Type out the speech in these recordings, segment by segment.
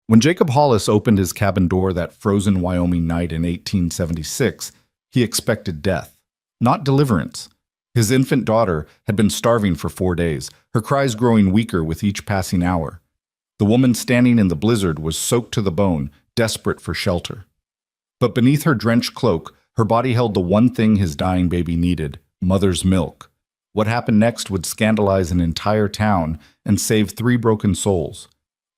When Jacob Hollis opened his cabin door that frozen Wyoming night in 1876, he expected death, not deliverance. His infant daughter had been starving for 4 days, her cries growing weaker with each passing hour. The woman standing in the blizzard was soaked to the bone, desperate for shelter. But beneath her drenched cloak, her body held the one thing his dying baby needed: mother's milk. What happened next would scandalize an entire town and save 3 broken souls.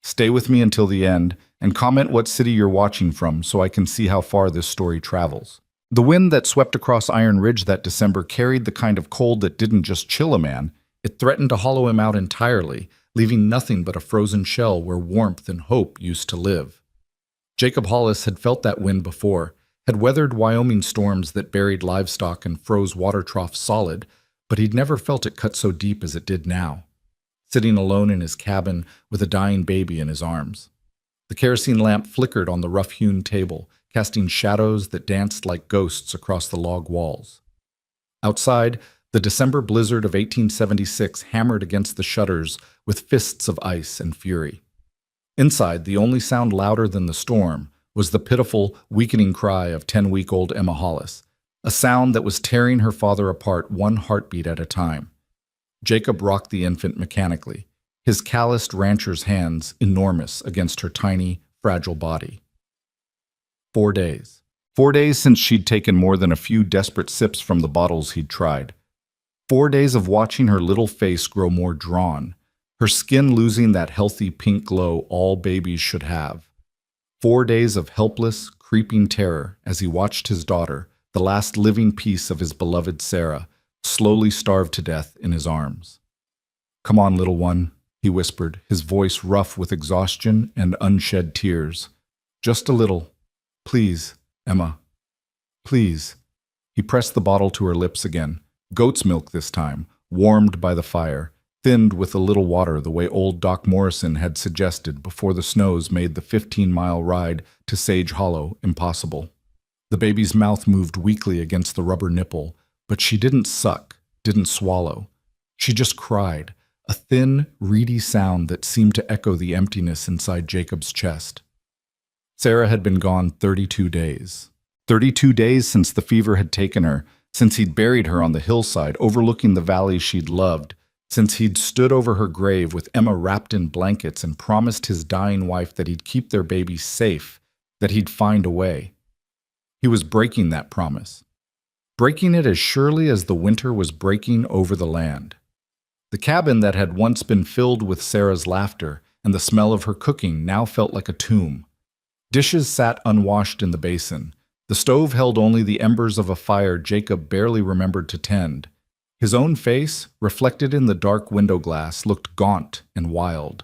Stay with me until the end, and comment what city you're watching from so I can see how far this story travels. The wind that swept across Iron Ridge that December carried the kind of cold that didn't just chill a man, it threatened to hollow him out entirely, leaving nothing but a frozen shell where warmth and hope used to live. Jacob Hollis had felt that wind before, had weathered Wyoming storms that buried livestock and froze water troughs solid, but he'd never felt it cut so deep as it did now, sitting alone in his cabin with a dying baby in his arms. The kerosene lamp flickered on the rough-hewn table, casting shadows that danced like ghosts across the log walls. Outside, the December blizzard of 1876 hammered against the shutters with fists of ice and fury. Inside, the only sound louder than the storm was the pitiful, weakening cry of 10-week-old Emma Hollis, a sound that was tearing her father apart one heartbeat at a time. Jacob rocked the infant mechanically, his calloused rancher's hands enormous against her tiny, fragile body. 4 days. 4 days since she'd taken more than a few desperate sips from the bottles he'd tried. 4 days of watching her little face grow more drawn, her skin losing that healthy pink glow all babies should have. 4 days of helpless, creeping terror as he watched his daughter, the last living piece of his beloved Sarah, slowly starved to death in his arms. "Come on, little one," he whispered, his voice rough with exhaustion and unshed tears. "Just a little. Please, Emma. Please." He pressed the bottle to her lips again, goat's milk this time, warmed by the fire, thinned with a little water the way old Doc Morrison had suggested before the snows made the 15-mile ride to Sage Hollow impossible. The baby's mouth moved weakly against the rubber nipple, but she didn't suck, didn't swallow. She just cried, a thin, reedy sound that seemed to echo the emptiness inside Jacob's chest. Sarah had been gone 32 days. 32 days since the fever had taken her, since he'd buried her on the hillside overlooking the valley she'd loved, since he'd stood over her grave with Emma wrapped in blankets and promised his dying wife that he'd keep their baby safe, that he'd find a way. He was breaking that promise, breaking it as surely as the winter was breaking over the land. The cabin that had once been filled with Sarah's laughter and the smell of her cooking now felt like a tomb. Dishes sat unwashed in the basin. The stove held only the embers of a fire Jacob barely remembered to tend. His own face, reflected in the dark window glass, looked gaunt and wild.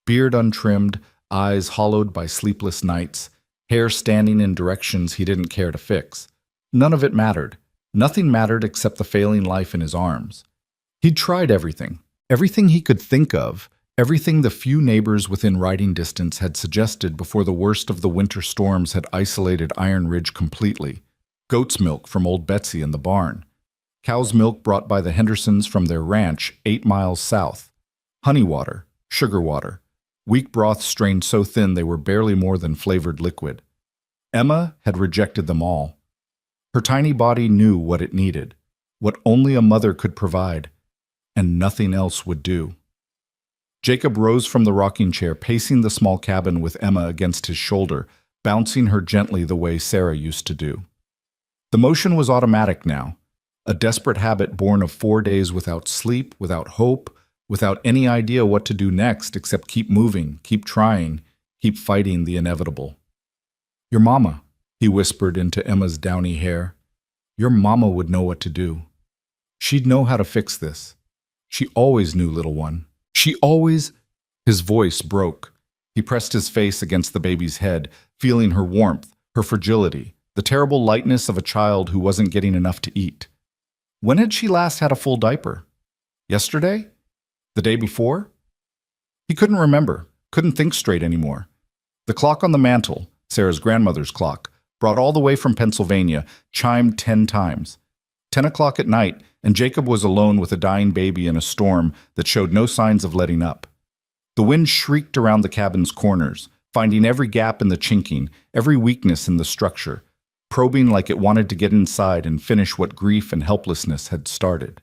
Beard untrimmed, eyes hollowed by sleepless nights, hair standing in directions he didn't care to fix. None of it mattered. Nothing mattered except the failing life in his arms. He'd tried everything. Everything he could think of, everything the few neighbors within riding distance had suggested before the worst of the winter storms had isolated Iron Ridge completely. Goat's milk from old Betsy in the barn. Cow's milk brought by the Hendersons from their ranch 8 miles south. Honey water, sugar water. Weak broths strained so thin they were barely more than flavored liquid. Emma had rejected them all. Her tiny body knew what it needed, what only a mother could provide, and nothing else would do. Jacob rose from the rocking chair, pacing the small cabin with Emma against his shoulder, bouncing her gently the way Sarah used to do. The motion was automatic now, a desperate habit born of 4 days without sleep, without hope, without any idea what to do next except keep moving, keep trying, keep fighting the inevitable. "Your mama," he whispered into Emma's downy hair. "Your mama would know what to do. She'd know how to fix this. She always knew, little one. She always—" His voice broke. He pressed his face against the baby's head, feeling her warmth, her fragility, the terrible lightness of a child who wasn't getting enough to eat. When had she last had a full diaper? Yesterday? The day before? He couldn't remember, couldn't think straight anymore. The clock on the mantel, Sarah's grandmother's clock, brought all the way from Pennsylvania, chimed 10 times. 10 o'clock at night, and Jacob was alone with a dying baby in a storm that showed no signs of letting up. The wind shrieked around the cabin's corners, finding every gap in the chinking, every weakness in the structure, probing like it wanted to get inside and finish what grief and helplessness had started.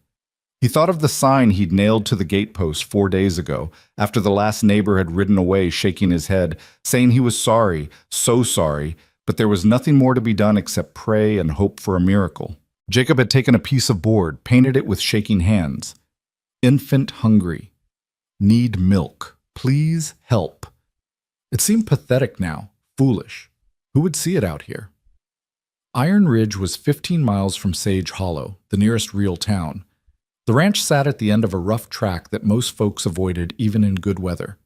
He thought of the sign he'd nailed to the gatepost 4 days ago, after the last neighbor had ridden away shaking his head, saying he was sorry, so sorry, but there was nothing more to be done except pray and hope for a miracle. Jacob had taken a piece of board, painted it with shaking hands. Infant hungry. Need milk. Please help. It seemed pathetic now, foolish. Who would see it out here? Iron Ridge was 15 miles from Sage Hollow, the nearest real town. The ranch sat at the end of a rough track that most folks avoided even in good weather.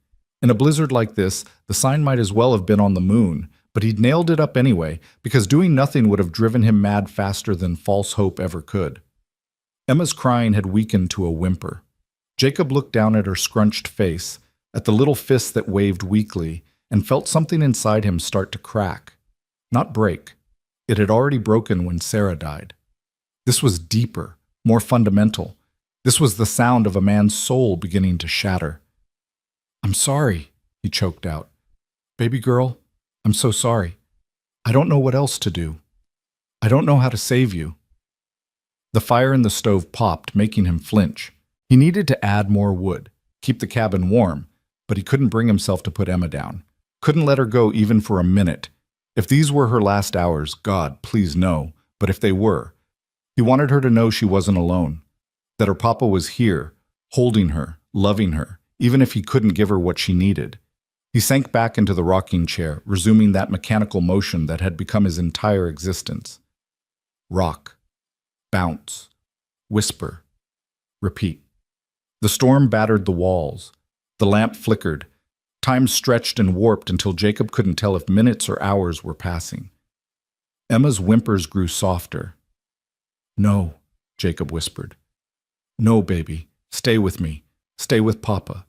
In a blizzard like this, the sign might as well have been on the moon, but he'd nailed it up anyway, because doing nothing would have driven him mad faster than false hope ever could. Emma's crying had weakened to a whimper. Jacob looked down at her scrunched face, at the little fist that waved weakly, and felt something inside him start to crack. Not break. It had already broken when Sarah died. This was deeper, more fundamental. This was the sound of a man's soul beginning to shatter. "I'm sorry," he choked out. "Baby girl, I'm so sorry. I don't know what else to do. I don't know how to save you." The fire in the stove popped, making him flinch. He needed to add more wood, keep the cabin warm, but he couldn't bring himself to put Emma down. Couldn't let her go even for a minute. If these were her last hours, God, please no, but if they were, he wanted her to know she wasn't alone, that her papa was here, holding her, loving her, even if he couldn't give her what she needed. He sank back into the rocking chair, resuming that mechanical motion that had become his entire existence. Rock. Bounce. Whisper. Repeat. The storm battered the walls. The lamp flickered. Time stretched and warped until Jacob couldn't tell if minutes or hours were passing. Emma's whimpers grew softer. "No," Jacob whispered. "No, baby. Stay with me. Stay with Papa.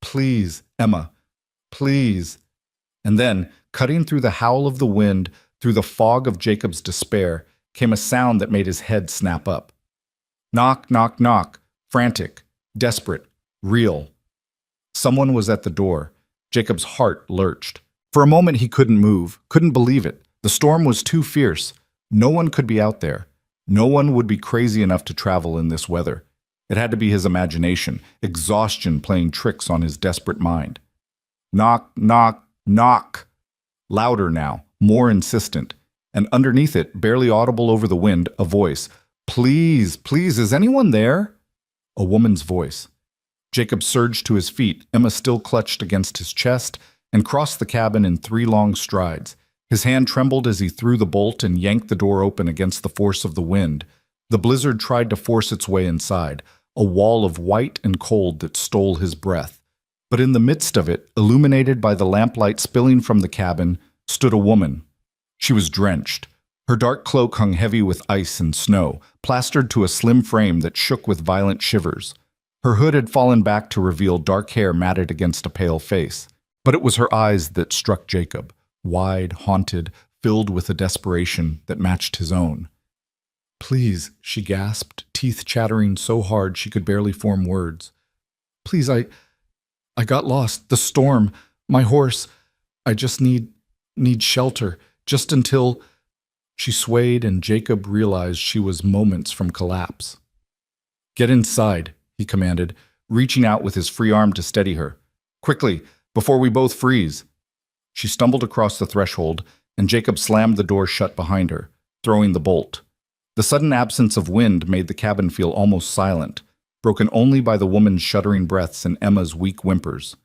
Please, Emma. Please." And then, cutting through the howl of the wind, through the fog of Jacob's despair, came a sound that made his head snap up. Knock, knock, knock. Frantic, desperate, real. Someone was at the door. Jacob's heart lurched. For a moment he couldn't move, couldn't believe it. The storm was too fierce. No one could be out there. No one would be crazy enough to travel in this weather. It had to be his imagination, exhaustion playing tricks on his desperate mind. Knock, knock, knock. Louder now, more insistent. And underneath it, barely audible over the wind, a voice. "Please, please, is anyone there?" A woman's voice. Jacob surged to his feet, Emma still clutched against his chest, and crossed the cabin in 3 long strides. His hand trembled as he threw the bolt and yanked the door open against the force of the wind. The blizzard tried to force its way inside, a wall of white and cold that stole his breath. But in the midst of it, illuminated by the lamplight spilling from the cabin, stood a woman. She was drenched. Her dark cloak hung heavy with ice and snow, plastered to a slim frame that shook with violent shivers. Her hood had fallen back to reveal dark hair matted against a pale face. But it was her eyes that struck Jacob, wide, haunted, filled with a desperation that matched his own. "Please," she gasped, teeth chattering so hard she could barely form words. "Please, I got lost. The storm. My horse. I just need shelter. Just until—" She swayed, and Jacob realized she was moments from collapse. "Get inside," he commanded, reaching out with his free arm to steady her. "Quickly, before we both freeze." She stumbled across the threshold, and Jacob slammed the door shut behind her, throwing the bolt. The sudden absence of wind made the cabin feel almost silent, broken only by the woman's shuddering breaths and Emma's weak whimpers.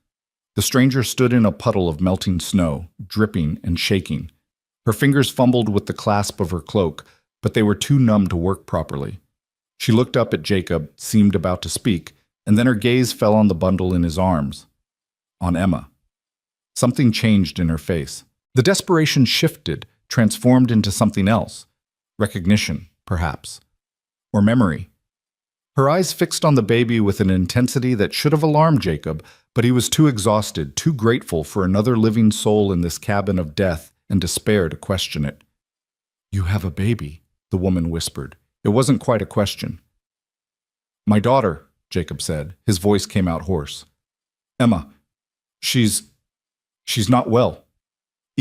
The stranger stood in a puddle of melting snow, dripping and shaking. Her fingers fumbled with the clasp of her cloak, but they were too numb to work properly. She looked up at Jacob, seemed about to speak, and then her gaze fell on the bundle in his arms. On Emma. Something changed in her face. The desperation shifted, transformed into something else. Recognition, perhaps. Or memory. Her eyes fixed on the baby with an intensity that should have alarmed Jacob, but he was too exhausted, too grateful for another living soul in this cabin of death and despair to question it. "You have a baby," the woman whispered. It wasn't quite a question. "My daughter," Jacob said. His voice came out hoarse. "Emma, she's not well."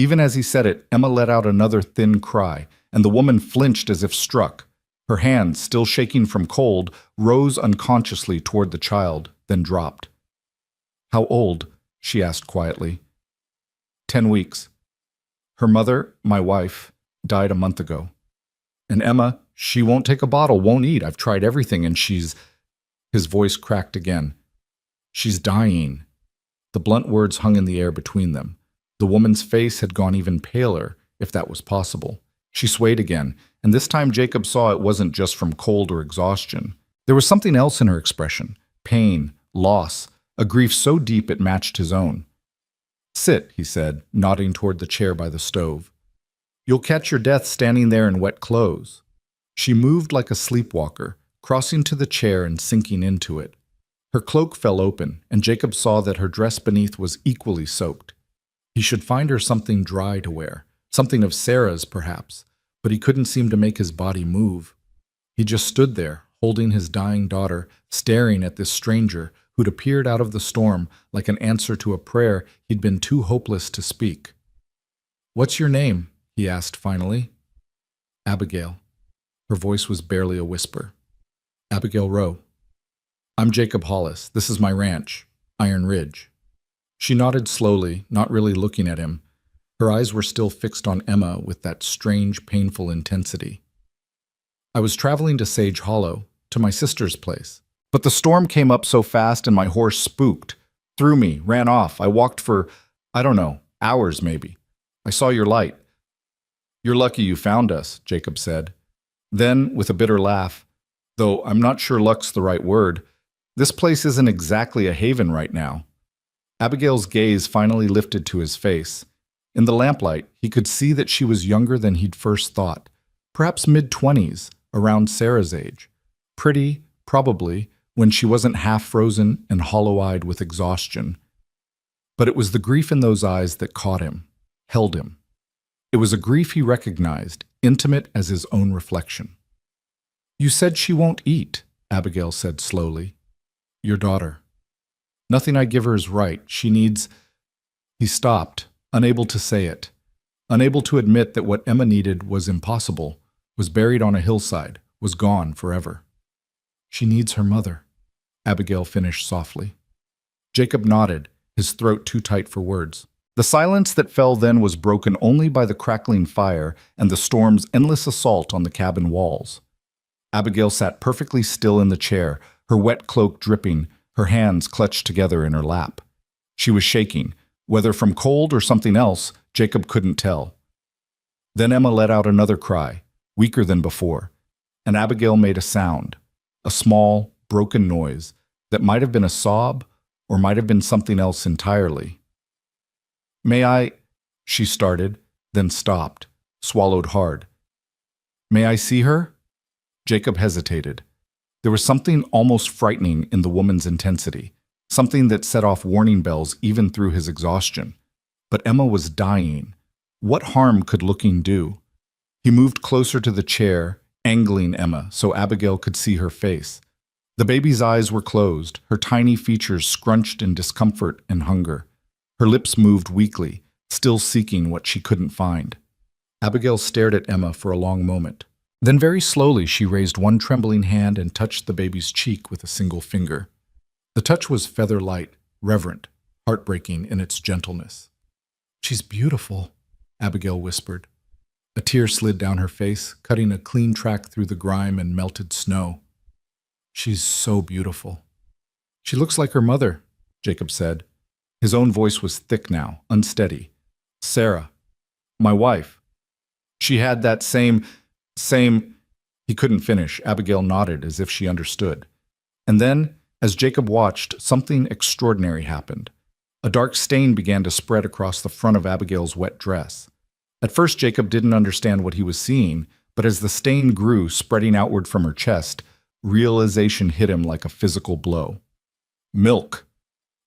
Even as he said it, Emma let out another thin cry, and the woman flinched as if struck. Her hands, still shaking from cold, rose unconsciously toward the child, then dropped. "How old?" she asked quietly. 10 weeks. Her mother, my wife, died a month ago. And Emma, she won't take a bottle, won't eat. I've tried everything, and she's—" His voice cracked again. "She's dying." The blunt words hung in the air between them. The woman's face had gone even paler, if that was possible. She swayed again, and this time Jacob saw it wasn't just from cold or exhaustion. There was something else in her expression: pain, loss, a grief so deep it matched his own. "Sit," he said, nodding toward the chair by the stove. "You'll catch your death standing there in wet clothes." She moved like a sleepwalker, crossing to the chair and sinking into it. Her cloak fell open, and Jacob saw that her dress beneath was equally soaked. He should find her something dry to wear, something of Sarah's perhaps, but he couldn't seem to make his body move. He just stood there, holding his dying daughter, staring at this stranger who'd appeared out of the storm like an answer to a prayer he'd been too hopeless to speak. "What's your name?" he asked finally. "Abigail." Her voice was barely a whisper. "Abigail Rowe." "I'm Jacob Hollis. This is my ranch, Iron Ridge." She nodded slowly, not really looking at him. Her eyes were still fixed on Emma with that strange, painful intensity. "I was traveling to Sage Hollow, to my sister's place. But the storm came up so fast and my horse spooked, threw me, ran off. I walked for, I don't know, hours maybe. I saw your light." "You're lucky you found us," Jacob said. Then, with a bitter laugh, "Though I'm not sure luck's the right word, this place isn't exactly a haven right now." Abigail's gaze finally lifted to his face. In the lamplight, he could see that she was younger than he'd first thought, perhaps mid-20s, around Sarah's age. Pretty, probably, when she wasn't half-frozen and hollow-eyed with exhaustion. But it was the grief in those eyes that caught him, held him. It was a grief he recognized, intimate as his own reflection. "You said she won't eat," Abigail said slowly. "Your daughter. Nothing I give her is right. She needs—" He stopped, unable to say it, unable to admit that what Emma needed was impossible, was buried on a hillside, was gone forever. "She needs her mother," Abigail finished softly. Jacob nodded, his throat too tight for words. The silence that fell then was broken only by the crackling fire and the storm's endless assault on the cabin walls. Abigail sat perfectly still in the chair, her wet cloak dripping, her hands clutched together in her lap. She was shaking, whether from cold or something else, Jacob couldn't tell. Then Emma let out another cry, weaker than before, and Abigail made a sound, a small, broken noise that might have been a sob or might have been something else entirely. "May I—" she started, then stopped, swallowed hard. "May I see her?" Jacob hesitated. There was something almost frightening in the woman's intensity, something that set off warning bells even through his exhaustion. But Emma was dying. What harm could looking do? He moved closer to the chair, angling Emma so Abigail could see her face. The baby's eyes were closed, her tiny features scrunched in discomfort and hunger. Her lips moved weakly, still seeking what she couldn't find. Abigail stared at Emma for a long moment. Then very slowly she raised one trembling hand and touched the baby's cheek with a single finger. The touch was feather-light, reverent, heartbreaking in its gentleness. "She's beautiful," Abigail whispered. A tear slid down her face, cutting a clean track through the grime and melted snow. "She's so beautiful." "She looks like her mother," Jacob said. His own voice was thick now, unsteady. "Sarah, my wife. She had that same... He couldn't finish. Abigail nodded as if she understood. And then, as Jacob watched, something extraordinary happened. A dark stain began to spread across the front of Abigail's wet dress. At first, Jacob didn't understand what he was seeing, but as the stain grew, spreading outward from her chest, realization hit him like a physical blow. Milk.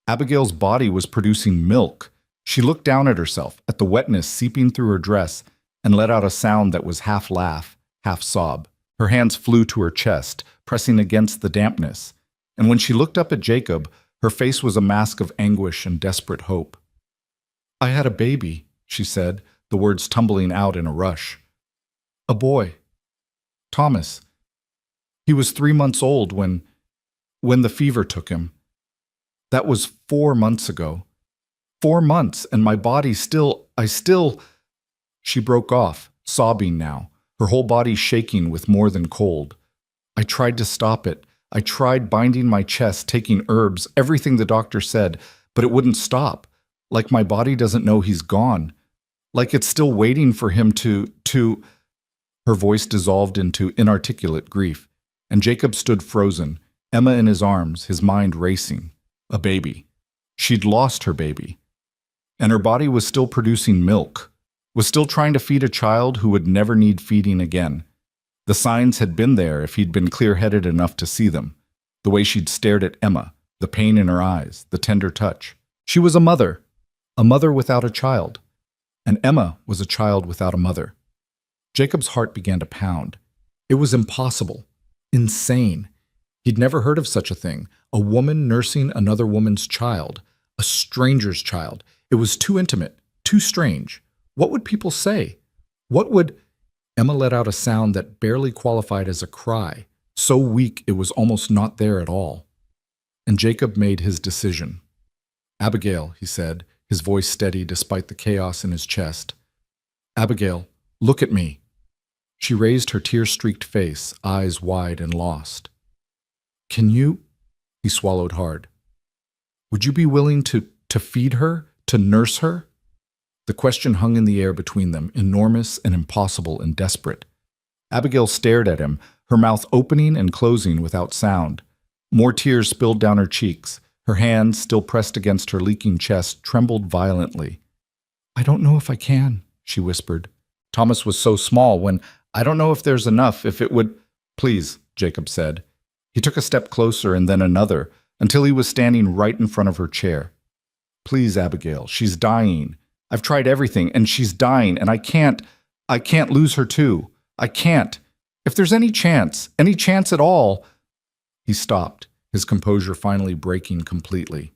Abigail's body was producing milk. She looked down at herself, at the wetness seeping through her dress, and let out a sound that was half laugh, half sob. Her hands flew to her chest, pressing against the dampness. And when she looked up at Jacob, her face was a mask of anguish and desperate hope. "I had a baby," she said, the words tumbling out in a rush. A boy. Thomas. He was 3 months old when the fever took him. That was 4 months ago. 4 months, and my body I still... She broke off, sobbing now, her whole body shaking with more than cold. I tried to stop it. I tried binding my chest, taking herbs, everything the doctor said, but it wouldn't stop. Like my body doesn't know he's gone. Like it's still waiting for him to... Her voice dissolved into inarticulate grief, and Jacob stood frozen, Emma in his arms, his mind racing. A baby. She'd lost her baby. And her body was still producing milk, was still trying to feed a child who would never need feeding again. The signs had been there if he'd been clear-headed enough to see them. The way she'd stared at Emma, the pain in her eyes, the tender touch. She was a mother without a child. And Emma was a child without a mother. Jacob's heart began to pound. It was impossible. Insane. He'd never heard of such a thing. A woman nursing another woman's child. A stranger's child. It was too intimate, too strange. What would people say? What would... Emma let out a sound that barely qualified as a cry, so weak it was almost not there at all. And Jacob made his decision. Abigail, he said, his voice steady despite the chaos in his chest. Abigail, look at me. She raised her tear-streaked face, eyes wide and lost. Can you... He swallowed hard. Would you be willing to feed her, to nurse her? The question hung in the air between them, enormous and impossible and desperate. Abigail stared at him, her mouth opening and closing without sound. More tears spilled down her cheeks. Her hands, still pressed against her leaking chest, trembled violently. I don't know if I can, she whispered. Thomas was so small I don't know if there's enough, if it would... Please, Jacob said. He took a step closer and then another, until he was standing right in front of her chair. Please, Abigail, she's dying. I've tried everything, and she's dying, and I can't lose her too. I can't. If there's any chance at all... He stopped, his composure finally breaking completely.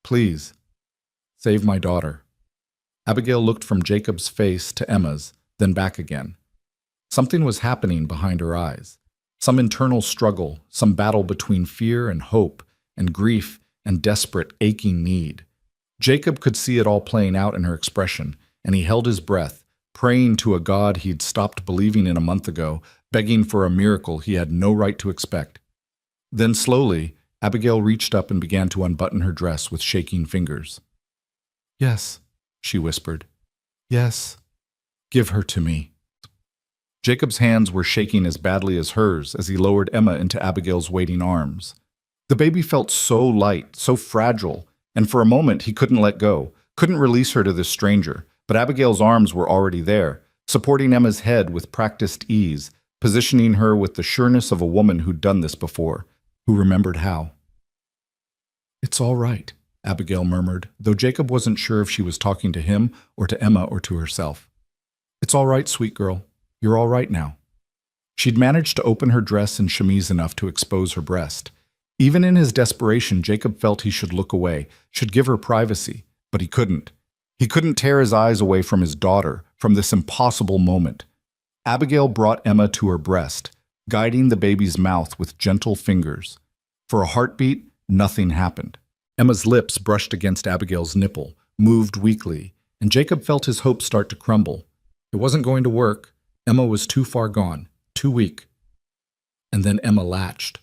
Please, save my daughter. Abigail looked from Jacob's face to Emma's, then back again. Something was happening behind her eyes. Some internal struggle, some battle between fear and hope, and grief and desperate, aching need. Jacob could see it all playing out in her expression, and he held his breath, praying to a God he'd stopped believing in a month ago, begging for a miracle he had no right to expect. Then slowly, Abigail reached up and began to unbutton her dress with shaking fingers. Yes, she whispered. Yes, give her to me. Jacob's hands were shaking as badly as hers as he lowered Emma into Abigail's waiting arms. The baby felt so light, so fragile, and for a moment he couldn't let go, couldn't release her to this stranger, but Abigail's arms were already there, supporting Emma's head with practiced ease, positioning her with the sureness of a woman who'd done this before, who remembered how. It's all right, Abigail murmured, though Jacob wasn't sure if she was talking to him or to Emma or to herself. It's all right, sweet girl. You're all right now. She'd managed to open her dress and chemise enough to expose her breast. Even in his desperation, Jacob felt he should look away, should give her privacy, but he couldn't. He couldn't tear his eyes away from his daughter, from this impossible moment. Abigail brought Emma to her breast, guiding the baby's mouth with gentle fingers. For a heartbeat, nothing happened. Emma's lips brushed against Abigail's nipple, moved weakly, and Jacob felt his hopes start to crumble. It wasn't going to work. Emma was too far gone, too weak. And then Emma latched.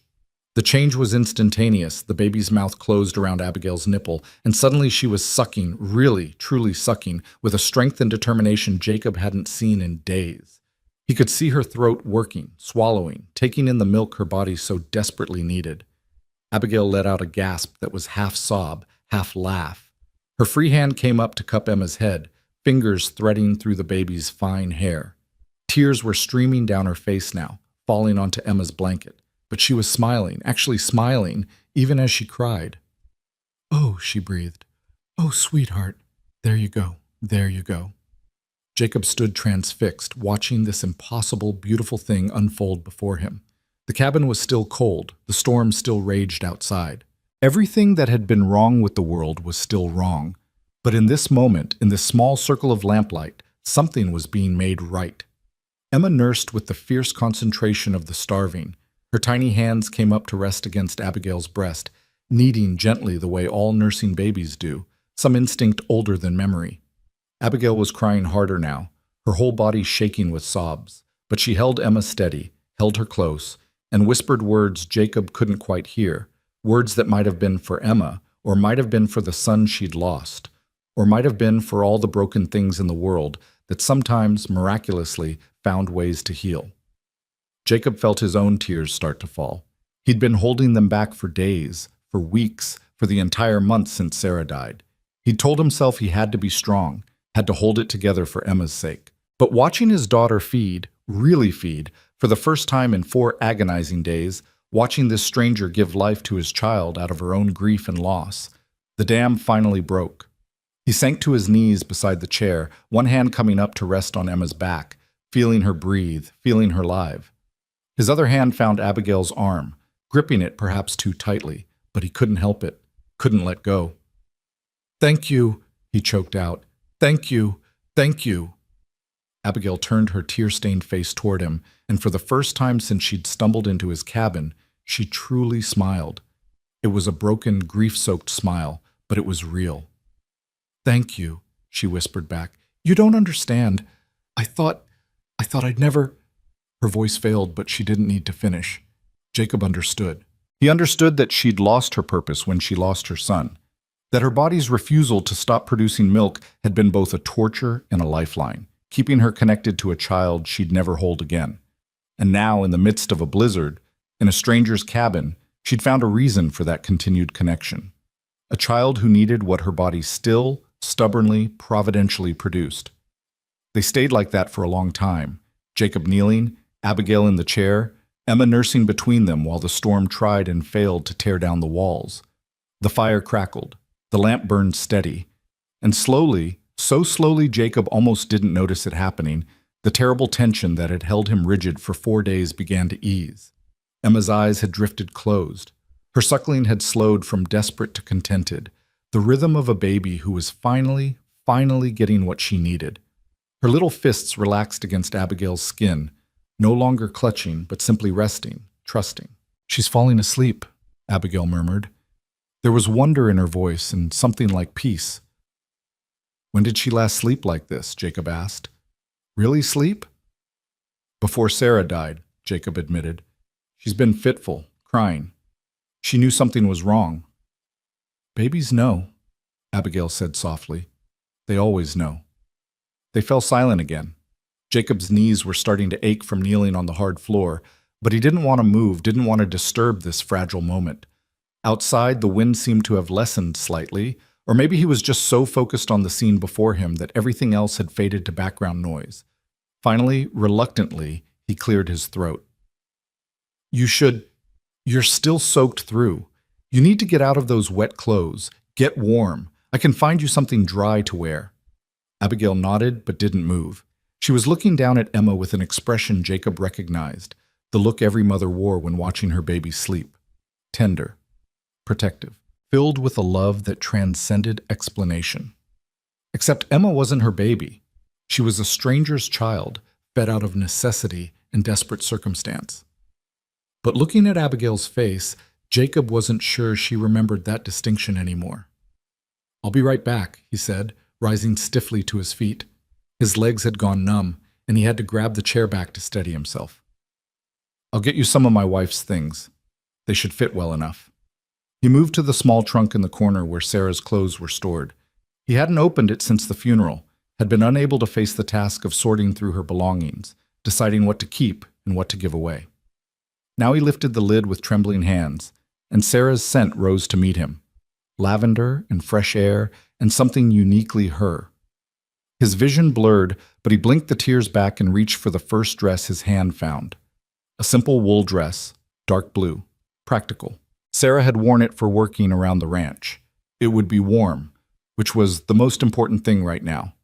The change was instantaneous. The baby's mouth closed around Abigail's nipple, and suddenly she was sucking, really, truly sucking, with a strength and determination Jacob hadn't seen in days. He could see her throat working, swallowing, taking in the milk her body so desperately needed. Abigail let out a gasp that was half sob, half laugh. Her free hand came up to cup Emma's head, fingers threading through the baby's fine hair. Tears were streaming down her face now, falling onto Emma's blanket. But she was smiling, actually smiling, even as she cried. Oh, she breathed. Oh, sweetheart. There you go. There you go. Jacob stood transfixed, watching this impossible, beautiful thing unfold before him. The cabin was still cold. The storm still raged outside. Everything that had been wrong with the world was still wrong. But in this moment, in this small circle of lamplight, something was being made right. Emma nursed with the fierce concentration of the starving. Her tiny hands came up to rest against Abigail's breast, kneading gently the way all nursing babies do, some instinct older than memory. Abigail was crying harder now, her whole body shaking with sobs, but she held Emma steady, held her close, and whispered words Jacob couldn't quite hear, words that might have been for Emma, or might have been for the son she'd lost, or might have been for all the broken things in the world that sometimes, miraculously, found ways to heal. Jacob felt his own tears start to fall. He'd been holding them back for days, for weeks, for the entire month since Sarah died. He'd told himself he had to be strong, had to hold it together for Emma's sake. But watching his daughter feed, really feed, for the first time in 4 agonizing days, watching this stranger give life to his child out of her own grief and loss, the dam finally broke. He sank to his knees beside the chair, one hand coming up to rest on Emma's back, feeling her breathe, feeling her live. His other hand found Abigail's arm, gripping it perhaps too tightly, but he couldn't help it, couldn't let go. "Thank you," he choked out. "Thank you, thank you." Abigail turned her tear-stained face toward him, and for the first time since she'd stumbled into his cabin, she truly smiled. It was a broken, grief-soaked smile, but it was real. "Thank you," she whispered back. "You don't understand. I thought I'd never—" Her voice failed, but she didn't need to finish. Jacob understood. He understood that she'd lost her purpose when she lost her son, that her body's refusal to stop producing milk had been both a torture and a lifeline, keeping her connected to a child she'd never hold again. And now, in the midst of a blizzard, in a stranger's cabin, she'd found a reason for that continued connection. A child who needed what her body still, stubbornly, providentially produced. They stayed like that for a long time, Jacob kneeling, Abigail in the chair, Emma nursing between them while the storm tried and failed to tear down the walls. The fire crackled, the lamp burned steady, and slowly, so slowly Jacob almost didn't notice it happening, the terrible tension that had held him rigid for 4 days began to ease. Emma's eyes had drifted closed. Her suckling had slowed from desperate to contented, the rhythm of a baby who was finally getting what she needed. Her little fists relaxed against Abigail's skin, no longer clutching, but simply resting, trusting. "She's falling asleep," Abigail murmured. There was wonder in her voice and something like peace. "When did she last sleep like this?" Jacob asked. "Really sleep?" "Before Sarah died," Jacob admitted. "She's been fitful, crying. She knew something was wrong." "Babies know," Abigail said softly. "They always know." They fell silent again. Jacob's knees were starting to ache from kneeling on the hard floor, but he didn't want to move, didn't want to disturb this fragile moment. Outside, the wind seemed to have lessened slightly, or maybe he was just so focused on the scene before him that everything else had faded to background noise. Finally, reluctantly, he cleared his throat. You're still soaked through. You need to get out of those wet clothes. Get warm. I can find you something dry to wear." Abigail nodded but didn't move. She was looking down at Emma with an expression Jacob recognized, the look every mother wore when watching her baby sleep. Tender, protective, filled with a love that transcended explanation. Except Emma wasn't her baby. She was a stranger's child, fed out of necessity and desperate circumstance. But looking at Abigail's face, Jacob wasn't sure she remembered that distinction anymore. "I'll be right back," he said, rising stiffly to his feet. His legs had gone numb, and he had to grab the chair back to steady himself. "I'll get you some of my wife's things. They should fit well enough." He moved to the small trunk in the corner where Sarah's clothes were stored. He hadn't opened it since the funeral, had been unable to face the task of sorting through her belongings, deciding what to keep and what to give away. Now he lifted the lid with trembling hands, and Sarah's scent rose to meet him. Lavender and fresh air and something uniquely her. His vision blurred, but he blinked the tears back and reached for the first dress his hand found. A simple wool dress, dark blue, practical. Sarah had worn it for working around the ranch. It would be warm, which was the most important thing right now.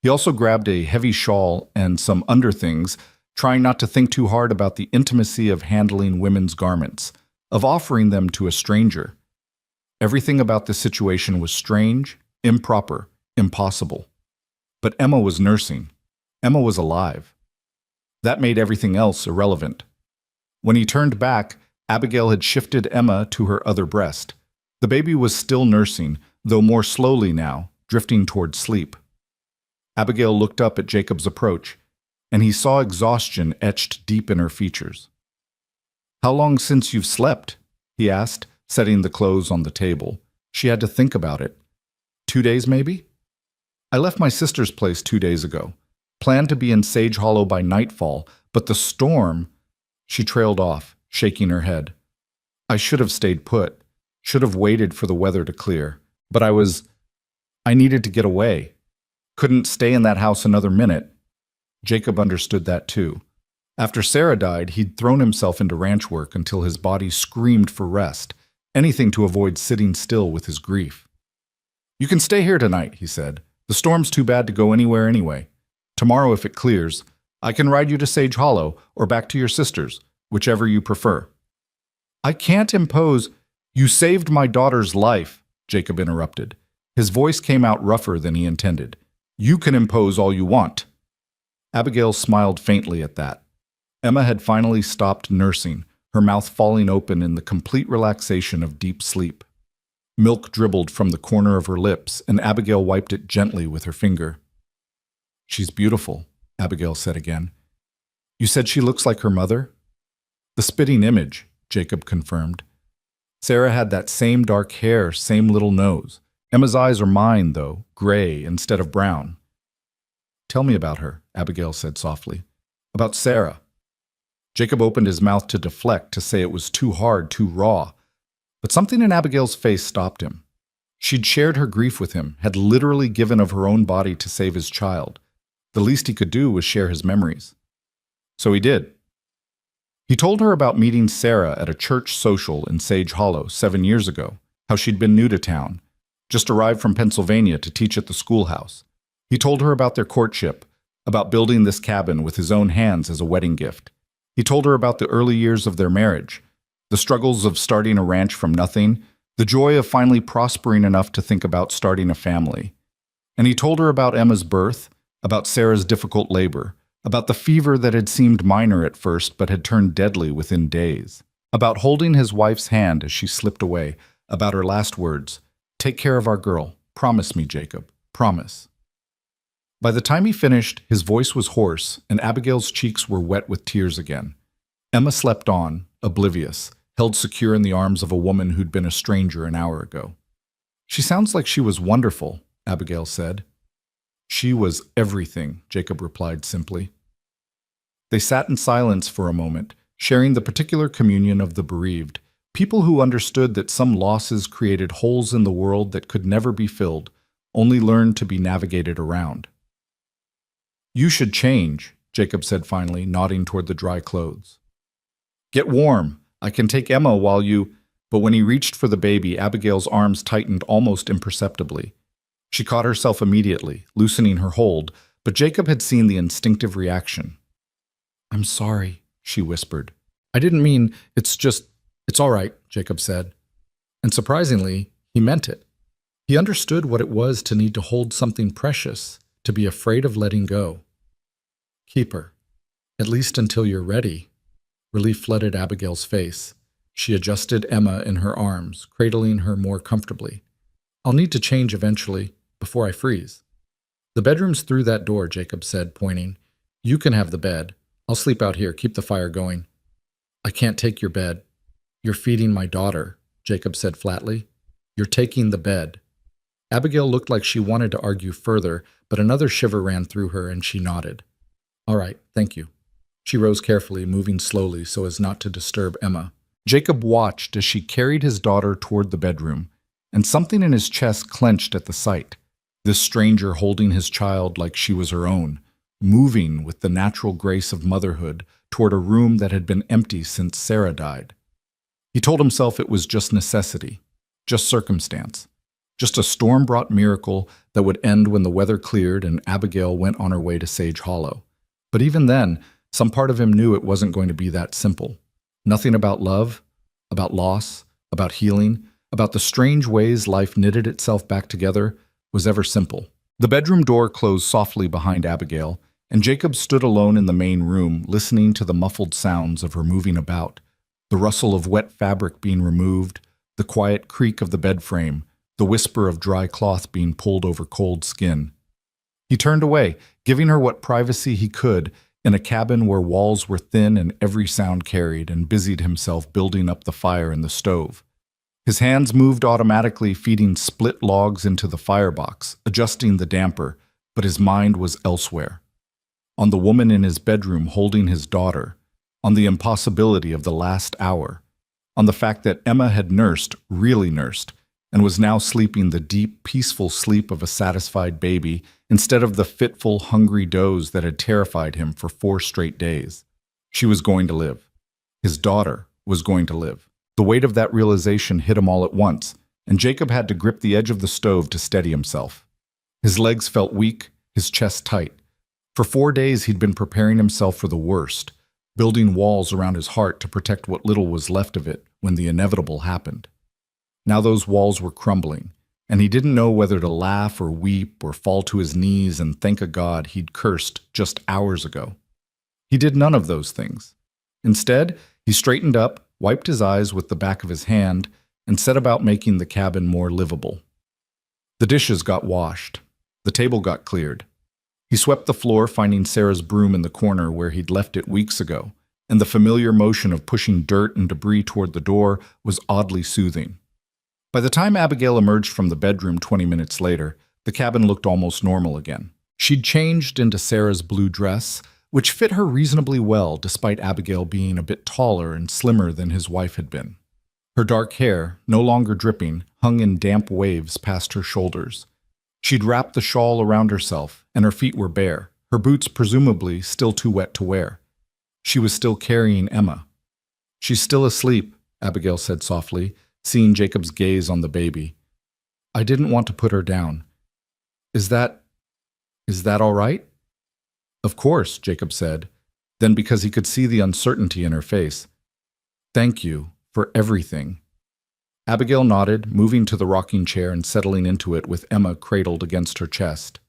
He also grabbed a heavy shawl and some underthings, trying not to think too hard about the intimacy of handling women's garments, of offering them to a stranger. Everything about this situation was strange, improper, Impossible. But Emma was nursing. Emma was alive. That made everything else irrelevant. When he turned back, Abigail had shifted Emma to her other breast. The baby was still nursing, though more slowly now, drifting toward sleep. Abigail looked up at Jacob's approach, and he saw exhaustion etched deep in her features. "How long since you've slept?" he asked, setting the clothes on the table. She had to think about it. 2 days, maybe? "I left my sister's place 2 days ago. Planned to be in Sage Hollow by nightfall, but the storm—" She trailed off, shaking her head. "I should have stayed put. Should have waited for the weather to clear. But I needed to get away. Couldn't stay in that house another minute." Jacob understood that too. After Sarah died, he'd thrown himself into ranch work until his body screamed for rest, anything to avoid sitting still with his grief. "You can stay here tonight," he said. "The storm's too bad to go anywhere anyway. Tomorrow, if it clears, I can ride you to Sage Hollow or back to your sister's, whichever you prefer." "I can't impose—" "You saved my daughter's life," Jacob interrupted. His voice came out rougher than he intended. "You can impose all you want." Abigail smiled faintly at that. Emma had finally stopped nursing, her mouth falling open in the complete relaxation of deep sleep. Milk dribbled from the corner of her lips, and Abigail wiped it gently with her finger. "She's beautiful," Abigail said again. "You said she looks like her mother?" "The spitting image," Jacob confirmed. "Sarah had that same dark hair, same little nose. Emma's eyes are mine, though, gray instead of brown." "Tell me about her," Abigail said softly. "About Sarah." Jacob opened his mouth to deflect, to say it was too hard, too raw. But something in Abigail's face stopped him. She'd shared her grief with him, had literally given of her own body to save his child. The least he could do was share his memories. So he did. He told her about meeting Sarah at a church social in Sage Hollow 7 years ago, how she'd been new to town, just arrived from Pennsylvania to teach at the schoolhouse. He told her about their courtship, about building this cabin with his own hands as a wedding gift. He told her about the early years of their marriage, the struggles of starting a ranch from nothing, the joy of finally prospering enough to think about starting a family. And he told her about Emma's birth, about Sarah's difficult labor, about the fever that had seemed minor at first but had turned deadly within days, about holding his wife's hand as she slipped away, about her last words, "Take care of our girl. Promise me, Jacob. Promise." By the time he finished, his voice was hoarse, and Abigail's cheeks were wet with tears again. Emma slept on, oblivious, held secure in the arms of a woman who'd been a stranger an hour ago. "She sounds like she was wonderful," Abigail said. "She was everything," Jacob replied simply. They sat in silence for a moment, sharing the particular communion of the bereaved, people who understood that some losses created holes in the world that could never be filled, only learned to be navigated around. "You should change," Jacob said finally, nodding toward the dry clothes. "Get warm. I can take Emma while you—" But when he reached for the baby, Abigail's arms tightened almost imperceptibly. She caught herself immediately, loosening her hold, but Jacob had seen the instinctive reaction. "I'm sorry," she whispered. "I didn't mean, it's all right," Jacob said. And surprisingly, he meant it. He understood what it was to need to hold something precious, to be afraid of letting go. "Keep her, at least until you're ready." Relief flooded Abigail's face. She adjusted Emma in her arms, cradling her more comfortably. "I'll need to change eventually, before I freeze." "The bedroom's through that door," Jacob said, pointing. "You can have the bed. I'll sleep out here, keep the fire going." "I can't take your bed." "You're feeding my daughter," Jacob said flatly. "You're taking the bed." Abigail looked like she wanted to argue further, but another shiver ran through her and she nodded. "All right, thank you." She rose carefully, moving slowly so as not to disturb Emma. Jacob watched as she carried his daughter toward the bedroom, and something in his chest clenched at the sight. This stranger holding his child like she was her own, moving with the natural grace of motherhood toward a room that had been empty since Sarah died. He told himself it was just necessity, just circumstance, just a storm-brought miracle that would end when the weather cleared and Abigail went on her way to Sage Hollow. But even then, some part of him knew it wasn't going to be that simple. Nothing about love, about loss, about healing, about the strange ways life knitted itself back together was ever simple. The bedroom door closed softly behind Abigail, and Jacob stood alone in the main room, listening to the muffled sounds of her moving about, the rustle of wet fabric being removed, the quiet creak of the bed frame, the whisper of dry cloth being pulled over cold skin. He turned away, giving her what privacy he could in a cabin where walls were thin and every sound carried, and busied himself building up the fire in the stove. His hands moved automatically, feeding split logs into the firebox, adjusting the damper, but his mind was elsewhere. On the woman in his bedroom holding his daughter, on the impossibility of the last hour, on the fact that Emma had nursed, really nursed, and was now sleeping the deep, peaceful sleep of a satisfied baby instead of the fitful, hungry doze that had terrified him for 4 straight days. She was going to live. His daughter was going to live. The weight of that realization hit him all at once, and Jacob had to grip the edge of the stove to steady himself. His legs felt weak, his chest tight. For 4 days he'd been preparing himself for the worst, building walls around his heart to protect what little was left of it when the inevitable happened. Now those walls were crumbling, and he didn't know whether to laugh or weep or fall to his knees and thank a God he'd cursed just hours ago. He did none of those things. Instead, he straightened up, wiped his eyes with the back of his hand, and set about making the cabin more livable. The dishes got washed. The table got cleared. He swept the floor, finding Sarah's broom in the corner where he'd left it weeks ago, and the familiar motion of pushing dirt and debris toward the door was oddly soothing. By the time Abigail emerged from the bedroom 20 minutes later, the cabin looked almost normal again. She'd changed into Sarah's blue dress, which fit her reasonably well despite Abigail being a bit taller and slimmer than his wife had been. Her dark hair, no longer dripping, hung in damp waves past her shoulders. She'd wrapped the shawl around herself, and her feet were bare, her boots presumably still too wet to wear. She was still carrying Emma. "She's still asleep," Abigail said softly, seeing Jacob's gaze on the baby. "I didn't want to put her down. Is that all right?" "Of course," Jacob said. Then, because he could see the uncertainty in her face, "Thank you for everything." Abigail nodded, moving to the rocking chair and settling into it with Emma cradled against her chest.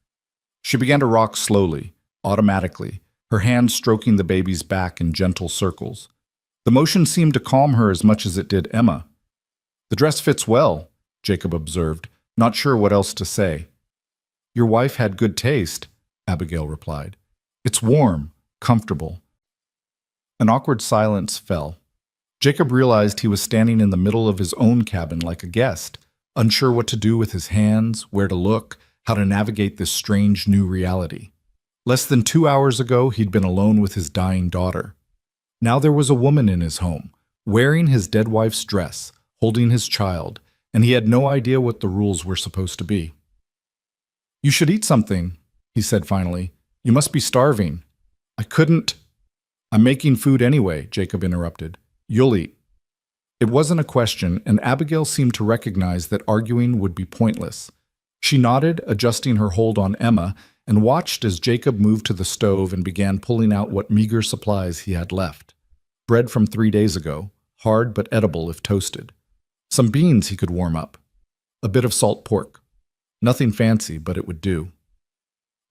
She began to rock slowly, automatically, her hand stroking the baby's back in gentle circles. The motion seemed to calm her as much as it did Emma. "The dress fits well," Jacob observed, not sure what else to say. "Your wife had good taste," Abigail replied. "It's warm, comfortable." An awkward silence fell. Jacob realized he was standing in the middle of his own cabin like a guest, unsure what to do with his hands, where to look, how to navigate this strange new reality. Less than 2 hours ago, he'd been alone with his dying daughter. Now there was a woman in his home, wearing his dead wife's dress, holding his child, and he had no idea what the rules were supposed to be. "You should eat something," he said finally. "You must be starving." "I couldn't." "I'm making food anyway," Jacob interrupted. "You'll eat." It wasn't a question, and Abigail seemed to recognize that arguing would be pointless. She nodded, adjusting her hold on Emma, and watched as Jacob moved to the stove and began pulling out what meager supplies he had left. Bread from 3 days ago, hard but edible if toasted. Some beans he could warm up. A bit of salt pork. Nothing fancy, but it would do.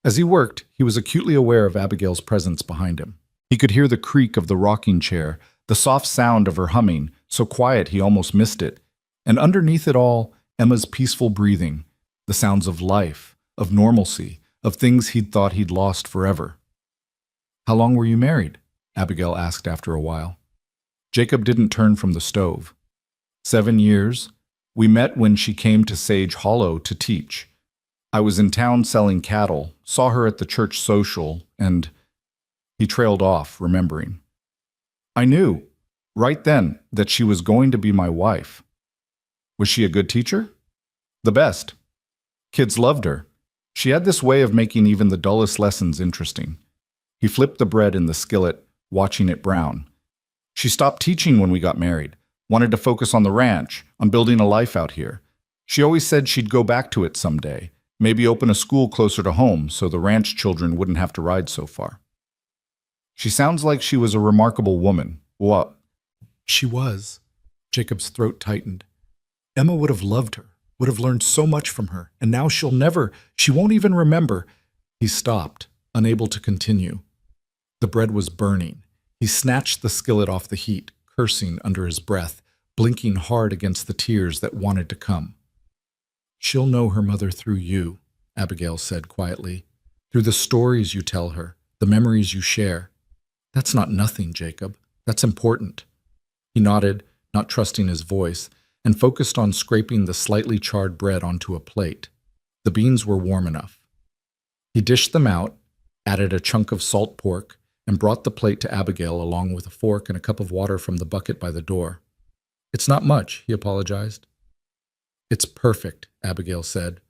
As he worked, he was acutely aware of Abigail's presence behind him. He could hear the creak of the rocking chair, the soft sound of her humming, so quiet he almost missed it, and underneath it all, Emma's peaceful breathing, the sounds of life, of normalcy, of things he'd thought he'd lost forever. "How long were you married?" Abigail asked after a while. Jacob didn't turn from the stove. 7 years. We met when she came to Sage Hollow to teach. I was in town selling cattle, saw her at the church social, and..." He trailed off, remembering. "I knew, right then, that she was going to be my wife." "Was she a good teacher?" "The best. Kids loved her. She had this way of making even the dullest lessons interesting." He flipped the bread in the skillet, watching it brown. "She stopped teaching when we got married, wanted to focus on the ranch, on building a life out here. She always said she'd go back to it someday, maybe open a school closer to home so the ranch children wouldn't have to ride so far." "She sounds like she was a remarkable woman." "What?" "She was." Jacob's throat tightened. "Emma would have loved her. would have learned so much from her, and now she won't even remember. He stopped, unable to continue. The bread was burning. He snatched the skillet off the heat, cursing under his breath, blinking hard against the tears that wanted to come. "She'll know her mother through you," Abigail said quietly. "Through the stories you tell her, the memories you share. That's not nothing, Jacob. That's important." He nodded, not trusting his voice, and focused on scraping the slightly charred bread onto a plate. The beans were warm enough. He dished them out, added a chunk of salt pork, and brought the plate to Abigail along with a fork and a cup of water from the bucket by the door. "It's not much," he apologized. "It's perfect," Abigail said.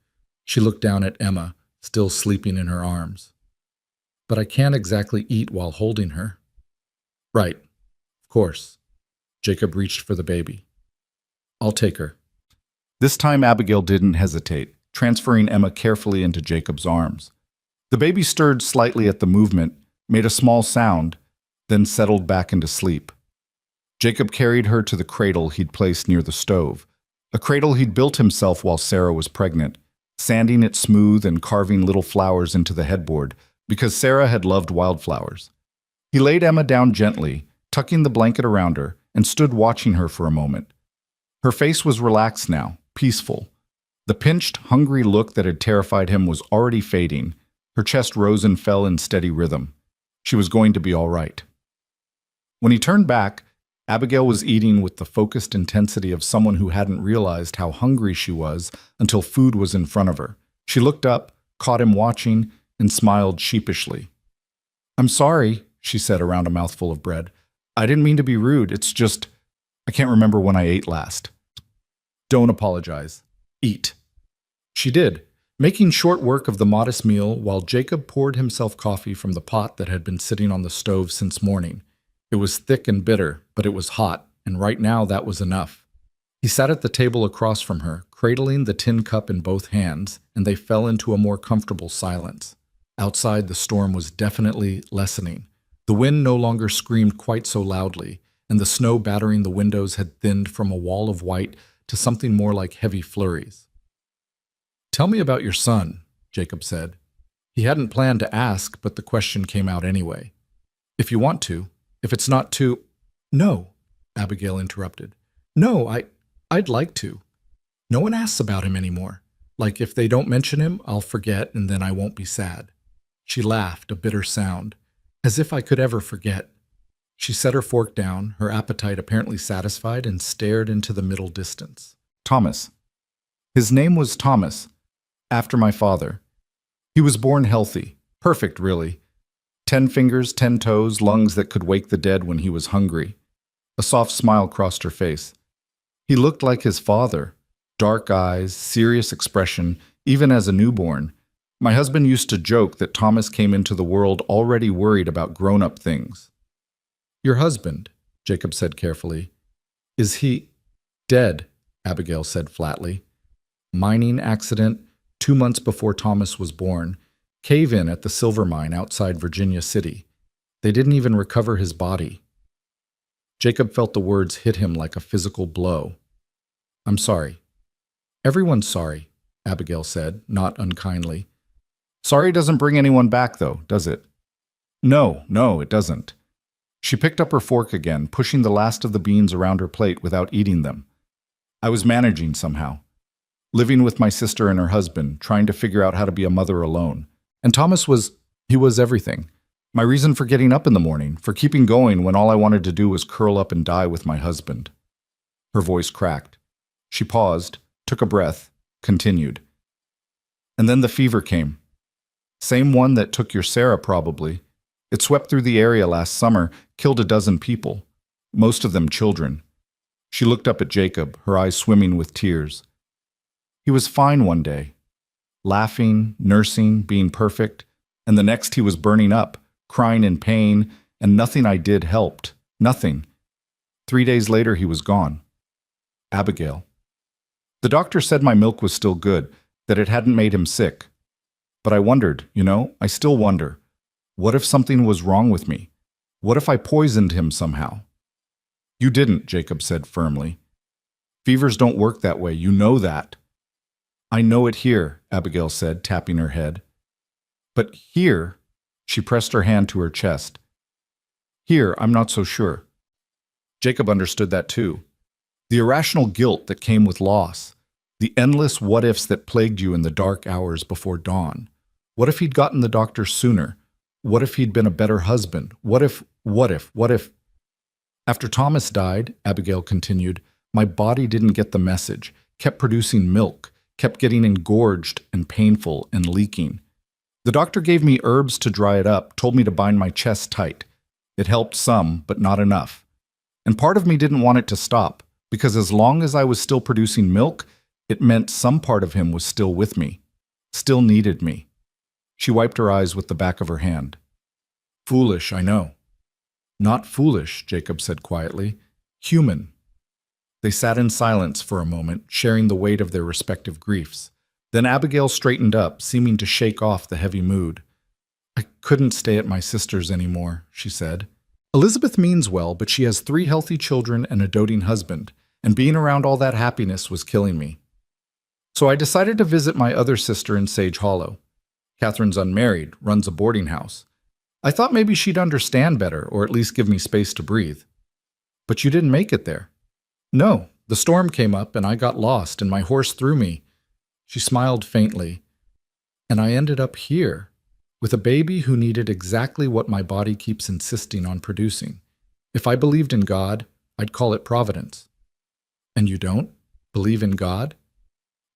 She looked down at Emma, still sleeping in her arms. "But I can't exactly eat while holding her." "Right. Of course." Jacob reached for the baby. "I'll take her." This time Abigail didn't hesitate, transferring Emma carefully into Jacob's arms. The baby stirred slightly at the movement, made a small sound, then settled back into sleep. Jacob carried her to the cradle he'd placed near the stove, a cradle he'd built himself while Sarah was pregnant, sanding it smooth and carving little flowers into the headboard, because Sarah had loved wildflowers. He laid Emma down gently, tucking the blanket around her, and stood watching her for a moment. Her face was relaxed now, peaceful. The pinched, hungry look that had terrified him was already fading. Her chest rose and fell in steady rhythm. She was going to be all right. When he turned back, Abigail was eating with the focused intensity of someone who hadn't realized how hungry she was until food was in front of her. She looked up, caught him watching, and smiled sheepishly. "I'm sorry," she said around a mouthful of bread. "I didn't mean to be rude. It's just, I can't remember when I ate last." "Don't apologize. Eat." She did, making short work of the modest meal while Jacob poured himself coffee from the pot that had been sitting on the stove since morning. It was thick and bitter, but it was hot, and right now that was enough. He sat at the table across from her, cradling the tin cup in both hands, and they fell into a more comfortable silence. Outside, the storm was definitely lessening. The wind no longer screamed quite so loudly, and the snow battering the windows had thinned from a wall of white to something more like heavy flurries. "Tell me about your son," Jacob said. He hadn't planned to ask, but the question came out anyway. "If you want to. If it's not too—" "No," Abigail interrupted. "No, I'd like to. No one asks about him anymore. Like if they don't mention him, I'll forget and then I won't be sad." She laughed, a bitter sound. "As if I could ever forget." She set her fork down, her appetite apparently satisfied, and stared into the middle distance. "Thomas. His name was Thomas, after my father. He was born healthy. Perfect, really. 10 fingers, 10 toes, lungs that could wake the dead when he was hungry." A soft smile crossed her face. "He looked like his father. Dark eyes, serious expression, even as a newborn. My husband used to joke that Thomas came into the world already worried about grown-up things." "Your husband," Jacob said carefully. "Is he—" "Dead," Abigail said flatly. "Mining accident, 2 months before Thomas was born. Cave-in at the silver mine outside Virginia City. They didn't even recover his body." Jacob felt the words hit him like a physical blow. "I'm sorry." "Everyone's sorry," Abigail said, not unkindly. "Sorry doesn't bring anyone back, though, does it?" No, it doesn't." She picked up her fork again, pushing the last of the beans around her plate without eating them. "I was managing somehow. Living with my sister and her husband, trying to figure out how to be a mother alone. And Thomas he was everything. My reason for getting up in the morning, for keeping going when all I wanted to do was curl up and die with my husband." Her voice cracked. She paused, took a breath, continued. "And then the fever came. Same one that took your Sarah, probably. It swept through the area last summer, killed a dozen people, most of them children." She looked up at Jacob, her eyes swimming with tears. "He was fine one day. Laughing, nursing, being perfect, and the next he was burning up, crying in pain, and nothing I did helped. Nothing. 3 days later he was gone." "Abigail. The doctor said my milk was still good, that it hadn't made him sick. But I wondered, I still wonder. What if something was wrong with me? What if I poisoned him somehow?" "You didn't," Jacob said firmly. "Fevers don't work that way, you know that." I know it here, Abigail said, tapping her head. But here, she pressed her hand to her chest. Here, I'm not so sure. Jacob understood that too. The irrational guilt that came with loss. The endless what-ifs that plagued you in the dark hours before dawn. What if he'd gotten the doctor sooner? What if he'd been a better husband? What if? After Thomas died, Abigail continued, my body didn't get the message, kept producing milk, kept getting engorged and painful and leaking. The doctor gave me herbs to dry it up, told me to bind my chest tight. It helped some, but not enough. And part of me didn't want it to stop, because as long as I was still producing milk, it meant some part of him was still with me, still needed me. She wiped her eyes with the back of her hand. Foolish, I know. Not foolish, Jacob said quietly. Human. They sat in silence for a moment, sharing the weight of their respective griefs. Then Abigail straightened up, seeming to shake off the heavy mood. I couldn't stay at my sister's anymore, she said. Elizabeth means well, but she has 3 healthy children and a doting husband, and being around all that happiness was killing me. So I decided to visit my other sister in Sage Hollow. Catherine's unmarried, runs a boarding house. I thought maybe she'd understand better, or at least give me space to breathe. But you didn't make it there. No, the storm came up and I got lost and my horse threw me. She smiled faintly. And I ended up here, with a baby who needed exactly what my body keeps insisting on producing. If I believed in God, I'd call it providence. And you don't believe in God?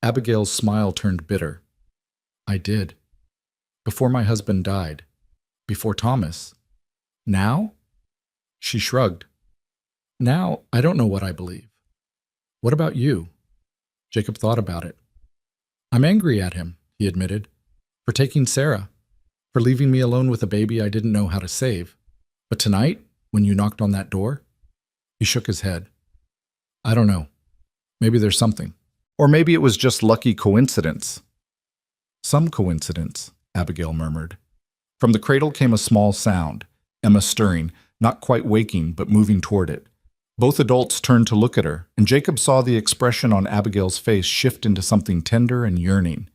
Abigail's smile turned bitter. I did. Before my husband died. Before Thomas. Now? She shrugged. Now, I don't know what I believe. What about you? Jacob thought about it. I'm angry at him, he admitted, for taking Sarah, for leaving me alone with a baby I didn't know how to save. But tonight, when you knocked on that door, he shook his head. I don't know. Maybe there's something. Or maybe it was just lucky coincidence. Some coincidence, Abigail murmured. From the cradle came a small sound, Emma stirring, not quite waking, but moving toward it. Both adults turned to look at her, and Jacob saw the expression on Abigail's face shift into something tender and yearning.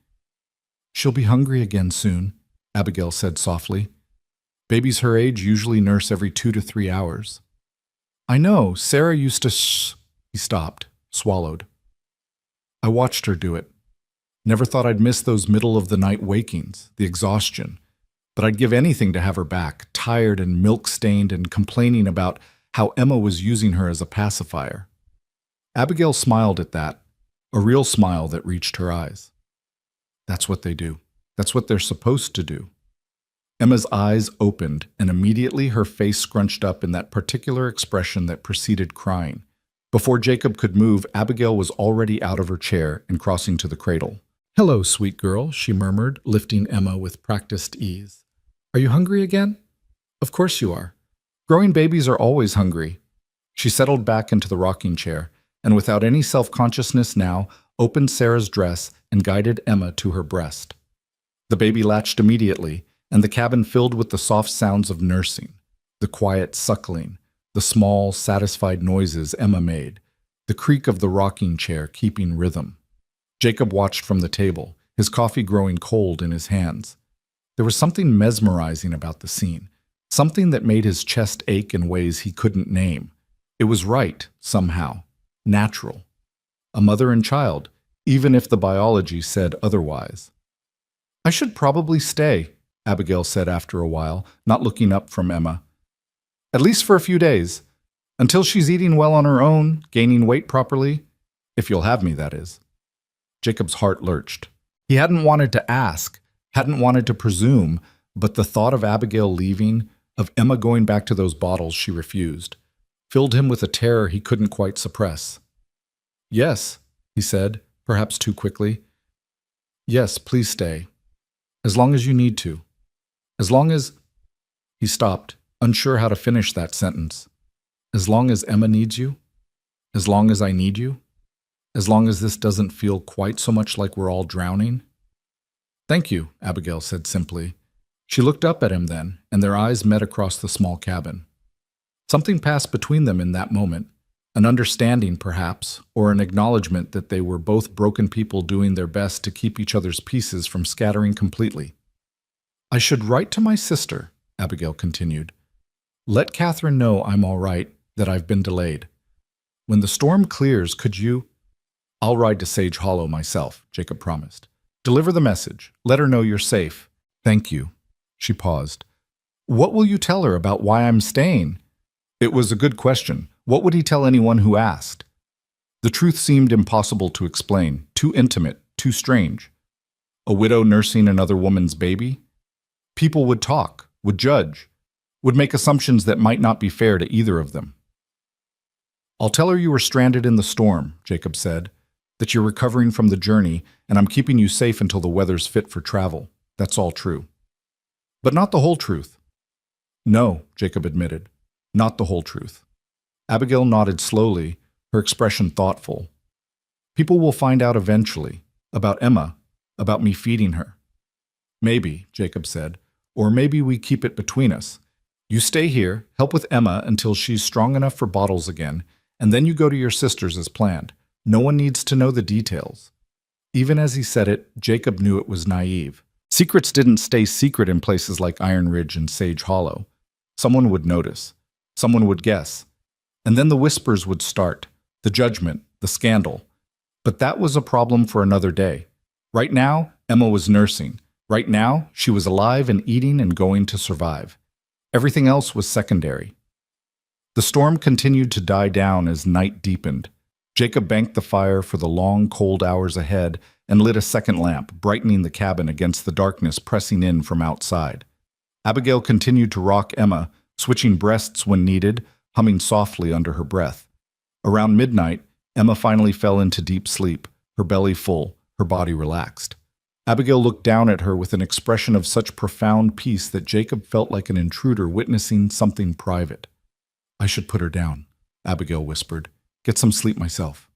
She'll be hungry again soon, Abigail said softly. Babies her age usually nurse every 2 to 3 hours. I know, Sarah used to He stopped, swallowed. I watched her do it. Never thought I'd miss those middle-of-the-night wakings, the exhaustion. But I'd give anything to have her back, tired and milk-stained and complaining about how Emma was using her as a pacifier. Abigail smiled at that, a real smile that reached her eyes. That's what they do. That's what they're supposed to do. Emma's eyes opened, and immediately her face scrunched up in that particular expression that preceded crying. Before Jacob could move, Abigail was already out of her chair and crossing to the cradle. Hello, sweet girl, she murmured, lifting Emma with practiced ease. Are you hungry again? Of course you are. Growing babies are always hungry. She settled back into the rocking chair, and without any self-consciousness now, opened Sarah's dress and guided Emma to her breast. The baby latched immediately, and the cabin filled with the soft sounds of nursing, the quiet suckling, the small, satisfied noises Emma made, the creak of the rocking chair keeping rhythm. Jacob watched from the table, his coffee growing cold in his hands. There was something mesmerizing about the scene, something that made his chest ache in ways he couldn't name. It was right, somehow, natural. A mother and child, even if the biology said otherwise. I should probably stay, Abigail said after a while, not looking up from Emma. At least for a few days, until she's eating well on her own, gaining weight properly, if you'll have me, that is. Jacob's heart lurched. He hadn't wanted to ask, hadn't wanted to presume, but the thought of Abigail leaving, of Emma going back to those bottles she refused, filled him with a terror he couldn't quite suppress. Yes, he said, perhaps too quickly. Yes, please stay. As long as you need to. As long as... He stopped, unsure how to finish that sentence. As long as Emma needs you? As long as I need you? As long as this doesn't feel quite so much like we're all drowning? Thank you, Abigail said simply. She looked up at him then, and their eyes met across the small cabin. Something passed between them in that moment, An understanding, perhaps, or an acknowledgement that they were both broken people doing their best to keep each other's pieces from scattering completely. "I should write to my sister," Abigail continued. "Let Catherine know I'm all right, that I've been delayed. When the storm clears, could you—" "I'll ride to Sage Hollow myself," Jacob promised. "Deliver the message. Let her know you're safe." "Thank you." She paused. "What will you tell her about why I'm staying?" It was a good question. What would he tell anyone who asked? The truth seemed impossible to explain, too intimate, too strange. A widow nursing another woman's baby? People would talk, would judge, would make assumptions that might not be fair to either of them. "I'll tell her you were stranded in the storm," Jacob said, "that you're recovering from the journey, and I'm keeping you safe until the weather's fit for travel. That's all true." "But not the whole truth." "No," Jacob admitted, "not the whole truth." Abigail nodded slowly, her expression thoughtful. "People will find out eventually, about Emma, about me feeding her." "Maybe," Jacob said, "or maybe we keep it between us. You stay here, help with Emma until she's strong enough for bottles again, and then you go to your sister's as planned. No one needs to know the details." Even as he said it, Jacob knew it was naive. Secrets didn't stay secret in places like Iron Ridge and Sage Hollow. Someone would notice. Someone would guess. And then the whispers would start, the judgment, the scandal. But that was a problem for another day. Right now, Emma was nursing. Right now, she was alive and eating and going to survive. Everything else was secondary. The storm continued to die down as night deepened. Jacob banked the fire for the long, cold hours ahead and lit a second lamp, brightening the cabin against the darkness pressing in from outside. Abigail continued to rock Emma, switching breasts when needed, humming softly under her breath. Around midnight, Emma finally fell into deep sleep, her belly full, her body relaxed. Abigail looked down at her with an expression of such profound peace that Jacob felt like an intruder witnessing something private. "I should put her down," Abigail whispered. "Get some sleep myself."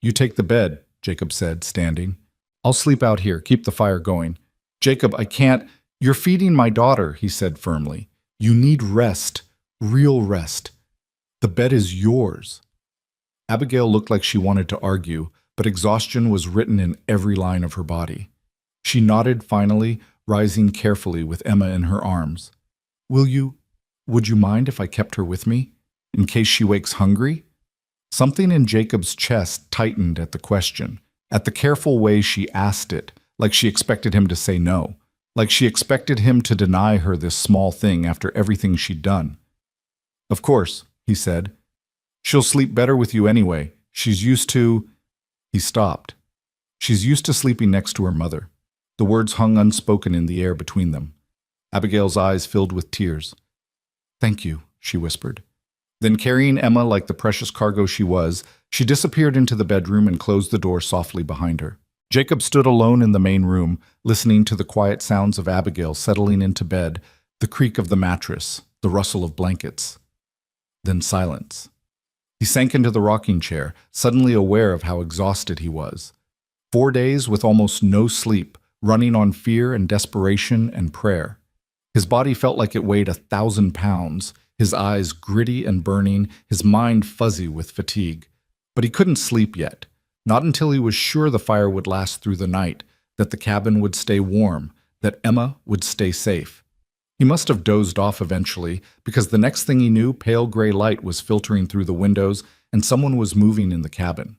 "You take the bed," Jacob said, standing. "I'll sleep out here, keep the fire going." "Jacob, I can't—" "You're feeding my daughter," he said firmly. "You need rest. Real rest. The bed is yours." Abigail looked like she wanted to argue, but exhaustion was written in every line of her body. She nodded finally, rising carefully with Emma in her arms. Would you mind if I kept her with me, in case she wakes hungry?" Something in Jacob's chest tightened at the question, at the careful way she asked it, like she expected him to say no, like she expected him to deny her this small thing after everything she'd done. "Of course," he said. "She'll sleep better with you anyway. She's used to—" He stopped. "She's used to sleeping next to her mother." The words hung unspoken in the air between them. Abigail's eyes filled with tears. "Thank you," she whispered. Then, carrying Emma like the precious cargo she was, she disappeared into the bedroom and closed the door softly behind her. Jacob stood alone in the main room, listening to the quiet sounds of Abigail settling into bed, the creak of the mattress, the rustle of blankets. Then silence. He sank into the rocking chair, suddenly aware of how exhausted he was. 4 days with almost no sleep, running on fear and desperation and prayer. His body felt like it weighed 1,000 pounds, his eyes gritty and burning, his mind fuzzy with fatigue. But he couldn't sleep yet, not until he was sure the fire would last through the night, that the cabin would stay warm, that Emma would stay safe. He must have dozed off eventually, because the next thing he knew, pale gray light was filtering through the windows and someone was moving in the cabin.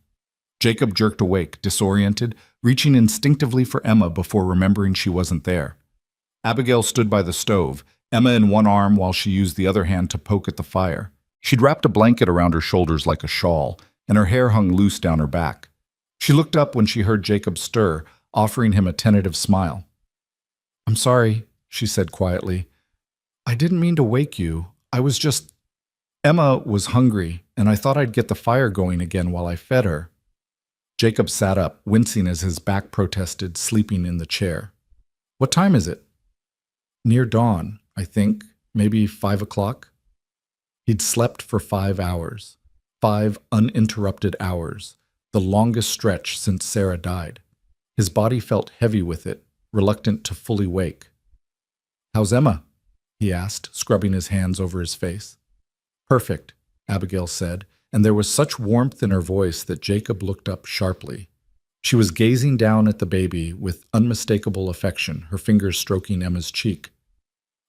Jacob jerked awake, disoriented, reaching instinctively for Emma before remembering she wasn't there. Abigail stood by the stove, Emma in one arm while she used the other hand to poke at the fire. She'd wrapped a blanket around her shoulders like a shawl, and her hair hung loose down her back. She looked up when she heard Jacob stir, offering him a tentative smile. "I'm sorry," she said quietly. "I didn't mean to wake you. I was just—" Emma was hungry, and I thought I'd get the fire going again while I fed her. Jacob sat up, wincing as his back protested, sleeping in the chair. "What time is it?" "Near dawn, I think. Maybe 5 o'clock." He'd slept for 5 hours. 5 uninterrupted hours, the longest stretch since Sarah died. His body felt heavy with it, reluctant to fully wake. "How's Emma?" he asked, scrubbing his hands over his face. "Perfect," Abigail said, and there was such warmth in her voice that Jacob looked up sharply. She was gazing down at the baby with unmistakable affection, her fingers stroking Emma's cheek.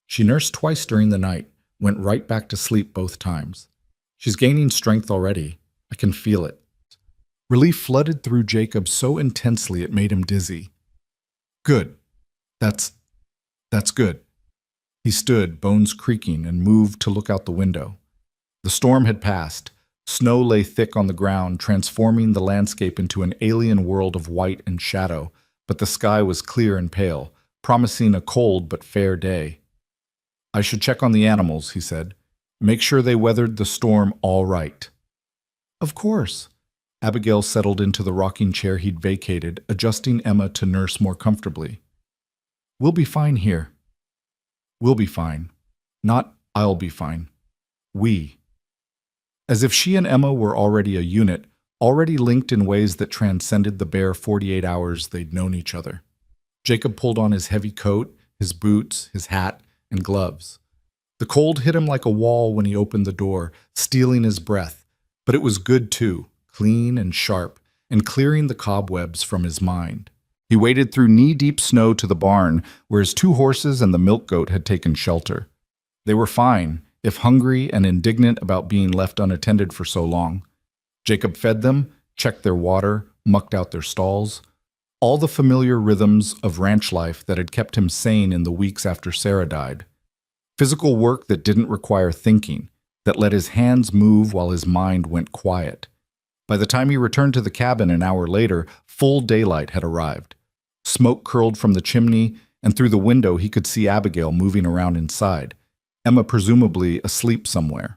She nursed twice during the night, went right back to sleep both times. She's gaining strength already. I can feel it. Relief flooded through Jacob so intensely it made him dizzy. Good. That's good. He stood, bones creaking, and moved to look out the window. The storm had passed. Snow lay thick on the ground, transforming the landscape into an alien world of white and shadow, but the sky was clear and pale, promising a cold but fair day. I should check on the animals, he said. Make sure they weathered the storm all right. Of course. Abigail settled into the rocking chair he'd vacated, adjusting Emma to nurse more comfortably. We'll be fine here. We'll be fine. Not I'll be fine. We. As if she and Emma were already a unit, already linked in ways that transcended the bare 48 hours they'd known each other. Jacob pulled on his heavy coat, his boots, his hat, and gloves. The cold hit him like a wall when he opened the door, stealing his breath, but it was good too, clean and sharp, and clearing the cobwebs from his mind. He waded through knee-deep snow to the barn, where his 2 horses and the milk goat had taken shelter. They were fine, if hungry and indignant about being left unattended for so long. Jacob fed them, checked their water, mucked out their stalls. All the familiar rhythms of ranch life that had kept him sane in the weeks after Sarah died. Physical work that didn't require thinking, that let his hands move while his mind went quiet. By the time he returned to the cabin an hour later, full daylight had arrived. Smoke curled from the chimney, and through the window he could see Abigail moving around inside, Emma presumably asleep somewhere.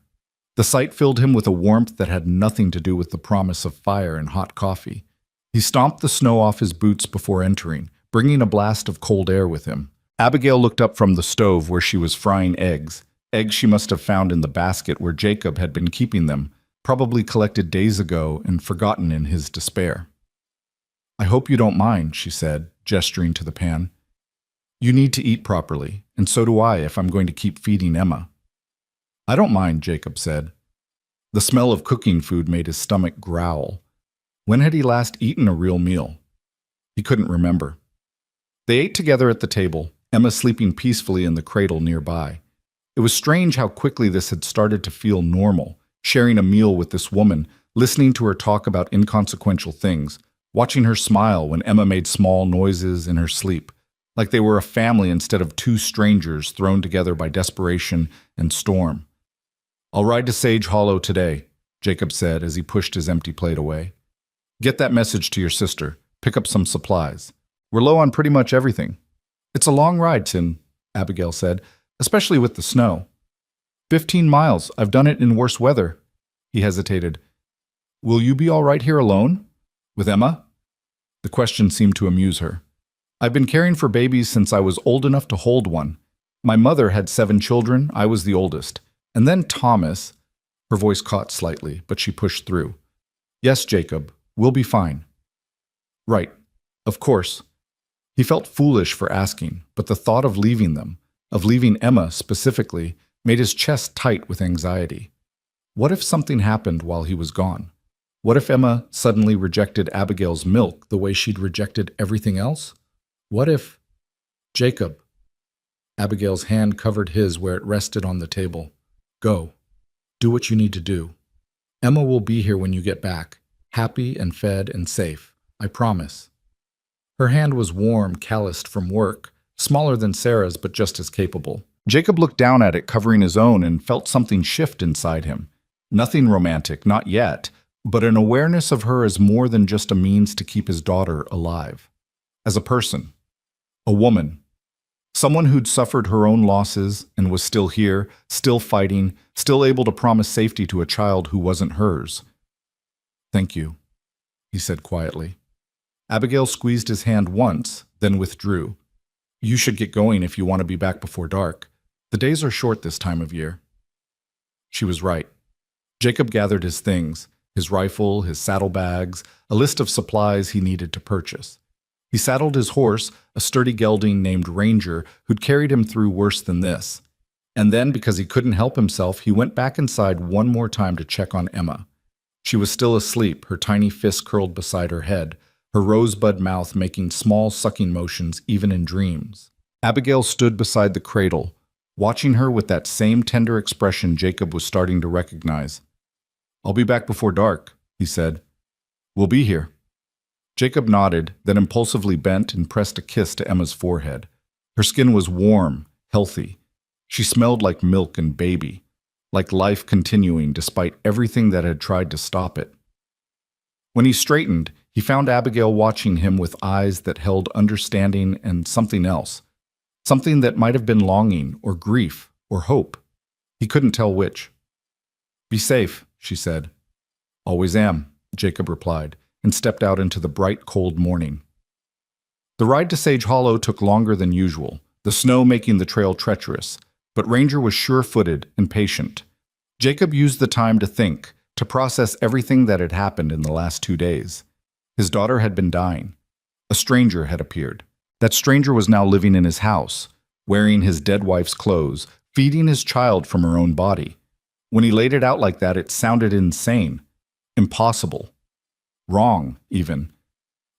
The sight filled him with a warmth that had nothing to do with the promise of fire and hot coffee. He stomped the snow off his boots before entering, bringing a blast of cold air with him. Abigail looked up from the stove where she was frying eggs she must have found in the basket where Jacob had been keeping them, probably collected days ago and forgotten in his despair. I hope you don't mind, she said, gesturing to the pan. You need to eat properly, and so do I if I'm going to keep feeding Emma. I don't mind, Jacob said. The smell of cooking food made his stomach growl. When had he last eaten a real meal? He couldn't remember. They ate together at the table, Emma sleeping peacefully in the cradle nearby. It was strange how quickly this had started to feel normal, sharing a meal with this woman, listening to her talk about inconsequential things, watching her smile when Emma made small noises in her sleep, like they were a family instead of 2 strangers thrown together by desperation and storm. I'll ride to Sage Hollow today, Jacob said as he pushed his empty plate away. Get that message to your sister. Pick up some supplies. We're low on pretty much everything. It's a long ride, Tin, Abigail said, especially with the snow. 15 miles. I've done it in worse weather. He hesitated. Will you be all right here alone? With Emma? The question seemed to amuse her. I've been caring for babies since I was old enough to hold one. My mother had 7 children. I was the oldest. And then Thomas. Her voice caught slightly, but she pushed through. Yes, Jacob. We'll be fine. Right. Of course. He felt foolish for asking, but the thought of leaving them, of leaving Emma specifically, made his chest tight with anxiety. What if something happened while he was gone? What if Emma suddenly rejected Abigail's milk the way she'd rejected everything else? What if... Jacob. Abigail's hand covered his where it rested on the table. Go. Do what you need to do. Emma will be here when you get back, happy and fed and safe. I promise. Her hand was warm, calloused from work, smaller than Sarah's but just as capable. Jacob looked down at it, covering his own, and felt something shift inside him. Nothing romantic, not yet, but an awareness of her as more than just a means to keep his daughter alive. As a person. A woman. Someone who'd suffered her own losses and was still here, still fighting, still able to promise safety to a child who wasn't hers. Thank you, he said quietly. Abigail squeezed his hand once, then withdrew. You should get going if you want to be back before dark. The days are short this time of year. She was right. Jacob gathered his things, his rifle, his saddlebags, a list of supplies he needed to purchase. He saddled his horse, a sturdy gelding named Ranger, who'd carried him through worse than this. And then, because he couldn't help himself, he went back inside one more time to check on Emma. She was still asleep, her tiny fist curled beside her head, her rosebud mouth making small sucking motions even in dreams. Abigail stood beside the cradle, watching her with that same tender expression Jacob was starting to recognize. "I'll be back before dark," he said. "We'll be here." Jacob nodded, then impulsively bent and pressed a kiss to Emma's forehead. Her skin was warm, healthy. She smelled like milk and baby, like life continuing despite everything that had tried to stop it. When he straightened, he found Abigail watching him with eyes that held understanding and something else, something that might have been longing or grief or hope. He couldn't tell which. "Be safe," she said. "Always am," Jacob replied, and stepped out into the bright, cold morning. The ride to Sage Hollow took longer than usual, the snow making the trail treacherous, but Ranger was sure-footed and patient. Jacob used the time to think, to process everything that had happened in the last 2 days. His daughter had been dying. A stranger had appeared. That stranger was now living in his house, wearing his dead wife's clothes, feeding his child from her own body. When he laid it out like that, it sounded insane, impossible, wrong even.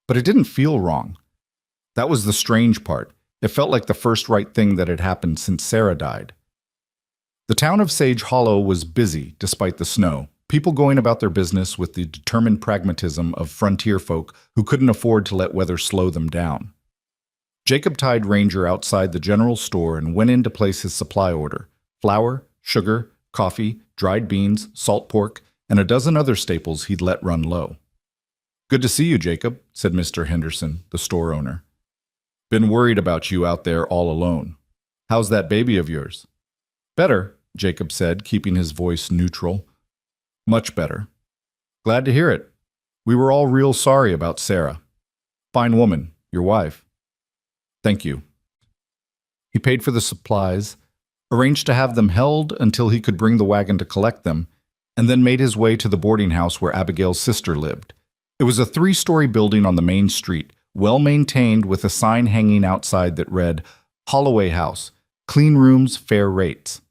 But it didn't feel wrong. That was the strange part. It felt like the first right thing that had happened since Sarah died. The town of Sage Hollow was busy despite the snow, people going about their business with the determined pragmatism of frontier folk who couldn't afford to let weather slow them down. Jacob tied Ranger outside the general store and went in to place his supply order: flour, sugar, coffee, dried beans, salt pork, and a dozen other staples he'd let run low. "Good to see you, Jacob," said Mr. Henderson, the store owner. "Been worried about you out there all alone. How's that baby of yours?" "Better," Jacob said, keeping his voice neutral. "Much better. Glad to hear it. We were all real sorry about Sarah. Fine woman, your wife." "Thank you." He paid for the supplies, arranged to have them held until he could bring the wagon to collect them, and then made his way to the boarding house where Abigail's sister lived. It was a 3-story building on the main street, well-maintained, with a sign hanging outside that read, "Holloway House, clean rooms, fair rates."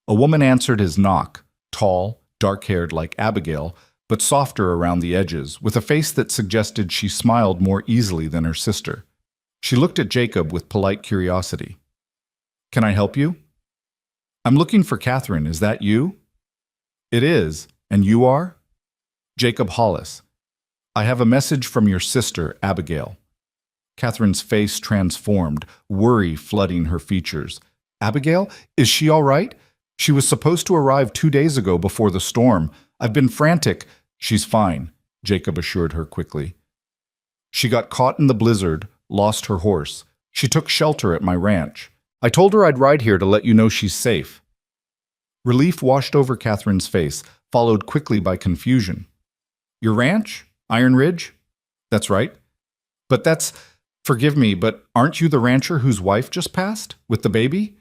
A woman answered his knock, tall, dark-haired like Abigail, but softer around the edges, with a face that suggested she smiled more easily than her sister. She looked at Jacob with polite curiosity. "Can I help you?" "I'm looking for Catherine. Is that you?" "It is. And you are?" "Jacob Hollis. I have a message from your sister, Abigail." Catherine's face transformed, worry flooding her features. "Abigail? Is she all right? She was supposed to arrive 2 days ago before the storm. I've been frantic." "She's fine," Jacob assured her quickly. "She got caught in the blizzard, lost her horse. She took shelter at my ranch. I told her I'd ride here to let you know she's safe." Relief washed over Catherine's face, followed quickly by confusion. "Your ranch? Iron Ridge?" "That's right. But that's... Forgive me, but aren't you the rancher whose wife just passed? With the baby?"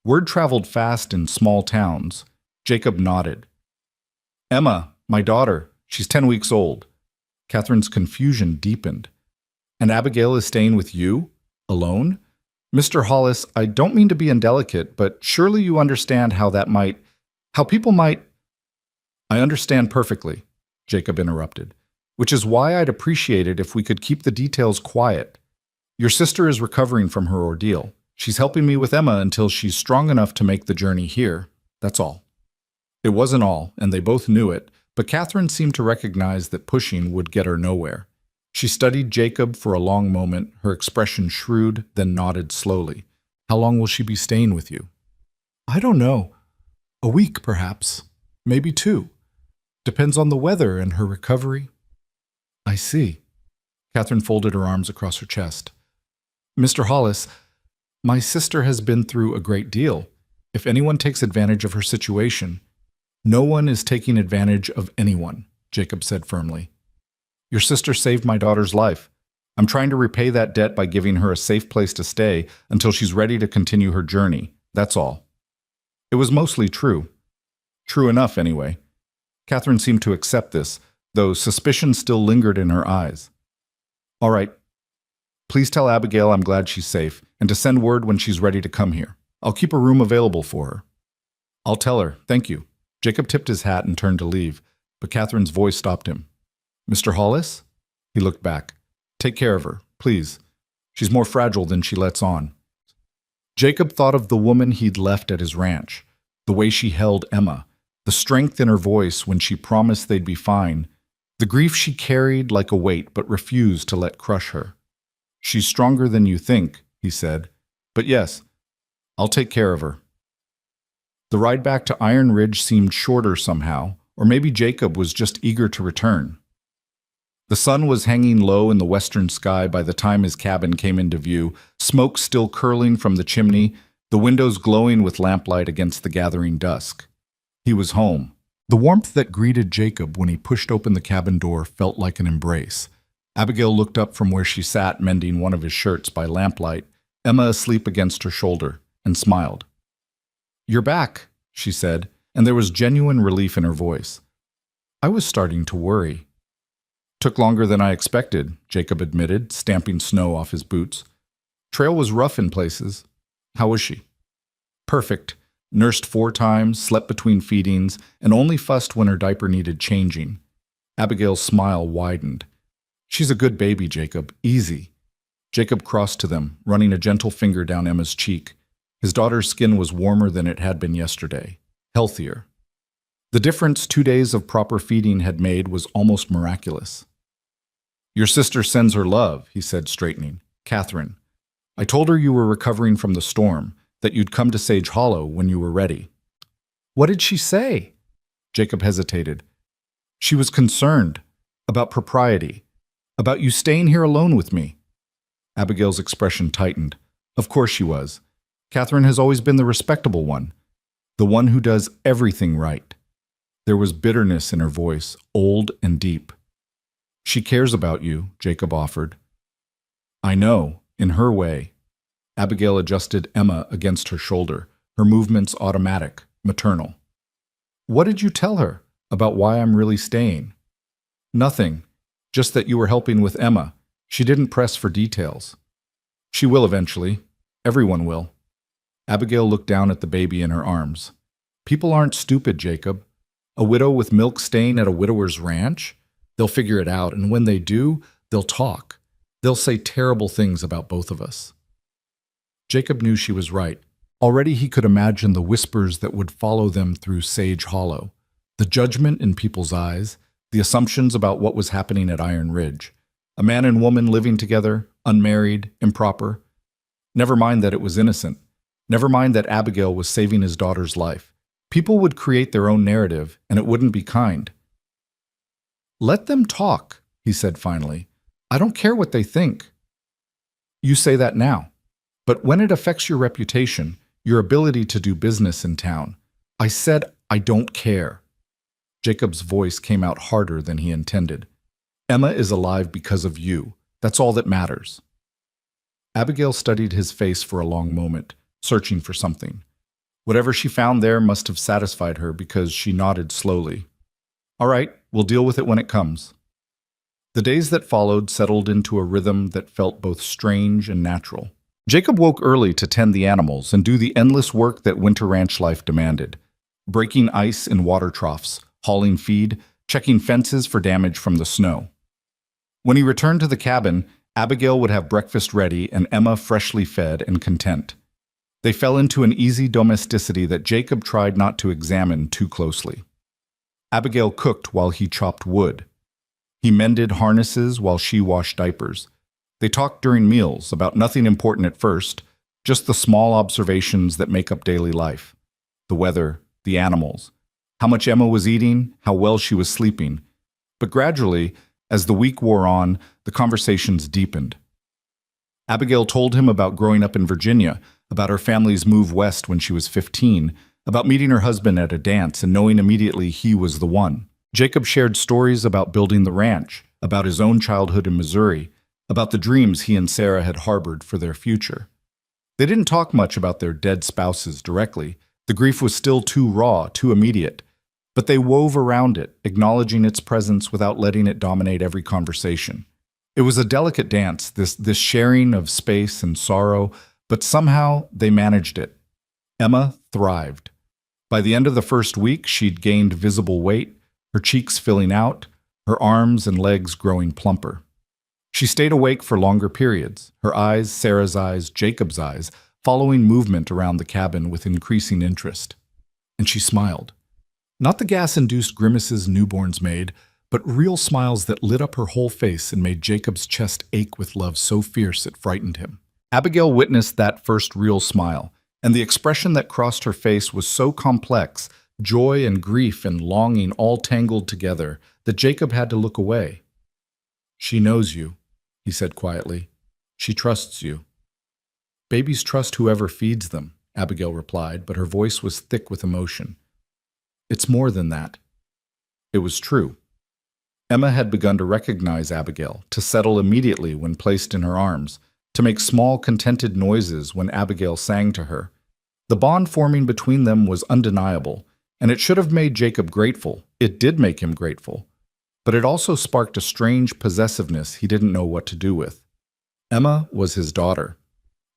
Word traveled fast in small towns. Jacob nodded. "Emma, my daughter. She's 10 weeks old." Catherine's confusion deepened. "And Abigail is staying with you? Alone? Mr. Hollis, I don't mean to be indelicate, but surely you understand how people might—" "I understand perfectly," Jacob interrupted, "which is why I'd appreciate it if we could keep the details quiet. Your sister is recovering from her ordeal. She's helping me with Emma until she's strong enough to make the journey here. That's all." It wasn't all, and they both knew it, but Catherine seemed to recognize that pushing would get her nowhere. She studied Jacob for a long moment, her expression shrewd, then nodded slowly. "How long will she be staying with you?" "I don't know. A week, perhaps. Maybe 2. Depends on the weather and her recovery." "I see." Catherine folded her arms across her chest. "Mr. Hollis, my sister has been through a great deal. If anyone takes advantage of her situation—" "No one is taking advantage of anyone," Jacob said firmly. "Your sister saved my daughter's life. I'm trying to repay that debt by giving her a safe place to stay until she's ready to continue her journey. That's all." It was mostly true. True enough, anyway. Catherine seemed to accept this, though suspicion still lingered in her eyes. "All right. Please tell Abigail I'm glad she's safe, and to send word when she's ready to come here. I'll keep a room available for her." "I'll tell her, thank you." Jacob tipped his hat and turned to leave, but Catherine's voice stopped him. Mr. Hollis? He looked back. Take care of her, please. She's more fragile than she lets on. Jacob thought of the woman he'd left at his ranch, the way she held Emma, the strength in her voice when she promised they'd be fine, the grief she carried like a weight but refused to let crush her. She's stronger than you think, he said. But yes, I'll take care of her. The ride back to Iron Ridge seemed shorter somehow, or maybe Jacob was just eager to return. The sun was hanging low in the western sky by the time his cabin came into view, smoke still curling from the chimney, the windows glowing with lamplight against the gathering dusk. He was home. The warmth that greeted Jacob when he pushed open the cabin door felt like an embrace. Abigail looked up from where she sat mending one of his shirts by lamplight, Emma asleep against her shoulder, and smiled. "You're back," she said, and there was genuine relief in her voice. "I was starting to worry." "Took longer than I expected," Jacob admitted, stamping snow off his boots. "Trail was rough in places. How was she?" "Perfect. Nursed 4 times, slept between feedings, and only fussed when her diaper needed changing." Abigail's smile widened. "She's a good baby, Jacob. Easy." Jacob crossed to them, running a gentle finger down Emma's cheek. His daughter's skin was warmer than it had been yesterday, healthier. The difference 2 days of proper feeding had made was almost miraculous. "Your sister sends her love," he said, straightening. "Catherine. I told her you were recovering from the storm, that you'd come to Sage Hollow when you were ready." "What did she say?" Jacob hesitated. "She was concerned about propriety, about you staying here alone with me." Abigail's expression tightened. Of course she was. Catherine has always been the respectable one, the one who does everything right. There was bitterness in her voice, old and deep. "She cares about you," Jacob offered. "I know, in her way." Abigail adjusted Emma against her shoulder, her movements automatic, maternal. "What did you tell her about why I'm really staying?" "Nothing, just that you were helping with Emma. She didn't press for details." "She will eventually. Everyone will." Abigail looked down at the baby in her arms. "People aren't stupid, Jacob. A widow with milk staying at a widower's ranch? They'll figure it out, and when they do, they'll talk. They'll say terrible things about both of us." Jacob knew she was right. Already he could imagine the whispers that would follow them through Sage Hollow, the judgment in people's eyes, the assumptions about what was happening at Iron Ridge. A man and woman living together, unmarried, improper. Never mind that it was innocent. Never mind that Abigail was saving his daughter's life. People would create their own narrative, and it wouldn't be kind. "Let them talk," he said finally. "I don't care what they think." "You say that now. But when it affects your reputation, your ability to do business in town, I said I don't care." Jacob's voice came out harder than he intended. "Emma is alive because of you. That's all that matters." Abigail studied his face for a long moment, searching for something. Whatever she found there must have satisfied her because she nodded slowly. "All right, we'll deal with it when it comes." The days that followed settled into a rhythm that felt both strange and natural. Jacob woke early to tend the animals and do the endless work that winter ranch life demanded. Breaking ice in water troughs, hauling feed, checking fences for damage from the snow. When he returned to the cabin, Abigail would have breakfast ready and Emma freshly fed and content. They fell into an easy domesticity that Jacob tried not to examine too closely. Abigail cooked while he chopped wood. He mended harnesses while she washed diapers. They talked during meals about nothing important at first, just the small observations that make up daily life. The weather, the animals, how much Emma was eating, how well she was sleeping. But gradually, as the week wore on, the conversations deepened. Abigail told him about growing up in Virginia, about her family's move west when she was 15, about meeting her husband at a dance and knowing immediately he was the one. Jacob shared stories about building the ranch, about his own childhood in Missouri, about the dreams he and Sarah had harbored for their future. They didn't talk much about their dead spouses directly. The grief was still too raw, too immediate. But they wove around it, acknowledging its presence without letting it dominate every conversation. It was a delicate dance, this sharing of space and sorrow, but somehow they managed it. Emma thrived. By the end of the first week, she'd gained visible weight. her cheeks filling out, her arms and legs growing plumper. She stayed awake for longer periods, her eyes, Sarah's eyes, Jacob's eyes, following movement around the cabin with increasing interest. And she smiled. Not the gas-induced grimaces newborns made, but real smiles that lit up her whole face and made Jacob's chest ache with love so fierce it frightened him. Abigail witnessed that first real smile, and the expression that crossed her face was so complex, joy and grief and longing all tangled together, that Jacob had to look away. "She knows you," he said quietly. "She trusts you." "Babies trust whoever feeds them," Abigail replied, but her voice was thick with emotion. "It's more than that." It was true. Emma had begun to recognize Abigail, to settle immediately when placed in her arms, to make small, contented noises when Abigail sang to her. The bond forming between them was undeniable, and it should have made Jacob grateful. It did make him grateful. But it also sparked a strange possessiveness he didn't know what to do with. Emma was his daughter.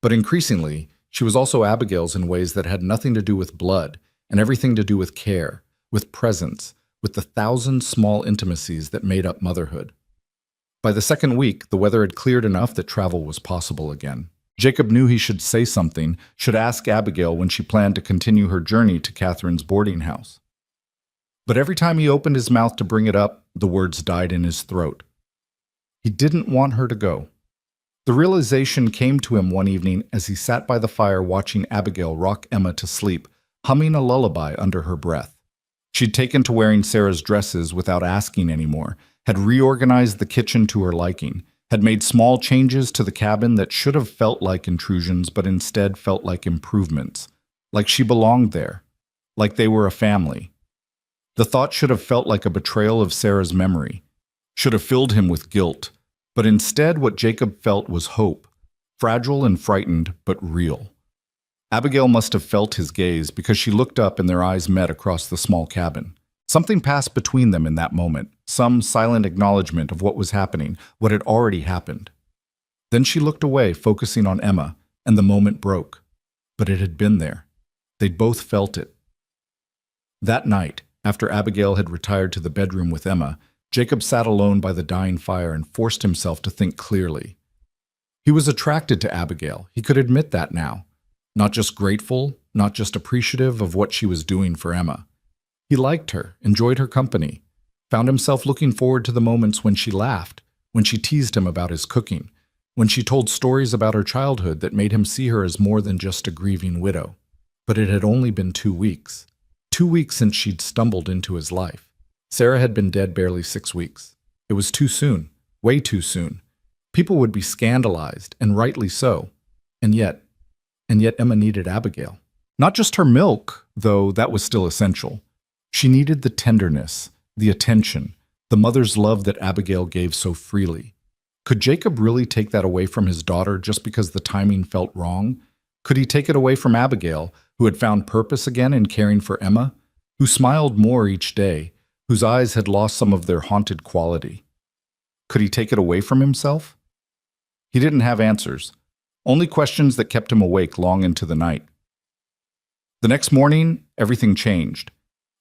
But increasingly, she was also Abigail's in ways that had nothing to do with blood, and everything to do with care, with presence, with the 1,000 small intimacies that made up motherhood. By the second week, the weather had cleared enough that travel was possible again. Jacob knew he should say something, should ask Abigail when she planned to continue her journey to Catherine's boarding house. But every time he opened his mouth to bring it up, the words died in his throat. He didn't want her to go. The realization came to him one evening as he sat by the fire watching Abigail rock Emma to sleep, humming a lullaby under her breath. She'd taken to wearing Sarah's dresses without asking anymore, had reorganized the kitchen to her liking, had made small changes to the cabin that should have felt like intrusions but instead felt like improvements, like she belonged there, like they were a family. The thought should have felt like a betrayal of Sarah's memory, should have filled him with guilt, but instead what Jacob felt was hope, fragile and frightened but real. Abigail must have felt his gaze because she looked up and their eyes met across the small cabin. Something passed between them in that moment, some silent acknowledgement of what was happening, what had already happened. Then she looked away, focusing on Emma, and the moment broke. But it had been there. They'd both felt it. That night, after Abigail had retired to the bedroom with Emma, Jacob sat alone by the dying fire and forced himself to think clearly. He was attracted to Abigail. He could admit that now. Not just grateful, not just appreciative of what she was doing for Emma. He liked her, enjoyed her company, found himself looking forward to the moments when she laughed, when she teased him about his cooking, when she told stories about her childhood that made him see her as more than just a grieving widow. But it had only been 2 weeks. 2 weeks since she'd stumbled into his life. Sarah had been dead barely 6 weeks. It was too soon, way too soon. People would be scandalized, and rightly so. And yet Emma needed Abigail. Not just her milk, though that was still essential. She needed the tenderness, the attention, the mother's love that Abigail gave so freely. Could Jacob really take that away from his daughter just because the timing felt wrong? Could he take it away from Abigail, who had found purpose again in caring for Emma, who smiled more each day, whose eyes had lost some of their haunted quality? Could he take it away from himself? He didn't have answers, only questions that kept him awake long into the night. The next morning, everything changed.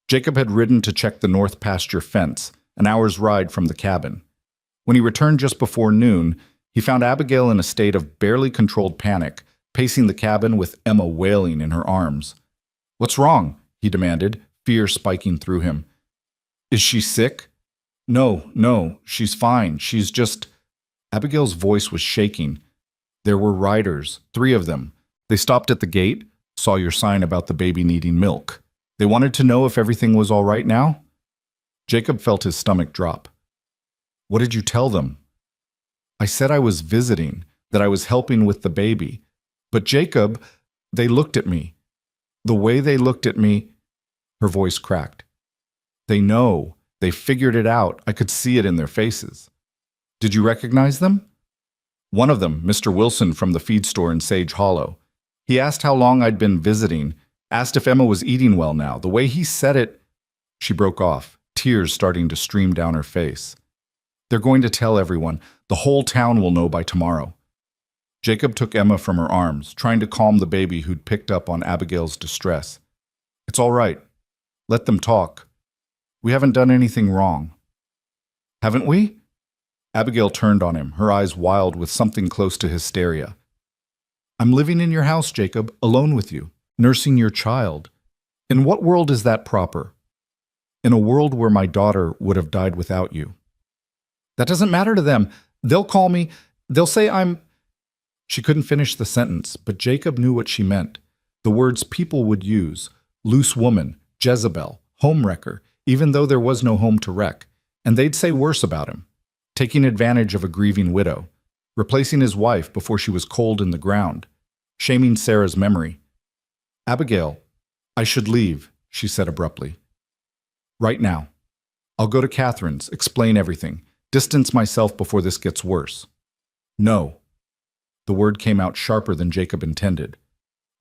Jacob had ridden to check the north pasture fence, an hour's ride from the cabin. When he returned just before noon, he found Abigail in a state of barely controlled panic, pacing the cabin with Emma wailing in her arms. "What's wrong?" he demanded, fear spiking through him. "Is she sick?" No, she's fine. She's just..." Abigail's voice was shaking. "There were riders, 3 of them. They stopped at the gate, saw your sign about the baby needing milk. They wanted to know if everything was all right now?" Jacob felt his stomach drop. "What did you tell them?" "I said I was visiting, that I was helping with the baby. But Jacob, they looked at me. The way they looked at me..." Her voice cracked. "They know. They figured it out. I could see it in their faces." "Did you recognize them?" "One of them, Mr. Wilson from the feed store in Sage Hollow. He asked how long I'd been visiting, asked if Emma was eating well now. The way he said it..." She broke off, tears starting to stream down her face. "They're going to tell everyone. The whole town will know by tomorrow." Jacob took Emma from her arms, trying to calm the baby who'd picked up on Abigail's distress. "It's all right. Let them talk. We haven't done anything wrong. Haven't we? Abigail turned on him, her eyes wild with something close to hysteria. I'm living in your house, Jacob, alone with you, nursing your child. In what world is that proper? In a world where my daughter would have died without you. That doesn't matter to them. They'll call me. They'll say I'm... She couldn't finish the sentence, but Jacob knew what she meant. The words people would use, loose woman, Jezebel, homewrecker, even though there was no home to wreck. And they'd say worse about him, taking advantage of a grieving widow, replacing his wife before she was cold in the ground, shaming Sarah's memory. Abigail, I should leave, she said abruptly. Right now. I'll go to Catherine's, explain everything, distance myself before this gets worse. No. The word came out sharper than Jacob intended.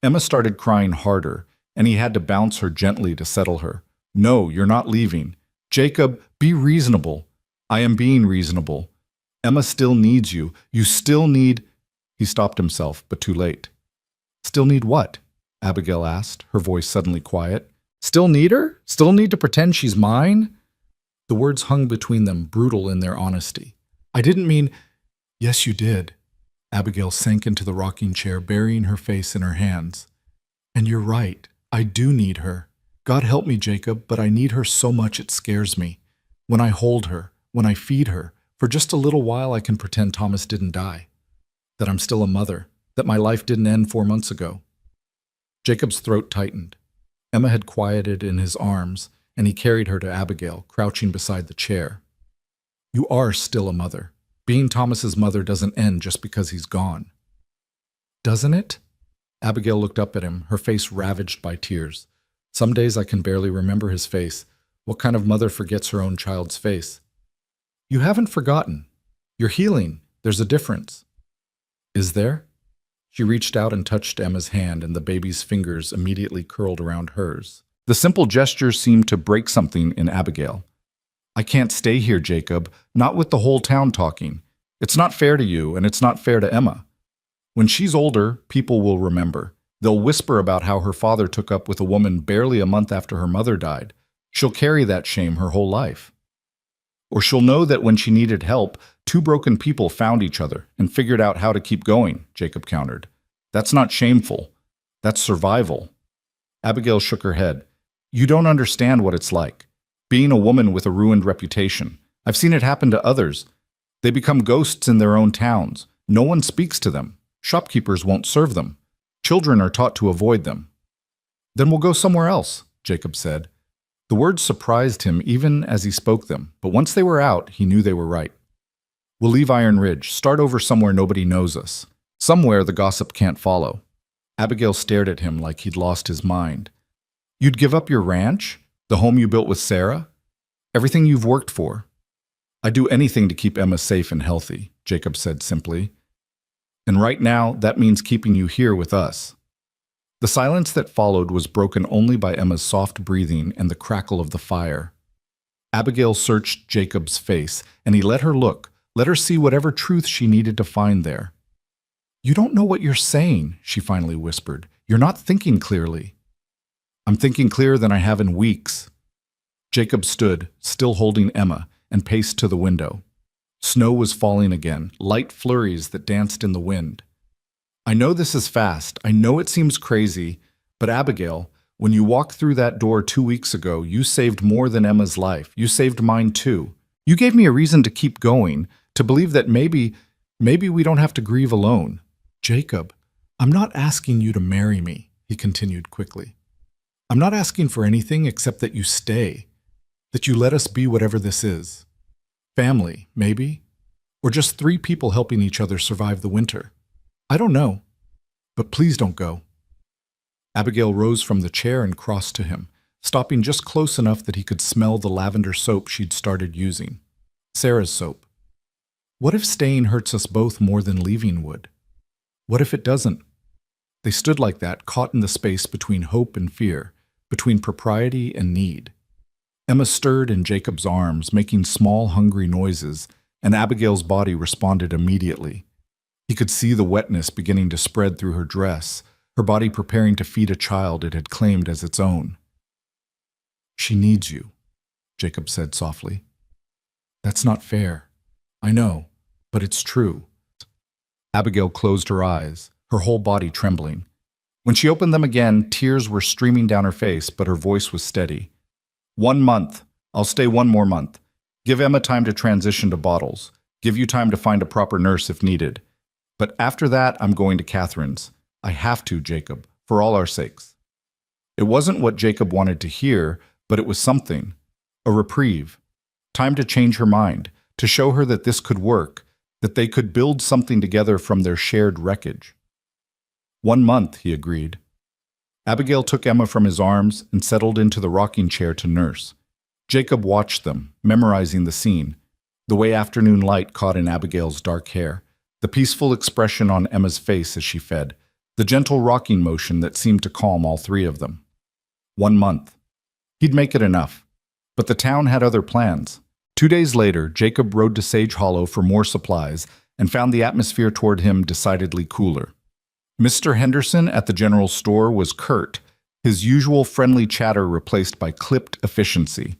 Emma started crying harder, and he had to bounce her gently to settle her. No, you're not leaving. Jacob, be reasonable. I am being reasonable. Emma still needs you. You still need... He stopped himself, but too late. Still need what? Abigail asked, her voice suddenly quiet. Still need her? Still need to pretend she's mine? The words hung between them, brutal in their honesty. I didn't mean... Yes, you did. Abigail sank into the rocking chair, burying her face in her hands. And you're right. I do need her. God help me, Jacob, but I need her so much it scares me. When I hold her, when I feed her, for just a little while I can pretend Thomas didn't die. That I'm still a mother. That my life didn't end 4 months ago. Jacob's throat tightened. Emma had quieted in his arms, and he carried her to Abigail, crouching beside the chair. You are still a mother. Being Thomas's mother doesn't end just because he's gone. Doesn't it? Abigail looked up at him, her face ravaged by tears. Some days I can barely remember his face. What kind of mother forgets her own child's face? You haven't forgotten. You're healing. There's a difference. Is there? She reached out and touched Emma's hand, and the baby's fingers immediately curled around hers. The simple gesture seemed to break something in Abigail. I can't stay here, Jacob, not with the whole town talking. It's not fair to you, and it's not fair to Emma. When she's older, people will remember. They'll whisper about how her father took up with a woman barely a month after her mother died. She'll carry that shame her whole life. Or she'll know that when she needed help, 2 broken people found each other and figured out how to keep going, Jacob countered. That's not shameful. That's survival. Abigail shook her head. You don't understand what it's like. Being a woman with a ruined reputation. I've seen it happen to others. They become ghosts in their own towns. No one speaks to them. Shopkeepers won't serve them. Children are taught to avoid them. Then we'll go somewhere else, Jacob said. The words surprised him even as he spoke them, but once they were out, he knew they were right. We'll leave Iron Ridge, start over somewhere nobody knows us. Somewhere the gossip can't follow. Abigail stared at him like he'd lost his mind. You'd give up your ranch? The home you built with Sarah? Everything you've worked for? I'd do anything to keep Emma safe and healthy, Jacob said simply. And right now, that means keeping you here with us. The silence that followed was broken only by Emma's soft breathing and the crackle of the fire. Abigail searched Jacob's face, and he let her look, let her see whatever truth she needed to find there. You don't know what you're saying, she finally whispered. You're not thinking clearly. I'm thinking clearer than I have in weeks. Jacob stood, still holding Emma, and paced to the window. Snow was falling again, light flurries that danced in the wind. I know this is fast, I know it seems crazy, but Abigail, when you walked through that door 2 weeks ago, you saved more than Emma's life. You saved mine too. You gave me a reason to keep going, to believe that maybe we don't have to grieve alone. Jacob, I'm not asking you to marry me, he continued quickly. I'm not asking for anything except that you stay, that you let us be whatever this is. Family, maybe? Or just 3 people helping each other survive the winter. I don't know, but please don't go. Abigail rose from the chair and crossed to him, stopping just close enough that he could smell the lavender soap she'd started using. Sarah's soap. What if staying hurts us both more than leaving would? What if it doesn't? They stood like that, caught in the space between hope and fear, between propriety and need. Emma stirred in Jacob's arms, making small, hungry noises, and Abigail's body responded immediately. He could see the wetness beginning to spread through her dress, her body preparing to feed a child it had claimed as its own. She needs you. Jacob said softly. That's not fair. I know, but it's true. Abigail closed her eyes, her whole body trembling. When she opened them again, tears were streaming down her face, but her voice was steady. 1 month. I'll stay 1 more month. Give Emma time to transition to bottles. Give you time to find a proper nurse if needed. But after that, I'm going to Catherine's. I have to, Jacob, for all our sakes. It wasn't what Jacob wanted to hear, but it was something. A reprieve. Time to change her mind, to show her that this could work, that they could build something together from their shared wreckage. 1 month, he agreed. Abigail took Emma from his arms and settled into the rocking chair to nurse. Jacob watched them, memorizing the scene, the way afternoon light caught in Abigail's dark hair, the peaceful expression on Emma's face as she fed, the gentle rocking motion that seemed to calm all three of them. 1 month. He'd make it enough. But the town had other plans. 2 days later, Jacob rode to Sage Hollow for more supplies and found the atmosphere toward him decidedly cooler. Mr. Henderson at the general store was curt, his usual friendly chatter replaced by clipped efficiency.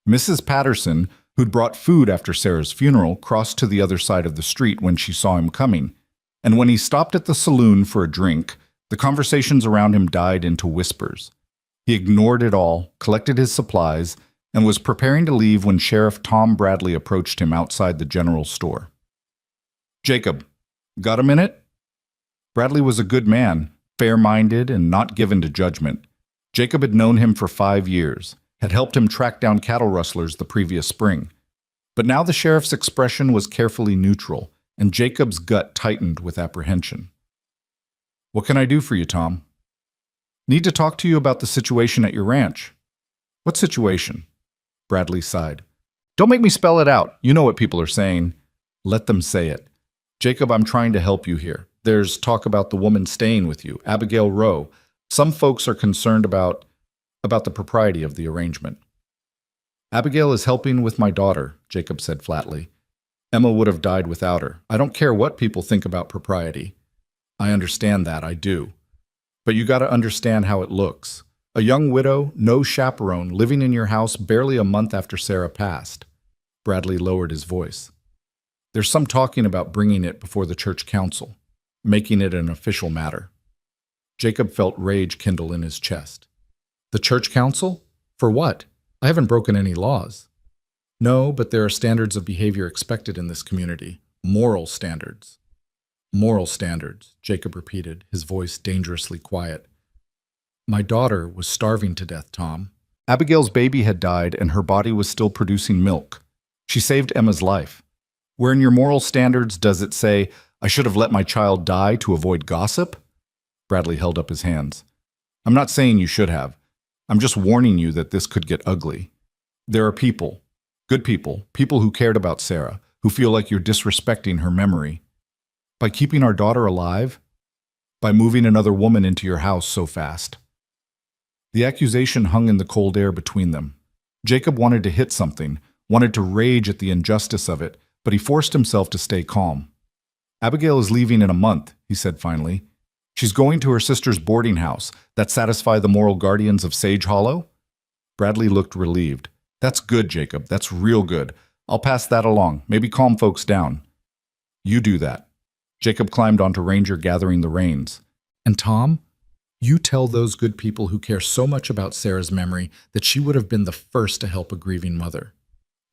Mrs. Patterson, who'd brought food after Sarah's funeral, crossed to the other side of the street when she saw him coming, and when he stopped at the saloon for a drink, the conversations around him died into whispers. He ignored it all, collected his supplies, and was preparing to leave when Sheriff Tom Bradley approached him outside the general store. Jacob, got a minute? Bradley was a good man, fair-minded and not given to judgment. Jacob had known him for 5 years, had helped him track down cattle rustlers the previous spring. But now the sheriff's expression was carefully neutral, and Jacob's gut tightened with apprehension. What can I do for you, Tom? Need to talk to you about the situation at your ranch. What situation? Bradley sighed. Don't make me spell it out. You know what people are saying. Let them say it. Jacob, I'm trying to help you here. There's talk about the woman staying with you, Abigail Rowe. Some folks are concerned about the propriety of the arrangement. Abigail is helping with my daughter, Jacob said flatly. Emma would have died without her. I don't care what people think about propriety. I understand that, I do. But you got to understand how it looks. A young widow, no chaperone, living in your house barely a month after Sarah passed. Bradley lowered his voice. There's some talking about bringing it before the church council, making it an official matter. Jacob felt rage kindle in his chest. The church council? For what? I haven't broken any laws. No, but there are standards of behavior expected in this community. Moral standards. Moral standards, Jacob repeated, his voice dangerously quiet. My daughter was starving to death, Tom. Abigail's baby had died and her body was still producing milk. She saved Emma's life. Where in your moral standards does it say, I should have let my child die to avoid gossip? Bradley held up his hands. I'm not saying you should have. I'm just warning you that this could get ugly. There are people, good people, people who cared about Sarah, who feel like you're disrespecting her memory. By keeping our daughter alive? By moving another woman into your house so fast? The accusation hung in the cold air between them. Jacob wanted to hit something, wanted to rage at the injustice of it, but he forced himself to stay calm. Abigail is leaving in a month, he said finally. She's going to her sister's boarding house. That satisfy the moral guardians of Sage Hollow? Bradley looked relieved. That's good, Jacob. That's real good. I'll pass that along. Maybe calm folks down. You do that. Jacob climbed onto Ranger, gathering the reins. And Tom, you tell those good people who care so much about Sarah's memory that she would have been the first to help a grieving mother.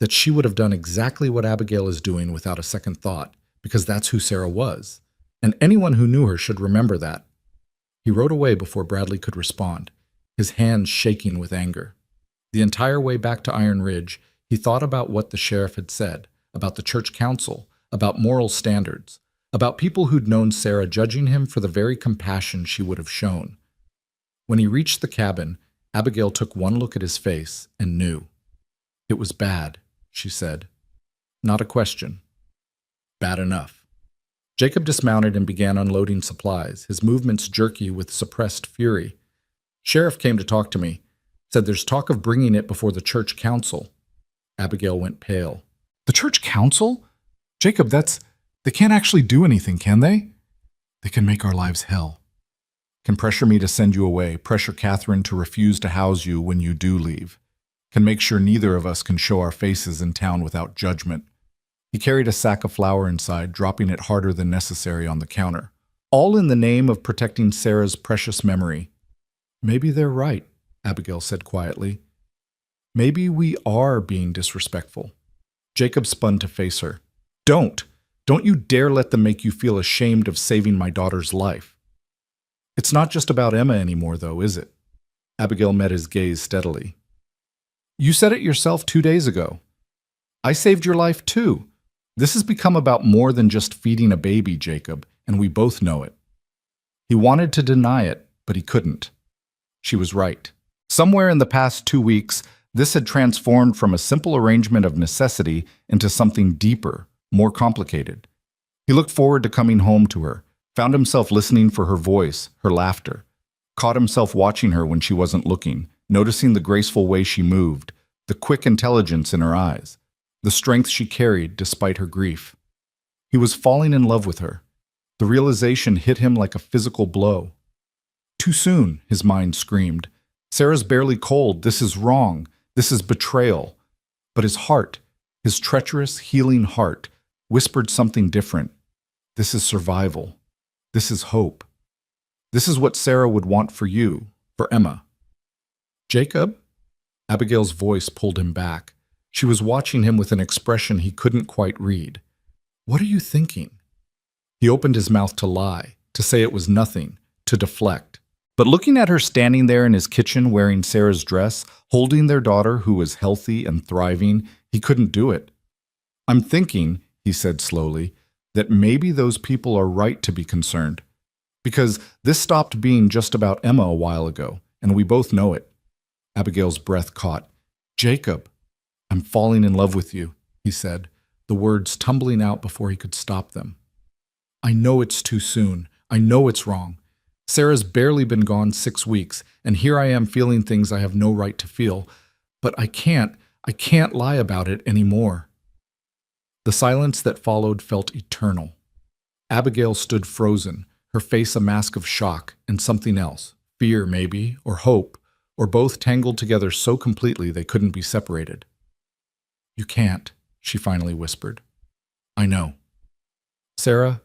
That she would have done exactly what Abigail is doing without a second thought, because that's who Sarah was. And anyone who knew her should remember that. He rode away before Bradley could respond, his hands shaking with anger. The entire way back to Iron Ridge, he thought about what the sheriff had said, about the church council, about moral standards, about people who'd known Sarah judging him for the very compassion she would have shown. When he reached the cabin, Abigail took one look at his face and knew. It was bad, she said. Not a question. Bad enough. Jacob dismounted and began unloading supplies, his movements jerky with suppressed fury. Sheriff came to talk to me, said there's talk of bringing it before the church council. Abigail went pale. The church council? Jacob, they can't actually do anything, can they? They can make our lives hell. Can pressure me to send you away, pressure Catherine to refuse to house you when you do leave. can make sure neither of us can show our faces in town without judgment. He carried a sack of flour inside, dropping it harder than necessary on the counter. All in the name of protecting Sarah's precious memory. Maybe they're right, Abigail said quietly. Maybe we are being disrespectful. Jacob spun to face her. Don't! Don't you dare let them make you feel ashamed of saving my daughter's life. It's not just about Emma anymore, though, is it? Abigail met his gaze steadily. You said it yourself 2 days ago. I saved your life, too. This has become about more than just feeding a baby, Jacob, and we both know it. He wanted to deny it, but he couldn't. She was right. Somewhere in the past 2 weeks, this had transformed from a simple arrangement of necessity into something deeper, more complicated. He looked forward to coming home to her, found himself listening for her voice, her laughter, caught himself watching her when she wasn't looking, noticing the graceful way she moved, the quick intelligence in her eyes, the strength she carried despite her grief. He was falling in love with her. The realization hit him like a physical blow. Too soon, his mind screamed. Sarah's barely cold. This is wrong. This is betrayal. But his heart, his treacherous, healing heart, whispered something different. This is survival. This is hope. This is what Sarah would want for you, for Emma. Jacob? Abigail's voice pulled him back. She was watching him with an expression he couldn't quite read. What are you thinking? He opened his mouth to lie, to say it was nothing, to deflect. But looking at her standing there in his kitchen wearing Sarah's dress, holding their daughter who was healthy and thriving, he couldn't do it. I'm thinking, he said slowly, that maybe those people are right to be concerned. Because this stopped being just about Emma a while ago, and we both know it. Abigail's breath caught. Jacob, I'm falling in love with you, he said, the words tumbling out before he could stop them. I know it's too soon. I know it's wrong. Sarah's barely been gone 6 weeks, and here I am feeling things I have no right to feel. But I can't lie about it anymore. The silence that followed felt eternal. Abigail stood frozen, her face a mask of shock and something else, fear maybe, or hope, or both tangled together so completely they couldn't be separated. You can't, she finally whispered. I know. Sarah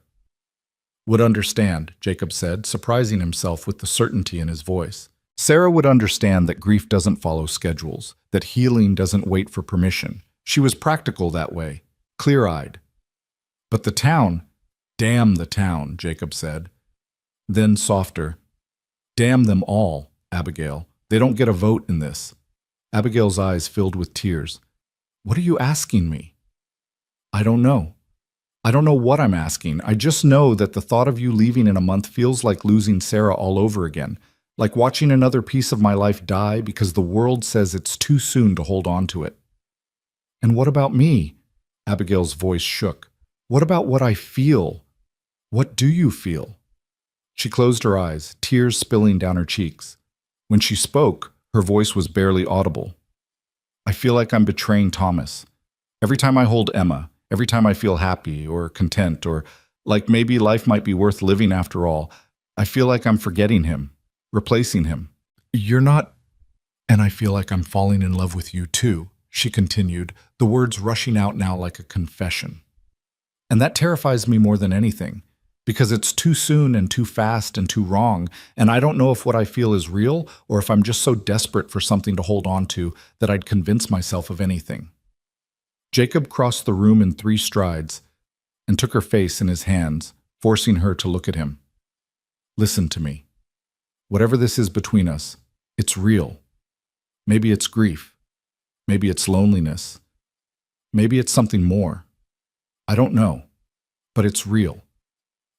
would understand, Jacob said, surprising himself with the certainty in his voice. Sarah would understand that grief doesn't follow schedules, that healing doesn't wait for permission. She was practical that way, clear-eyed. But the town, damn the town, Jacob said. Then softer, damn them all, Abigail. They don't get a vote in this. Abigail's eyes filled with tears. What are you asking me? I don't know. I don't know what I'm asking. I just know that the thought of you leaving in a month feels like losing Sarah all over again, like watching another piece of my life die because the world says it's too soon to hold on to it. And what about me? Abigail's voice shook. What about what I feel? What do you feel? She closed her eyes, tears spilling down her cheeks. When she spoke, her voice was barely audible. I feel like I'm betraying Thomas. Every time I hold Emma, every time I feel happy or content or like maybe life might be worth living after all, I feel like I'm forgetting him, replacing him. You're not, and I feel like I'm falling in love with you too, she continued, the words rushing out now like a confession. And that terrifies me more than anything, because it's too soon and too fast and too wrong, and I don't know if what I feel is real or if I'm just so desperate for something to hold on to that I'd convince myself of anything. Jacob crossed the room in 3 strides and took her face in his hands, forcing her to look at him. Listen to me. Whatever this is between us, it's real. Maybe it's grief. Maybe it's loneliness. Maybe it's something more. I don't know, but it's real.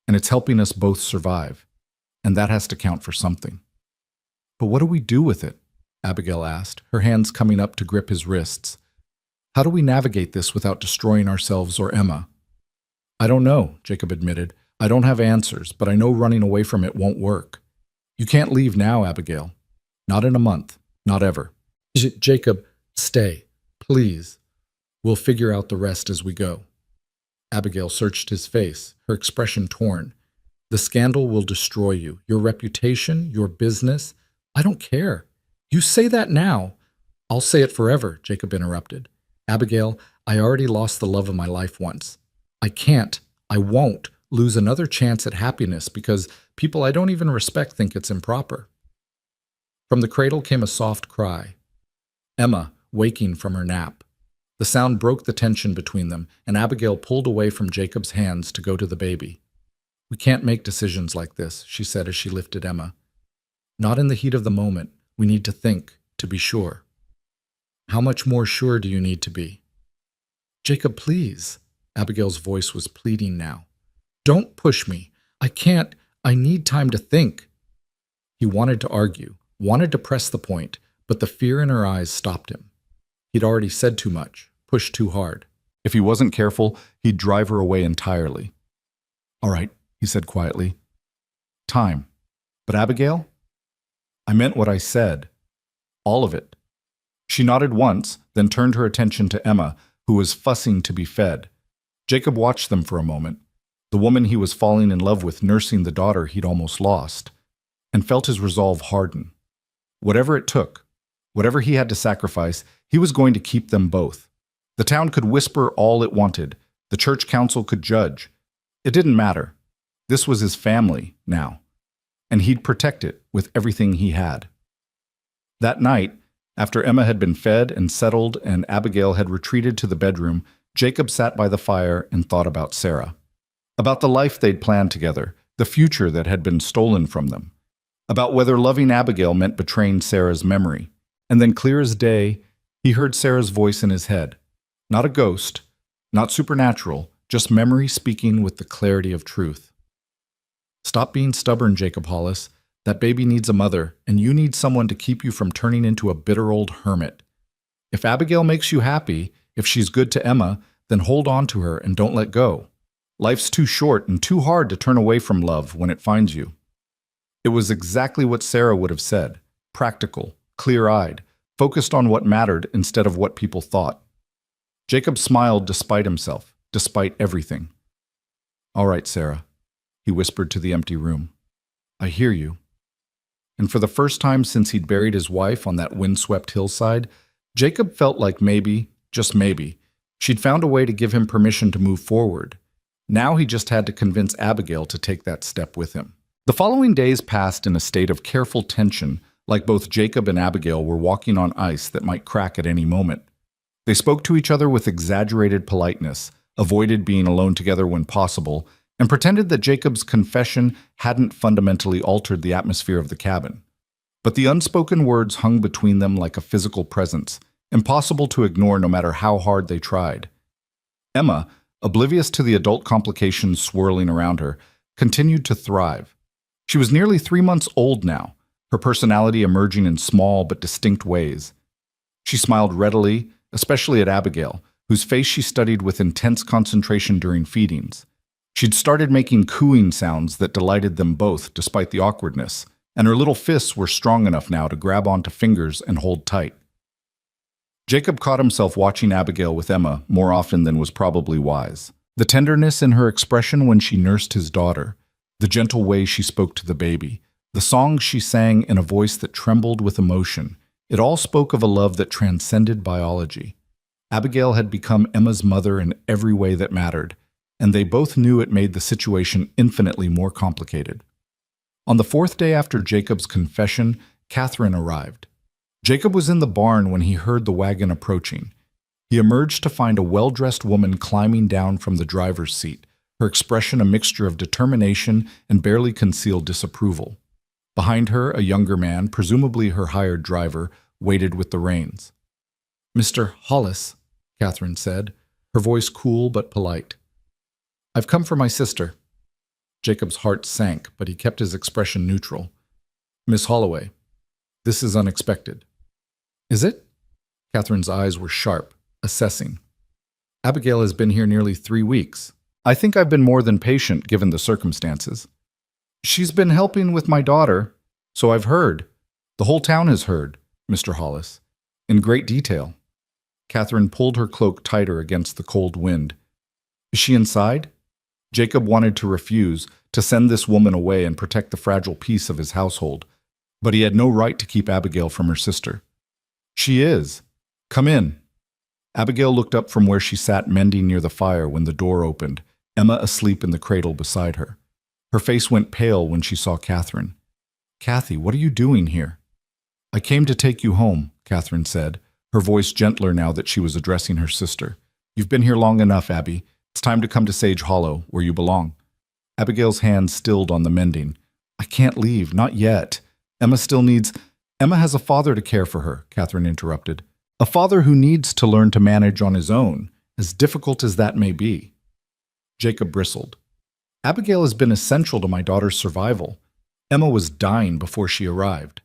And it's helping us both survive, and that has to count for something. But what do we do with it? Abigail asked, her hands coming up to grip his wrists. How do we navigate this without destroying ourselves or Emma? I don't know, Jacob admitted. I don't have answers, but I know running away from it won't work. You can't leave now, Abigail. Not in a month. Not ever. Jacob, stay. Please. We'll figure out the rest as we go. Abigail searched his face, her expression torn. The scandal will destroy you. Your reputation, your business. I don't care. You say that now. I'll say it forever, Jacob interrupted. Abigail, I already lost the love of my life once. I won't lose another chance at happiness because people I don't even respect think it's improper. From the cradle came a soft cry. Emma, waking from her nap. The sound broke the tension between them, and Abigail pulled away from Jacob's hands to go to the baby. We can't make decisions like this, she said as she lifted Emma. Not in the heat of the moment. We need to think, to be sure. How much more sure do you need to be? Jacob, please. Abigail's voice was pleading now. Don't push me. I can't. I need time to think. He wanted to argue, wanted to press the point, but the fear in her eyes stopped him. He'd already said too much, pushed too hard. If he wasn't careful, he'd drive her away entirely. All right, he said quietly. Time. But Abigail? I meant what I said. All of it. She nodded once, then turned her attention to Emma, who was fussing to be fed. Jacob watched them for a moment, the woman he was falling in love with nursing the daughter he'd almost lost, and felt his resolve harden. Whatever it took, whatever he had to sacrifice, he was going to keep them both. The town could whisper all it wanted. The church council could judge. It didn't matter. This was his family now, and he'd protect it with everything he had. That night, after Emma had been fed and settled and Abigail had retreated to the bedroom, Jacob sat by the fire and thought about Sarah. About the life they'd planned together, the future that had been stolen from them. About whether loving Abigail meant betraying Sarah's memory. And then clear as day, he heard Sarah's voice in his head. Not a ghost, not supernatural, just memory speaking with the clarity of truth. Stop being stubborn, Jacob Hollis. That baby needs a mother, and you need someone to keep you from turning into a bitter old hermit. If Abigail makes you happy, if she's good to Emma, then hold on to her and don't let go. Life's too short and too hard to turn away from love when it finds you. It was exactly what Sarah would have said, practical, clear-eyed, focused on what mattered instead of what people thought. Jacob smiled despite himself, despite everything. All right, Sarah, he whispered to the empty room. I hear you. And for the first time since he'd buried his wife on that windswept hillside, Jacob felt like maybe, just maybe, she'd found a way to give him permission to move forward. Now he just had to convince Abigail to take that step with him. The following days passed in a state of careful tension, like both Jacob and Abigail were walking on ice that might crack at any moment. They spoke to each other with exaggerated politeness, avoided being alone together when possible, and pretended that Jacob's confession hadn't fundamentally altered the atmosphere of the cabin. But the unspoken words hung between them like a physical presence, impossible to ignore no matter how hard they tried. Emma, oblivious to the adult complications swirling around her, continued to thrive. She was nearly 3 months old now, her personality emerging in small but distinct ways. She smiled readily, especially at Abigail, whose face she studied with intense concentration during feedings. She'd started making cooing sounds that delighted them both despite the awkwardness, and her little fists were strong enough now to grab onto fingers and hold tight. Jacob caught himself watching Abigail with Emma more often than was probably wise. The tenderness in her expression when she nursed his daughter, the gentle way she spoke to the baby, the songs she sang in a voice that trembled with emotion, it all spoke of a love that transcended biology. Abigail had become Emma's mother in every way that mattered, and they both knew it made the situation infinitely more complicated. On the 4th day after Jacob's confession, Catherine arrived. Jacob was in the barn when he heard the wagon approaching. He emerged to find a well-dressed woman climbing down from the driver's seat, her expression a mixture of determination and barely concealed disapproval. Behind her, a younger man, presumably her hired driver, waited with the reins. "Mr. Hollis," Catherine said, her voice cool but polite. "I've come for my sister." Jacob's heart sank, but he kept his expression neutral. "Miss Holloway, this is unexpected." "Is it?" Catherine's eyes were sharp, assessing. "Abigail has been here nearly 3 weeks. I think I've been more than patient given the circumstances." "She's been helping with my daughter, so I've heard. The whole town has heard, Mr. Hollis, in great detail." Catherine pulled her cloak tighter against the cold wind. "Is she inside?" Jacob wanted to refuse, to send this woman away and protect the fragile peace of his household, but he had no right to keep Abigail from her sister. She is. Come in. Abigail looked up from where she sat mending near the fire when the door opened, Emma asleep in the cradle beside her. Her face went pale when she saw Catherine. Kathy, what are you doing here? I came to take you home, Catherine said, her voice gentler now that she was addressing her sister. You've been here long enough, Abby. It's time to come to Sage Hollow, where you belong. Abigail's hand stilled on the mending. I can't leave, not yet. Emma has a father to care for her, Catherine interrupted. A father who needs to learn to manage on his own, as difficult as that may be. Jacob bristled. Abigail has been essential to my daughter's survival. Emma was dying before she arrived.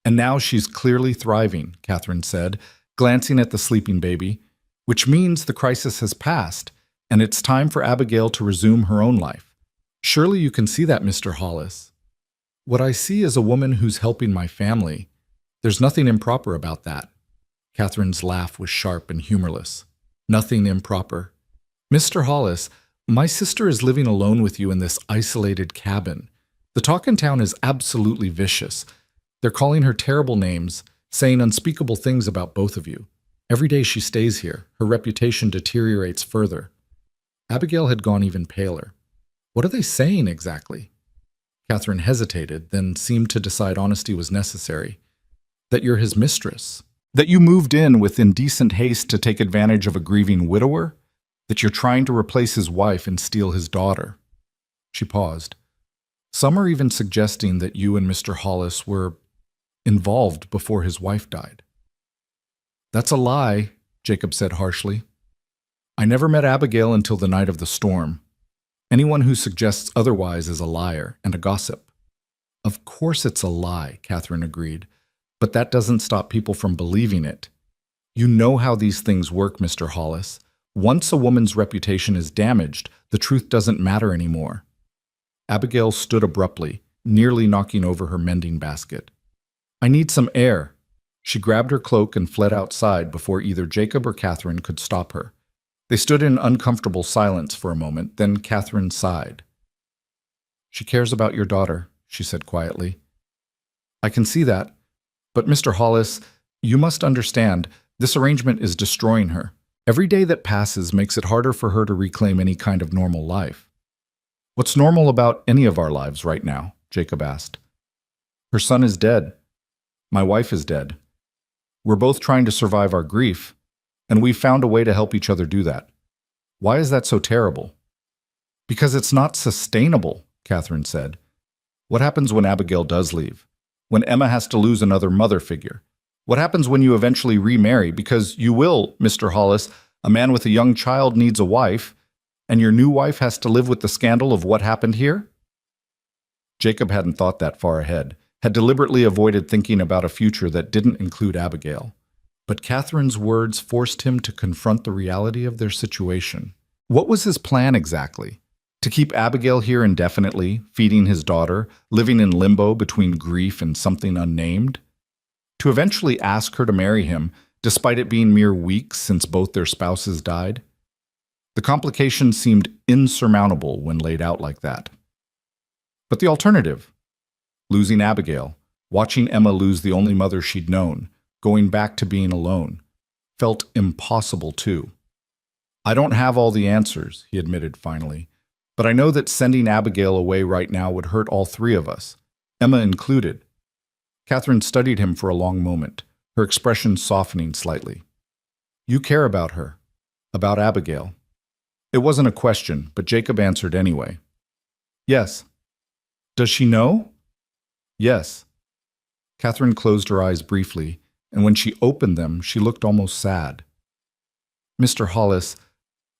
And now she's clearly thriving, Catherine said, glancing at the sleeping baby, which means the crisis has passed, and it's time for Abigail to resume her own life. Surely you can see that, Mr. Hollis. What I see is a woman who's helping my family. There's nothing improper about that. Catherine's laugh was sharp and humorless. Nothing improper. Mr. Hollis, my sister is living alone with you in this isolated cabin. The talk in town is absolutely vicious. They're calling her terrible names, saying unspeakable things about both of you. Every day she stays here, her reputation deteriorates further. Abigail had gone even paler. What are they saying exactly? Catherine hesitated, then seemed to decide honesty was necessary. That you're his mistress. That you moved in with indecent haste to take advantage of a grieving widower? That you're trying to replace his wife and steal his daughter? She paused. Some are even suggesting that you and Mr. Hollis were involved before his wife died. That's a lie, Jacob said harshly. I never met Abigail until the night of the storm. Anyone who suggests otherwise is a liar and a gossip. Of course it's a lie, Catherine agreed, but that doesn't stop people from believing it. You know how these things work, Mr. Hollis. Once a woman's reputation is damaged, the truth doesn't matter anymore. Abigail stood abruptly, nearly knocking over her mending basket. I need some air. She grabbed her cloak and fled outside before either Jacob or Catherine could stop her. They stood in uncomfortable silence for a moment, then Catherine sighed. She cares about your daughter, she said quietly. I can see that. But Mr. Hollis, you must understand, this arrangement is destroying her. Every day that passes makes it harder for her to reclaim any kind of normal life. What's normal about any of our lives right now? Jacob asked. Her son is dead. My wife is dead. We're both trying to survive our grief, and we've found a way to help each other do that. Why is that so terrible? Because it's not sustainable, Catherine said. What happens when Abigail does leave? When Emma has to lose another mother figure? What happens when you eventually remarry? Because you will, Mr. Hollis, a man with a young child needs a wife, and your new wife has to live with the scandal of what happened here? Jacob hadn't thought that far ahead, had deliberately avoided thinking about a future that didn't include Abigail. But Catherine's words forced him to confront the reality of their situation. What was his plan exactly? To keep Abigail here indefinitely, feeding his daughter, living in limbo between grief and something unnamed? To eventually ask her to marry him, despite it being mere weeks since both their spouses died? The complications seemed insurmountable when laid out like that. But the alternative? Losing Abigail, watching Emma lose the only mother she'd known, going back to being alone, felt impossible too. I don't have all the answers, he admitted finally, but I know that sending Abigail away right now would hurt all three of us, Emma included. Catherine studied him for a long moment, her expression softening slightly. You care about her, about Abigail. It wasn't a question, but Jacob answered anyway. Yes. Does she know? Yes. Catherine closed her eyes briefly, and when she opened them, she looked almost sad. Mr. Hollis,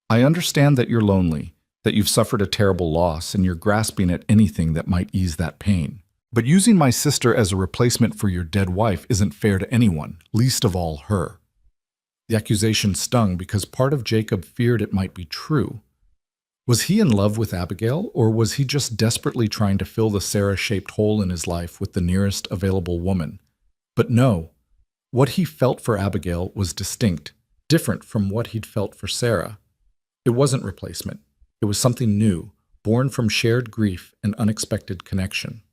I understand that you're lonely, that you've suffered a terrible loss, and you're grasping at anything that might ease that pain. But using my sister as a replacement for your dead wife isn't fair to anyone, least of all her. The accusation stung because part of Jacob feared it might be true. Was he in love with Abigail, or was he just desperately trying to fill the Sarah-shaped hole in his life with the nearest available woman? But no, what he felt for Abigail was distinct, different from what he'd felt for Sarah. It wasn't replacement. It was something new, born from shared grief and unexpected connection.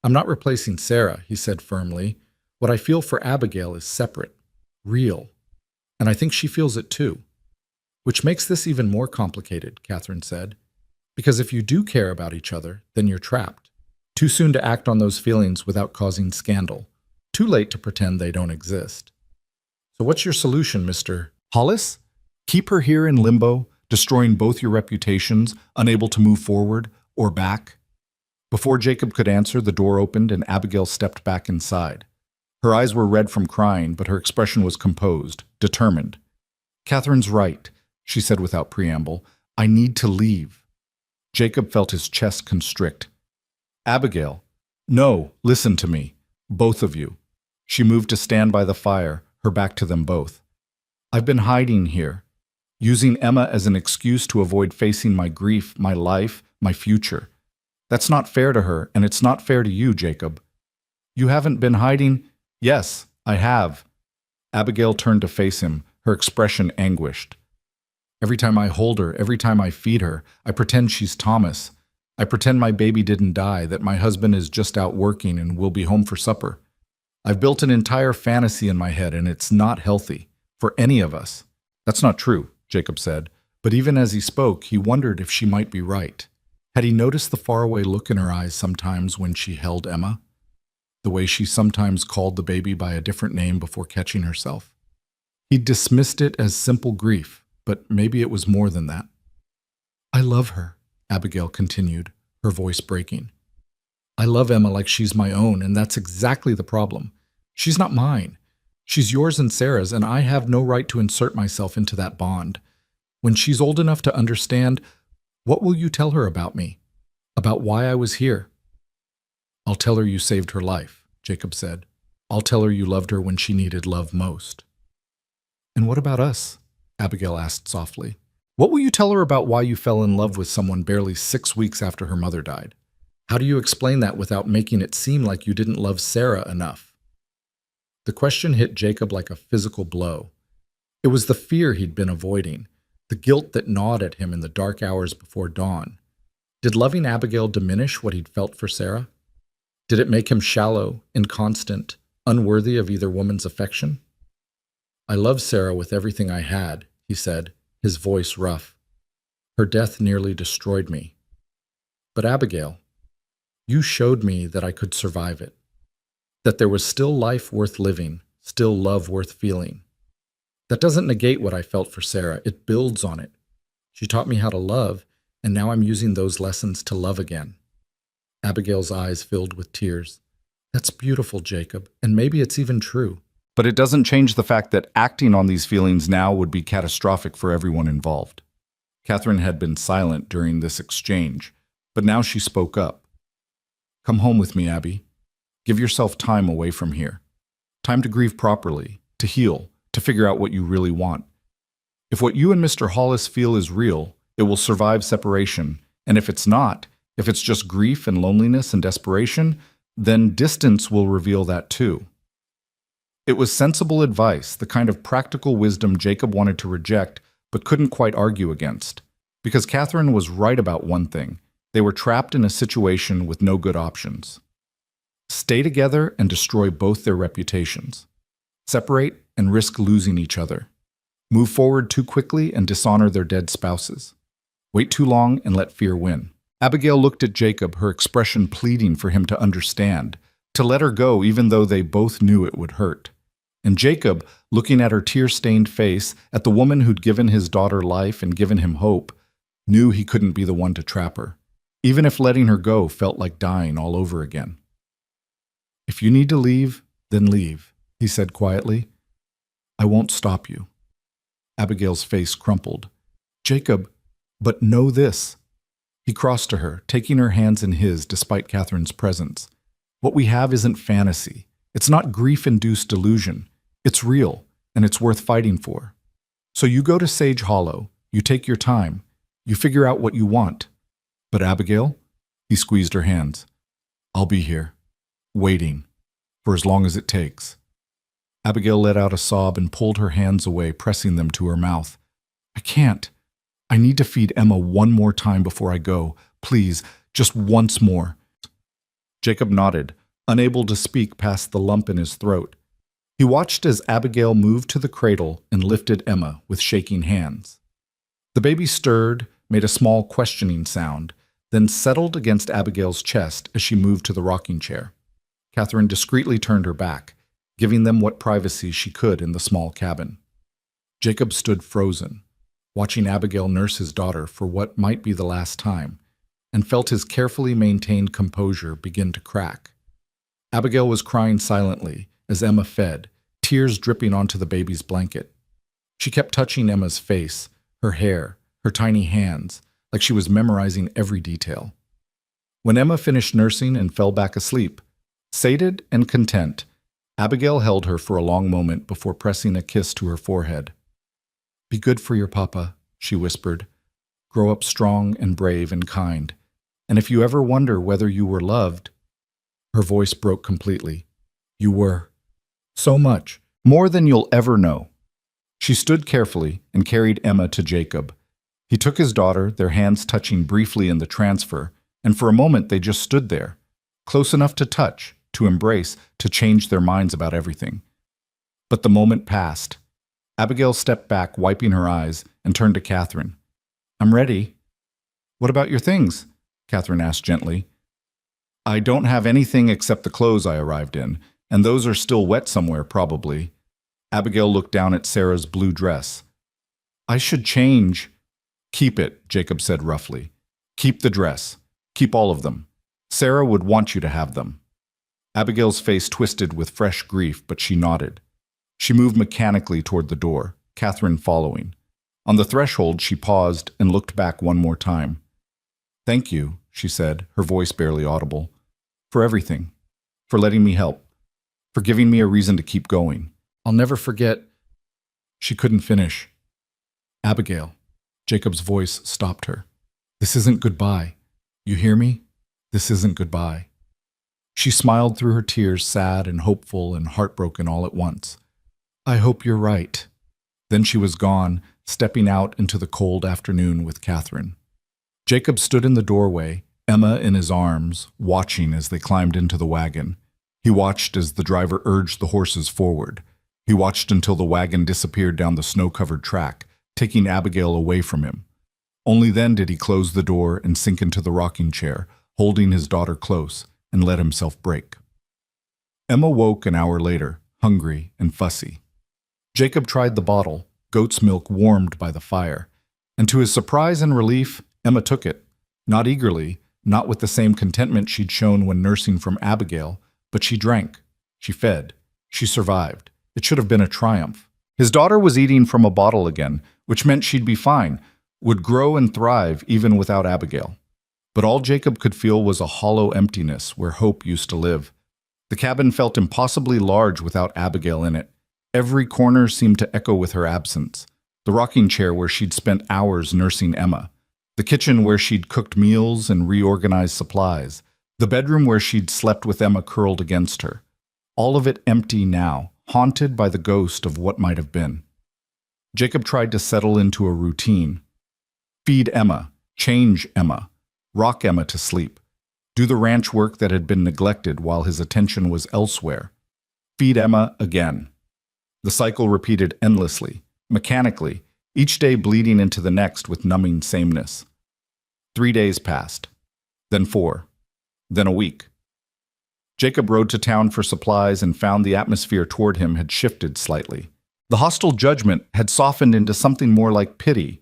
I'm not replacing Sarah, he said firmly. What I feel for Abigail is separate. real. And I think she feels it too. Which makes this even more complicated, Catherine said. Because if you do care about each other, then you're trapped. Too soon to act on those feelings without causing scandal. Too late to pretend they don't exist. So what's your solution, Mr. Hollis? Keep her here in limbo, destroying both your reputations, unable to move forward or back? Before Jacob could answer, the door opened and Abigail stepped back inside. Her eyes were red from crying, but her expression was composed, determined. Catherine's right, she said without preamble. I need to leave. Jacob felt his chest constrict. Abigail, no, listen to me, both of you. She moved to stand by the fire, her back to them both. I've been hiding here, using Emma as an excuse to avoid facing my grief, my life, my future. That's not fair to her, and it's not fair to you, Jacob. You haven't been hiding? Yes, I have. Abigail turned to face him, her expression anguished. Every time I hold her, every time I feed her, I pretend she's Thomas. I pretend my baby didn't die, that my husband is just out working and will be home for supper. I've built an entire fantasy in my head, and it's not healthy for any of us. That's not true, Jacob said, but even as he spoke, he wondered if she might be right. Had he noticed the faraway look in her eyes sometimes when she held Emma? The way she sometimes called the baby by a different name before catching herself? He dismissed it as simple grief, but maybe it was more than that. I love her, Abigail continued, her voice breaking. I love Emma like she's my own, and that's exactly the problem. She's not mine. She's yours and Sarah's, and I have no right to insert myself into that bond. When she's old enough to understand, what will you tell her about me? About why I was here? I'll tell her you saved her life, Jacob said. I'll tell her you loved her when she needed love most. And what about us? Abigail asked softly. What will you tell her about why you fell in love with someone barely 6 weeks after her mother died? How do you explain that without making it seem like you didn't love Sarah enough? The question hit Jacob like a physical blow. It was the fear he'd been avoiding, the guilt that gnawed at him in the dark hours before dawn. Did loving Abigail diminish what he'd felt for Sarah? Did it make him shallow, inconstant, unworthy of either woman's affection? I love Sarah with everything I had, he said, his voice rough. Her death nearly destroyed me. But Abigail, you showed me that I could survive it, that there was still life worth living, still love worth feeling. That doesn't negate what I felt for Sarah, it builds on it. She taught me how to love, and now I'm using those lessons to love again. Abigail's eyes filled with tears. That's beautiful, Jacob, and maybe it's even true. But it doesn't change the fact that acting on these feelings now would be catastrophic for everyone involved. Catherine had been silent during this exchange, but now she spoke up. Come home with me, Abby. Give yourself time away from here. Time to grieve properly, to heal, to figure out what you really want. If what you and Mr. Hollis feel is real, it will survive separation, and if it's not, if it's just grief and loneliness and desperation, then distance will reveal that too. It was sensible advice, the kind of practical wisdom Jacob wanted to reject but couldn't quite argue against. Because Catherine was right about one thing. They were trapped in a situation with no good options. Stay together and destroy both their reputations. Separate and risk losing each other. Move forward too quickly and dishonor their dead spouses. Wait too long and let fear win. Abigail looked at Jacob, her expression pleading for him to understand, to let her go even though they both knew it would hurt. And Jacob, looking at her tear-stained face, at the woman who'd given his daughter life and given him hope, knew he couldn't be the one to trap her, even if letting her go felt like dying all over again. If you need to leave, then leave, he said quietly. I won't stop you. Abigail's face crumpled. Jacob, but know this. He crossed to her, taking her hands in his despite Catherine's presence. What we have isn't fantasy. It's not grief-induced delusion. It's real, and it's worth fighting for. So you go to Sage Hollow, you take your time, you figure out what you want. But Abigail, he squeezed her hands. I'll be here, waiting, for as long as it takes. Abigail let out a sob and pulled her hands away, pressing them to her mouth. I can't. I need to feed Emma one more time before I go. Please, just once more. Jacob nodded, unable to speak past the lump in his throat. He watched as Abigail moved to the cradle and lifted Emma with shaking hands. The baby stirred, made a small questioning sound, then settled against Abigail's chest as she moved to the rocking chair. Catherine discreetly turned her back, giving them what privacy she could in the small cabin. Jacob stood frozen, watching Abigail nurse his daughter for what might be the last time, and felt his carefully maintained composure begin to crack. Abigail was crying silently as Emma fed, tears dripping onto the baby's blanket. She kept touching Emma's face, her hair, her tiny hands, like she was memorizing every detail. When Emma finished nursing and fell back asleep, sated and content, Abigail held her for a long moment before pressing a kiss to her forehead. "Be good for your papa," she whispered. "Grow up strong and brave and kind. And if you ever wonder whether you were loved—" Her voice broke completely. "You were. So much. More than you'll ever know." She stood carefully and carried Emma to Jacob. He took his daughter, their hands touching briefly in the transfer, and for a moment they just stood there, close enough to touch, to embrace, to change their minds about everything. But the moment passed. Abigail stepped back, wiping her eyes, and turned to Catherine. "I'm ready." "What about your things?" Catherine asked gently. "I don't have anything except the clothes I arrived in, and those are still wet somewhere, probably." Abigail looked down at Sarah's blue dress. "I should change." "Keep it," Jacob said roughly. "Keep the dress. Keep all of them. Sarah would want you to have them." Abigail's face twisted with fresh grief, but she nodded. She moved mechanically toward the door, Catherine following. On the threshold, she paused and looked back one more time. "Thank you," she said, her voice barely audible, "for everything, for letting me help, for giving me a reason to keep going. I'll never forget—" She couldn't finish. "Abigail," Jacob's voice stopped her. "This isn't goodbye. You hear me? This isn't goodbye." She smiled through her tears, sad and hopeful and heartbroken all at once. "I hope you're right." Then she was gone, stepping out into the cold afternoon with Catherine. Jacob stood in the doorway, Emma in his arms, watching as they climbed into the wagon. He watched as the driver urged the horses forward. He watched until the wagon disappeared down the snow-covered track, taking Abigail away from him. Only then did he close the door and sink into the rocking chair, holding his daughter close, and let himself break. Emma woke an hour later, hungry and fussy. Jacob tried the bottle, goat's milk warmed by the fire, and to his surprise and relief, Emma took it. Not eagerly, not with the same contentment she'd shown when nursing from Abigail, but she drank, she fed, she survived. It should have been a triumph. His daughter was eating from a bottle again, which meant she'd be fine, would grow and thrive even without Abigail. But all Jacob could feel was a hollow emptiness where hope used to live. The cabin felt impossibly large without Abigail in it. Every corner seemed to echo with her absence. The rocking chair where she'd spent hours nursing Emma. The kitchen where she'd cooked meals and reorganized supplies. The bedroom where she'd slept with Emma curled against her. All of it empty now, haunted by the ghost of what might have been. Jacob tried to settle into a routine. Feed Emma, change Emma, rock Emma to sleep, do the ranch work that had been neglected while his attention was elsewhere. Feed Emma again. The cycle repeated endlessly, mechanically, each day bleeding into the next with numbing sameness. 3 days passed, then 4, then a week. Jacob rode to town for supplies and found the atmosphere toward him had shifted slightly. The hostile judgment had softened into something more like pity.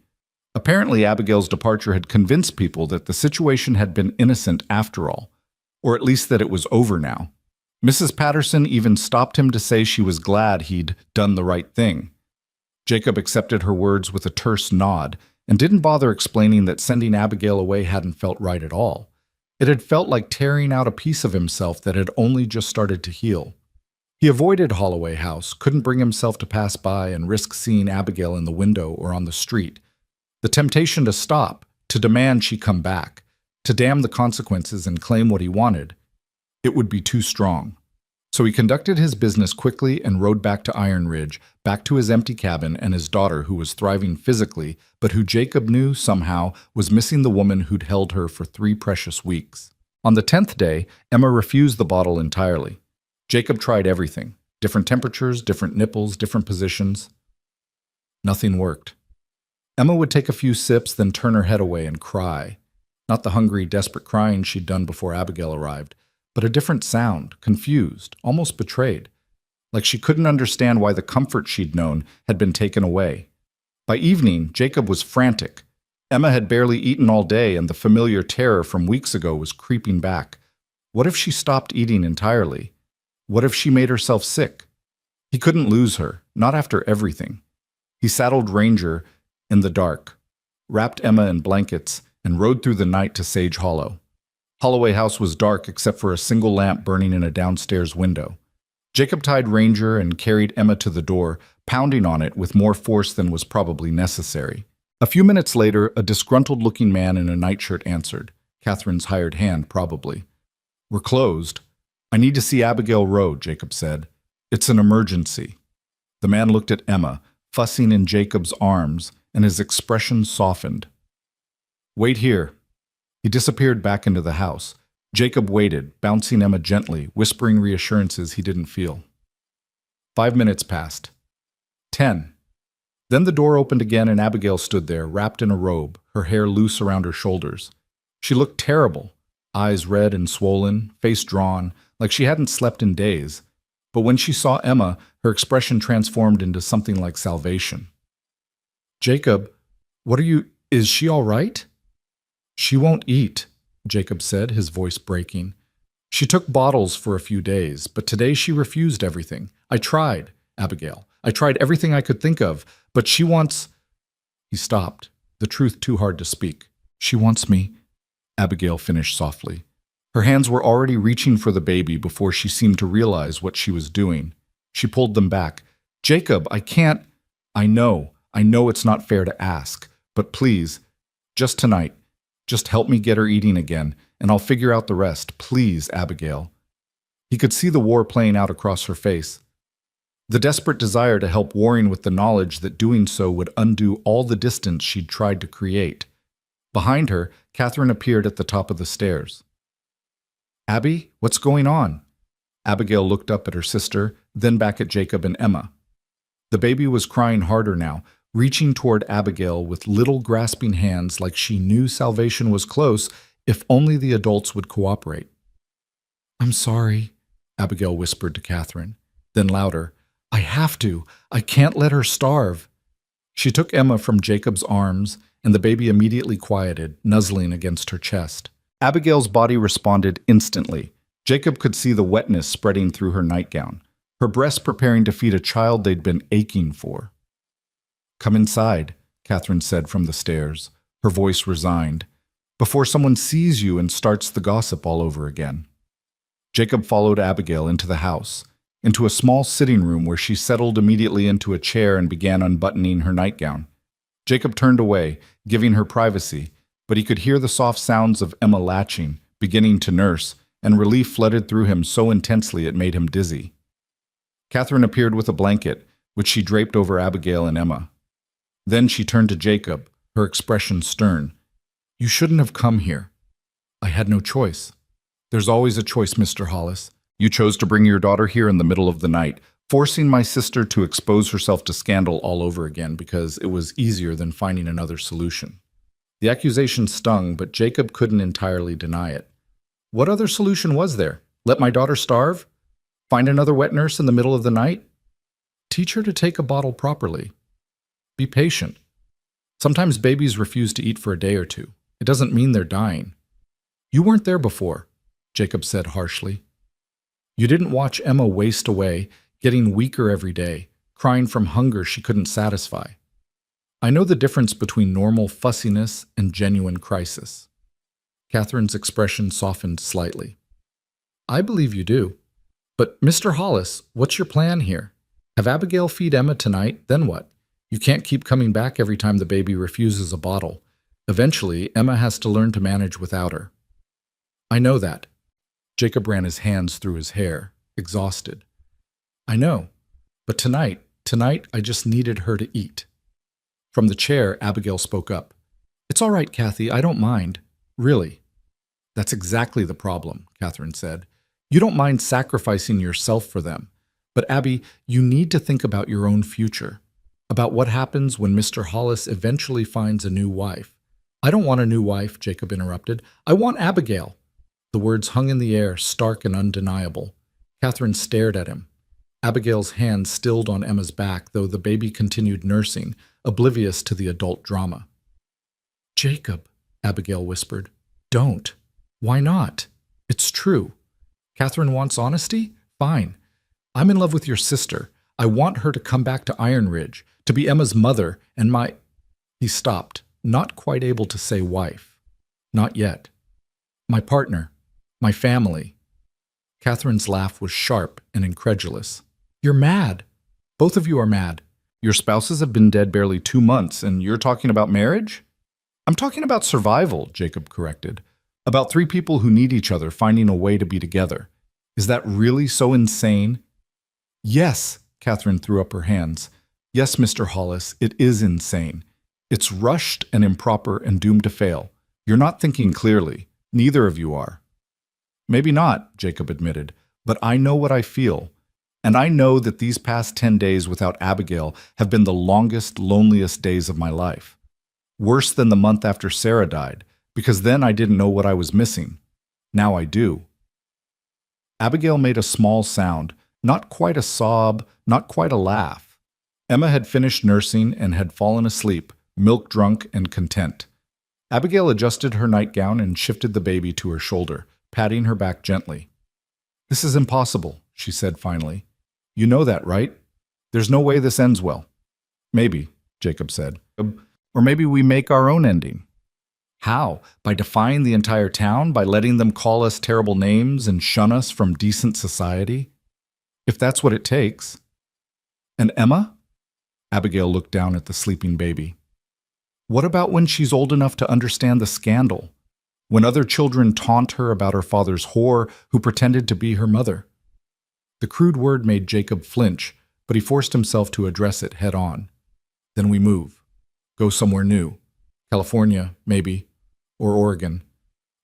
Apparently, Abigail's departure had convinced people that the situation had been innocent after all, or at least that it was over now. Mrs. Patterson even stopped him to say she was glad he'd done the right thing. Jacob accepted her words with a terse nod and didn't bother explaining that sending Abigail away hadn't felt right at all. It had felt like tearing out a piece of himself that had only just started to heal. He avoided Holloway House, couldn't bring himself to pass by and risk seeing Abigail in the window or on the street. The temptation to stop, to demand she come back, to damn the consequences and claim what he wanted, it would be too strong. So he conducted his business quickly and rode back to Iron Ridge, back to his empty cabin and his daughter who was thriving physically, but who Jacob knew somehow was missing the woman who'd held her for 3 precious weeks. On the 10th day, Emma refused the bottle entirely. Jacob tried everything. Different temperatures, different nipples, different positions. Nothing worked. Emma would take a few sips, then turn her head away and cry. Not the hungry, desperate crying she'd done before Abigail arrived, but a different sound, confused, almost betrayed. Like she couldn't understand why the comfort she'd known had been taken away. By evening, Jacob was frantic. Emma had barely eaten all day, and the familiar terror from weeks ago was creeping back. What if she stopped eating entirely? What if she made herself sick? He couldn't lose her, not after everything. He saddled Ranger in the dark, wrapped Emma in blankets, and rode through the night to Sage Hollow. Holloway House was dark except for a single lamp burning in a downstairs window. Jacob tied Ranger and carried Emma to the door, pounding on it with more force than was probably necessary. A few minutes later, a disgruntled-looking man in a nightshirt answered. Catherine's hired hand, probably. "We're closed. I need to see Abigail Rowe," Jacob said. "It's an emergency." The man looked at Emma, fussing in Jacob's arms, and his expression softened. "Wait here." He disappeared back into the house. Jacob waited, bouncing Emma gently, whispering reassurances he didn't feel. 5 minutes passed. 10. Then the door opened again and Abigail stood there, wrapped in a robe, her hair loose around her shoulders. She looked terrible, eyes red and swollen, face drawn, like she hadn't slept in days. But when she saw Emma, her expression transformed into something like salvation. "Jacob, is she all right?" "She won't eat," Jacob said, his voice breaking. "She took bottles for a few days, but today she refused everything. I tried, Abigail. I tried everything I could think of, but she wants—" He stopped, the truth too hard to speak. "She wants me," Abigail finished softly. Her hands were already reaching for the baby before she seemed to realize what she was doing. She pulled them back. "Jacob, I can't—" I know it's not fair to ask, but please, just tonight, just help me get her eating again, and I'll figure out the rest. Please, Abigail." He could see the war playing out across her face. The desperate desire to help warring with the knowledge that doing so would undo all the distance she'd tried to create. Behind her, Catherine appeared at the top of the stairs. "Abby, what's going on?" Abigail looked up at her sister, then back at Jacob and Emma. The baby was crying harder now, reaching toward Abigail with little grasping hands like she knew salvation was close if only the adults would cooperate. "I'm sorry," Abigail whispered to Catherine. Then louder, "I have to. I can't let her starve." She took Emma from Jacob's arms, and the baby immediately quieted, nuzzling against her chest. Abigail's body responded instantly. Jacob could see the wetness spreading through her nightgown, her breasts preparing to feed a child they'd been aching for. "Come inside," Catherine said from the stairs, her voice resigned, "before someone sees you and starts the gossip all over again." Jacob followed Abigail into the house, into a small sitting room where she settled immediately into a chair and began unbuttoning her nightgown. Jacob turned away, giving her privacy, but he could hear the soft sounds of Emma latching, beginning to nurse, and relief flooded through him so intensely it made him dizzy. Catherine appeared with a blanket, which she draped over Abigail and Emma. Then she turned to Jacob, her expression stern. "You shouldn't have come here." "I had no choice." "There's always a choice, Mr. Hollis. You chose to bring your daughter here in the middle of the night, forcing my sister to expose herself to scandal all over again because it was easier than finding another solution." The accusation stung, but Jacob couldn't entirely deny it. What other solution was there? Let my daughter starve? Find another wet nurse in the middle of the night? Teach her to take a bottle properly. Be patient. Sometimes babies refuse to eat for a day or two. It doesn't mean they're dying. "You weren't there before," Jacob said harshly. "You didn't watch Emma waste away, getting weaker every day, crying from hunger she couldn't satisfy. I know the difference between normal fussiness and genuine crisis." Catherine's expression softened slightly. "I believe you do. But, Mr. Hollis, what's your plan here? Have Abigail feed Emma tonight, then what? You can't keep coming back every time the baby refuses a bottle. Eventually, Emma has to learn to manage without her." "I know that." Jacob ran his hands through his hair, exhausted. "I know. But tonight I just needed her to eat." From the chair, Abigail spoke up. "It's all right, Kathy, I don't mind. Really." "That's exactly the problem," Catherine said. "You don't mind sacrificing yourself for them. But Abby, you need to think about your own future, about what happens when Mr. Hollis eventually finds a new wife. I don't want a new wife, Jacob interrupted. I want Abigail. The words hung in the air, stark and undeniable. Catherine stared at him. Abigail's hand stilled on Emma's back, though the baby continued nursing, oblivious to the adult drama. Jacob, Abigail whispered, don't. Why not? It's true. Catherine wants honesty? Fine. I'm in love with your sister. I want her to come back to Iron Ridge, to be Emma's mother and my... He stopped, not quite able to say wife. Not yet. My partner. My family. Catherine's laugh was sharp and incredulous. You're mad. Both of you are mad. Your spouses have been dead barely 2 months, and you're talking about marriage? I'm talking about survival, Jacob corrected. About 3 people who need each other finding a way to be together. Is that really so insane? Yes, Catherine threw up her hands. Yes, Mr. Hollis, it is insane. It's rushed and improper and doomed to fail. You're not thinking clearly. Neither of you are. Maybe not, Jacob admitted, but I know what I feel. And I know that these past 10 days without Abigail have been the longest, loneliest days of my life. Worse than the month after Sarah died, because then I didn't know what I was missing. Now I do. Abigail made a small sound, not quite a sob, not quite a laugh. Emma had finished nursing and had fallen asleep, milk-drunk and content. Abigail adjusted her nightgown and shifted the baby to her shoulder, patting her back gently. This is impossible, she said finally. You know that, right? There's no way this ends well. Maybe, Jacob said. Or maybe we make our own ending. How? By defying the entire town? By letting them call us terrible names and shun us from decent society? If that's what it takes. And Emma? Abigail looked down at the sleeping baby. What about when she's old enough to understand the scandal? When other children taunt her about her father's whore who pretended to be her mother? The crude word made Jacob flinch, but he forced himself to address it head on. Then we move. Go somewhere new. California, maybe. Or Oregon.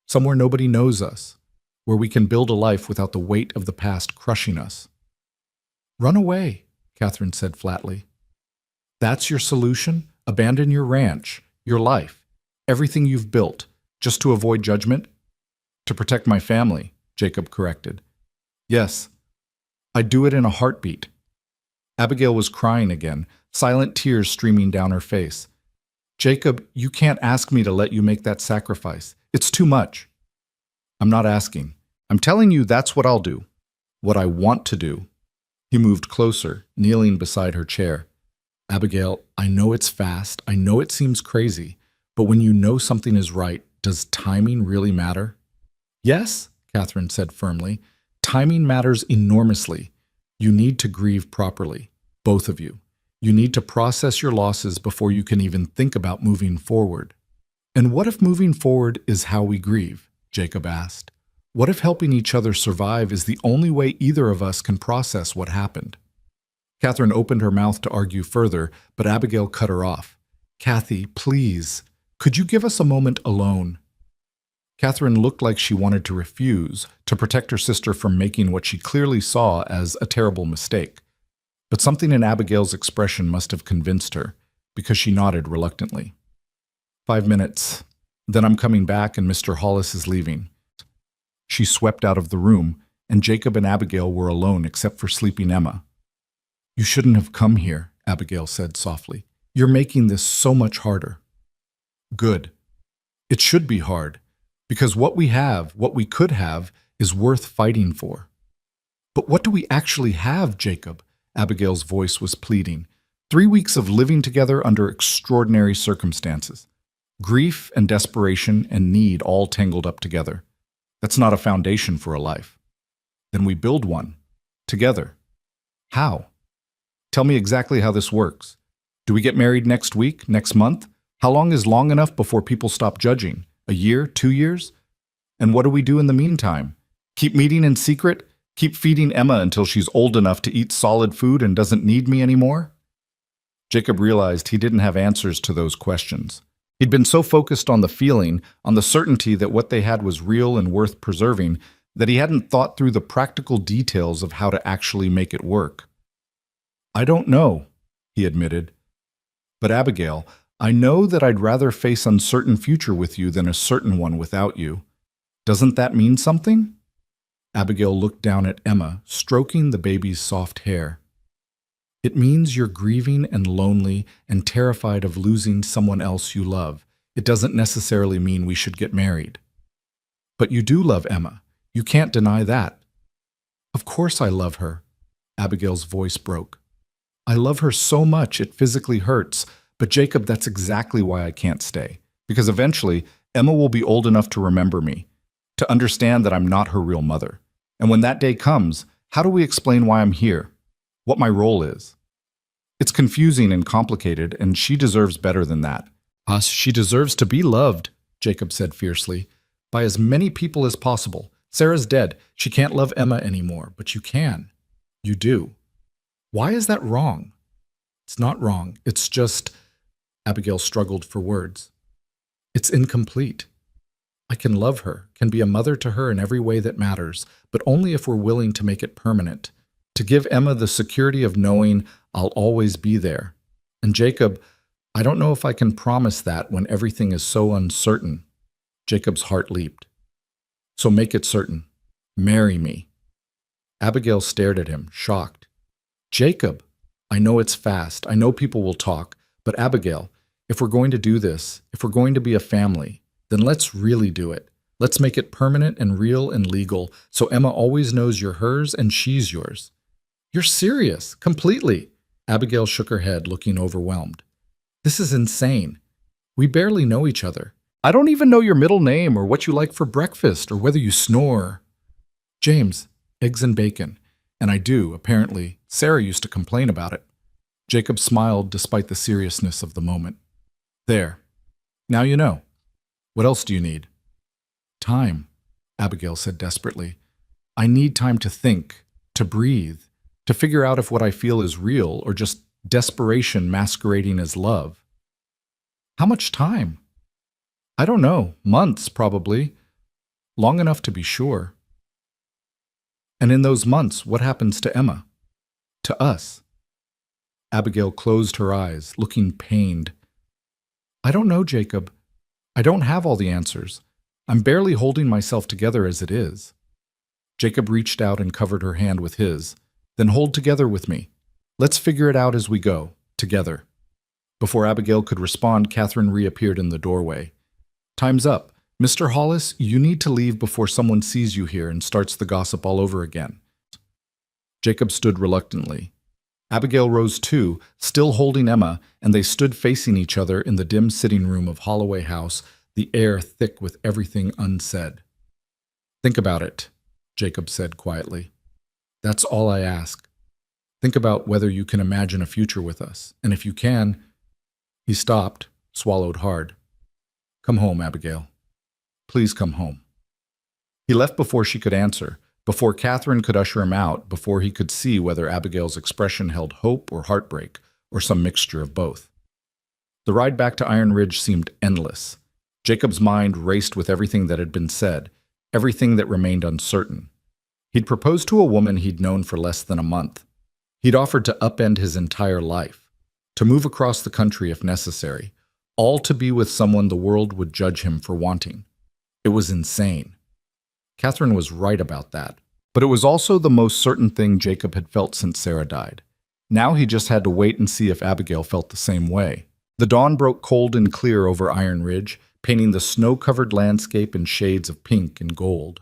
Somewhere nobody knows us. Where we can build a life without the weight of the past crushing us. Run away, Catherine said flatly. That's your solution? Abandon your ranch, your life, everything you've built, just to avoid judgment? To protect my family, Jacob corrected. Yes, I'd do it in a heartbeat. Abigail was crying again, silent tears streaming down her face. Jacob, you can't ask me to let you make that sacrifice. It's too much. I'm not asking. I'm telling you that's what I'll do. What I want to do. He moved closer, kneeling beside her chair. Abigail, I know it's fast, I know it seems crazy, but when you know something is right, does timing really matter? Yes, Catherine said firmly. Timing matters enormously. You need to grieve properly, both of you. You need to process your losses before you can even think about moving forward. And what if moving forward is how we grieve? Jacob asked. What if helping each other survive is the only way either of us can process what happened? Catherine opened her mouth to argue further, but Abigail cut her off. Kathy, please, could you give us a moment alone? Catherine looked like she wanted to refuse, to protect her sister from making what she clearly saw as a terrible mistake. But something in Abigail's expression must have convinced her, because she nodded reluctantly. 5 minutes. Then I'm coming back and Mr. Hollis is leaving. She swept out of the room, and Jacob and Abigail were alone except for sleeping Emma. You shouldn't have come here, Abigail said softly. You're making this so much harder. Good. It should be hard, because what we have, what we could have, is worth fighting for. But what do we actually have, Jacob? Abigail's voice was pleading. 3 weeks of living together under extraordinary circumstances. Grief and desperation and need all tangled up together. That's not a foundation for a life. Then we build one. Together. How? Tell me exactly how this works. Do we get married next week, next month? How long is long enough before people stop judging? A year, 2 years? And what do we do in the meantime? Keep meeting in secret? Keep feeding Emma until she's old enough to eat solid food and doesn't need me anymore? Jacob realized he didn't have answers to those questions. He'd been so focused on the feeling, on the certainty that what they had was real and worth preserving, that he hadn't thought through the practical details of how to actually make it work. "I don't know," he admitted. "But Abigail, I know that I'd rather face an uncertain future with you than a certain one without you. Doesn't that mean something?" Abigail looked down at Emma, stroking the baby's soft hair. "It means you're grieving and lonely and terrified of losing someone else you love. It doesn't necessarily mean we should get married." "But you do love Emma. You can't deny that." "Of course I love her." Abigail's voice broke. "I love her so much it physically hurts. But Jacob, that's exactly why I can't stay. Because eventually, Emma will be old enough to remember me, to understand that I'm not her real mother. And when that day comes, how do we explain why I'm here? What my role is? It's confusing and complicated, and she deserves better than that." She deserves to be loved," Jacob said fiercely, "by as many people as possible. Sarah's dead. She can't love Emma anymore, but you can. You do. Why is that wrong?" "It's not wrong. It's just—" Abigail struggled for words. "It's incomplete. I can love her, can be a mother to her in every way that matters, but only if we're willing to make it permanent, to give Emma the security of knowing I'll always be there. And Jacob, I don't know if I can promise that when everything is so uncertain." Jacob's heart leaped. "So make it certain. Marry me." Abigail stared at him, shocked. "Jacob, I know it's fast. I know people will talk. But Abigail, if we're going to do this, if we're going to be a family, then let's really do it. Let's make it permanent and real and legal, so Emma always knows you're hers and she's yours." "You're serious, completely." Abigail shook her head, looking overwhelmed. "This is insane. We barely know each other. I don't even know your middle name or what you like for breakfast or whether you snore." "James, eggs and bacon. And I do, apparently. Sarah used to complain about it." Jacob smiled despite the seriousness of the moment. "There. Now you know. What else do you need?" "Time," Abigail said desperately. "I need time to think, to breathe, to figure out if what I feel is real or just desperation masquerading as love." "How much time?" "I don't know. Months, probably. Long enough to be sure." "And in those months, what happens to Emma? To us?" Abigail closed her eyes, looking pained. "I don't know, Jacob. I don't have all the answers. I'm barely holding myself together as it is." Jacob reached out and covered her hand with his. "Then hold together with me. Let's figure it out as we go, together." Before Abigail could respond, Catherine reappeared in the doorway. "Time's up. Mr. Hollis, you need to leave before someone sees you here and starts the gossip all over again." Jacob stood reluctantly. Abigail rose too, still holding Emma, and they stood facing each other in the dim sitting room of Holloway House, the air thick with everything unsaid. "Think about it," Jacob said quietly. "That's all I ask. Think about whether you can imagine a future with us, and if you can—" He stopped, swallowed hard. "Come home, Abigail. Please come home." He left before she could answer, before Catherine could usher him out, before he could see whether Abigail's expression held hope or heartbreak, or some mixture of both. The ride back to Iron Ridge seemed endless. Jacob's mind raced with everything that had been said, everything that remained uncertain. He'd proposed to a woman he'd known for less than a month. He'd offered to upend his entire life, to move across the country if necessary, all to be with someone the world would judge him for wanting. It was insane. Catherine was right about that. But it was also the most certain thing Jacob had felt since Sarah died. Now he just had to wait and see if Abigail felt the same way. The dawn broke cold and clear over Iron Ridge, painting the snow-covered landscape in shades of pink and gold.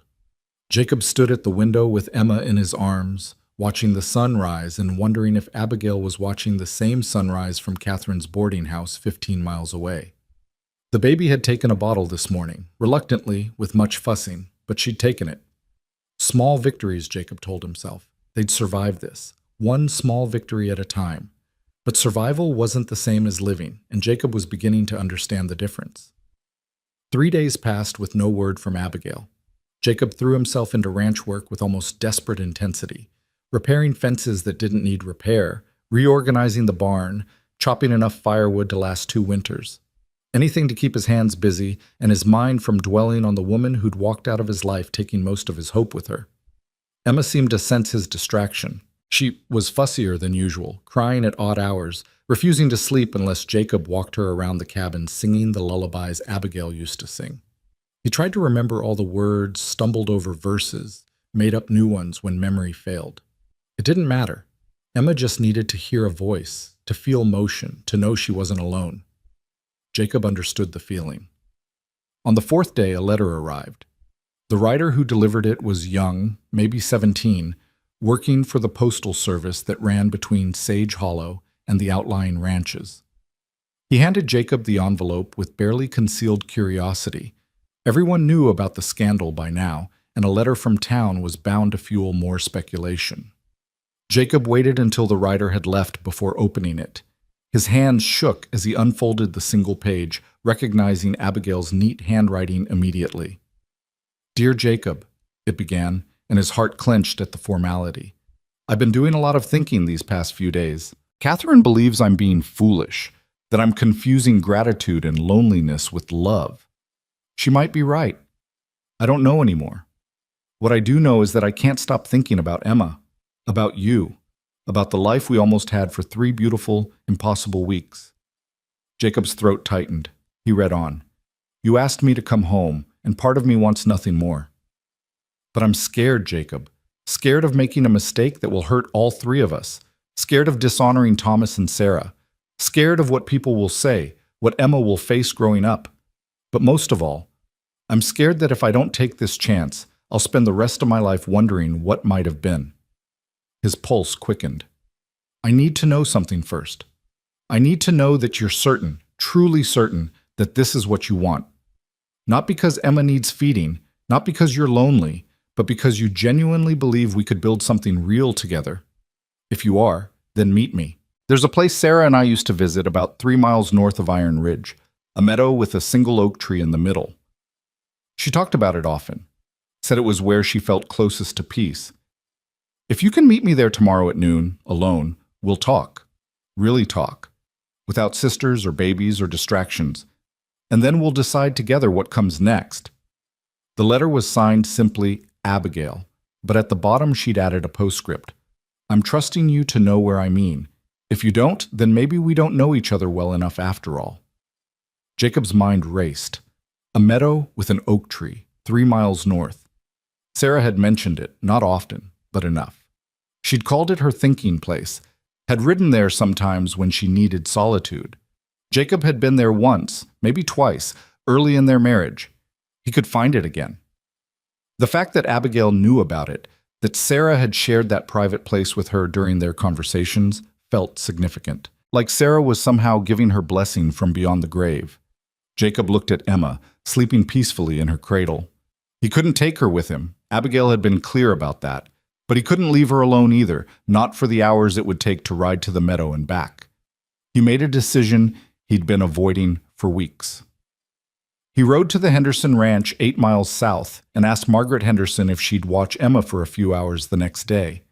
Jacob stood at the window with Emma in his arms, watching the sun rise and wondering if Abigail was watching the same sunrise from Catherine's boarding house 15 miles away. The baby had taken a bottle this morning, reluctantly, with much fussing, but she'd taken it. Small victories, Jacob told himself. They'd survive this, one small victory at a time. But survival wasn't the same as living, and Jacob was beginning to understand the difference. 3 days passed with no word from Abigail. Jacob threw himself into ranch work with almost desperate intensity, repairing fences that didn't need repair, reorganizing the barn, chopping enough firewood to last 2 winters. Anything to keep his hands busy and his mind from dwelling on the woman who'd walked out of his life, taking most of his hope with her. Emma seemed to sense his distraction. She was fussier than usual, crying at odd hours, refusing to sleep unless Jacob walked her around the cabin singing the lullabies Abigail used to sing. He tried to remember all the words, stumbled over verses, made up new ones when memory failed. It didn't matter. Emma just needed to hear a voice, to feel motion, to know she wasn't alone. Jacob understood the feeling. On the fourth day, a letter arrived. The writer who delivered it was young, maybe 17, working for the postal service that ran between Sage Hollow and the outlying ranches. He handed Jacob the envelope with barely concealed curiosity. Everyone knew about the scandal by now, and a letter from town was bound to fuel more speculation. Jacob waited until the writer had left before opening it. His hands shook as he unfolded the single page, recognizing Abigail's neat handwriting immediately. "Dear Jacob," it began, and his heart clenched at the formality. "I've been doing a lot of thinking these past few days. Catherine believes I'm being foolish, that I'm confusing gratitude and loneliness with love. She might be right. I don't know anymore. What I do know is that I can't stop thinking about Emma, about you, about the life we almost had for 3 beautiful, impossible weeks." Jacob's throat tightened. He read on. "You asked me to come home, and part of me wants nothing more. But I'm scared, Jacob. Scared of making a mistake that will hurt all 3 of us. Scared of dishonoring Thomas and Sarah. Scared of what people will say, what Emma will face growing up. But most of all, I'm scared that if I don't take this chance, I'll spend the rest of my life wondering what might have been." His pulse quickened. "I need to know something first. I need to know that you're certain, truly certain, that this is what you want. Not because Emma needs feeding, not because you're lonely, but because you genuinely believe we could build something real together. If you are, then meet me. There's a place Sarah and I used to visit about 3 miles north of Iron Ridge, a meadow with a single oak tree in the middle. She talked about it often, said it was where she felt closest to peace. If you can meet me there tomorrow at noon, alone, we'll talk. Really talk. Without sisters or babies or distractions. And then we'll decide together what comes next." The letter was signed simply Abigail, but at the bottom she'd added a postscript. "I'm trusting you to know where I mean. If you don't, then maybe we don't know each other well enough after all." Jacob's mind raced. A meadow with an oak tree, 3 miles north. Sarah had mentioned it, not often, but enough. She'd called it her thinking place, had ridden there sometimes when she needed solitude. Jacob had been there once, maybe twice, early in their marriage. He could find it again. The fact that Abigail knew about it, that Sarah had shared that private place with her during their conversations, felt significant. Like Sarah was somehow giving her blessing from beyond the grave. Jacob looked at Emma, sleeping peacefully in her cradle. He couldn't take her with him. Abigail had been clear about that. But he couldn't leave her alone either, not for the hours it would take to ride to the meadow and back. He made a decision he'd been avoiding for weeks. He rode to the Henderson Ranch 8 miles south and asked Margaret Henderson if she'd watch Emma for a few hours the next day.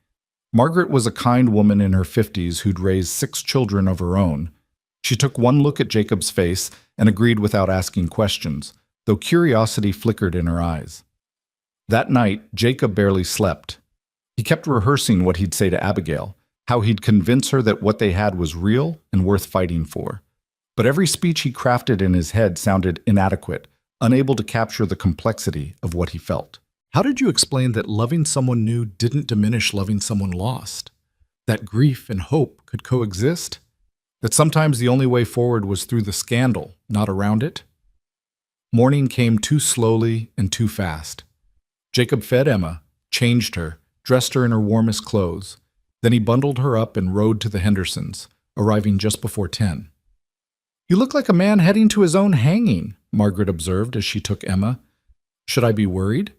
Margaret was a kind woman in her 50s who'd raised 6 children of her own. She took one look at Jacob's face and agreed without asking questions, though curiosity flickered in her eyes. That night, Jacob barely slept. He kept rehearsing what he'd say to Abigail, how he'd convince her that what they had was real and worth fighting for. But every speech he crafted in his head sounded inadequate, unable to capture the complexity of what he felt. How did you explain that loving someone new didn't diminish loving someone lost? That grief and hope could coexist? That sometimes the only way forward was through the scandal, not around it? Morning came too slowly and too fast. Jacob fed Emma, changed her, dressed her in her warmest clothes. Then he bundled her up and rode to the Hendersons, arriving just before 10. "You look like a man heading to his own hanging," Margaret observed as she took Emma. "Should I be worried?"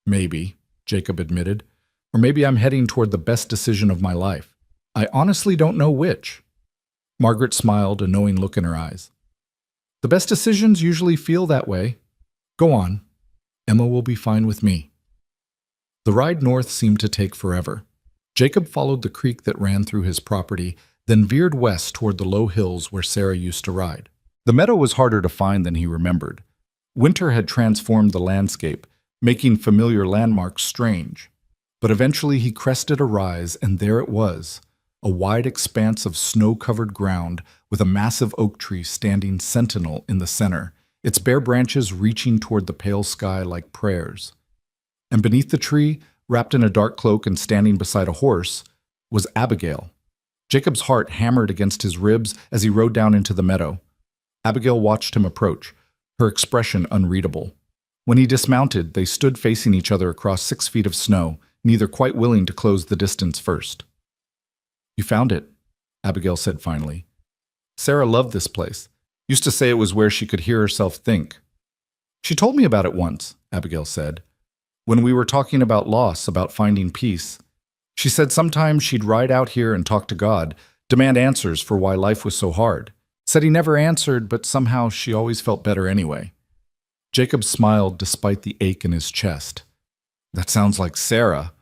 "Maybe," Jacob admitted. "Or maybe I'm heading toward the best decision of my life. I honestly don't know which." Margaret smiled, a knowing look in her eyes. "The best decisions usually feel that way. Go on. Emma will be fine with me." The ride north seemed to take forever. Jacob followed the creek that ran through his property, then veered west toward the low hills where Sarah used to ride. The meadow was harder to find than he remembered. Winter had transformed the landscape, making familiar landmarks strange. But eventually he crested a rise, and there it was, a wide expanse of snow-covered ground with a massive oak tree standing sentinel in the center, its bare branches reaching toward the pale sky like prayers. And beneath the tree, wrapped in a dark cloak and standing beside a horse, was Abigail. Jacob's heart hammered against his ribs as he rode down into the meadow. Abigail watched him approach, her expression unreadable. When he dismounted, they stood facing each other across 6 feet of snow, neither quite willing to close the distance first. "You found it," Abigail said finally. "Sarah loved this place. Used to say it was where she could hear herself think." "She told me about it once," Abigail said. "When we were talking about loss, about finding peace. She said sometimes she'd ride out here and talk to God, demand answers for why life was so hard. Said he never answered, but somehow she always felt better anyway." Jacob smiled despite the ache in his chest. "That sounds like Sarah."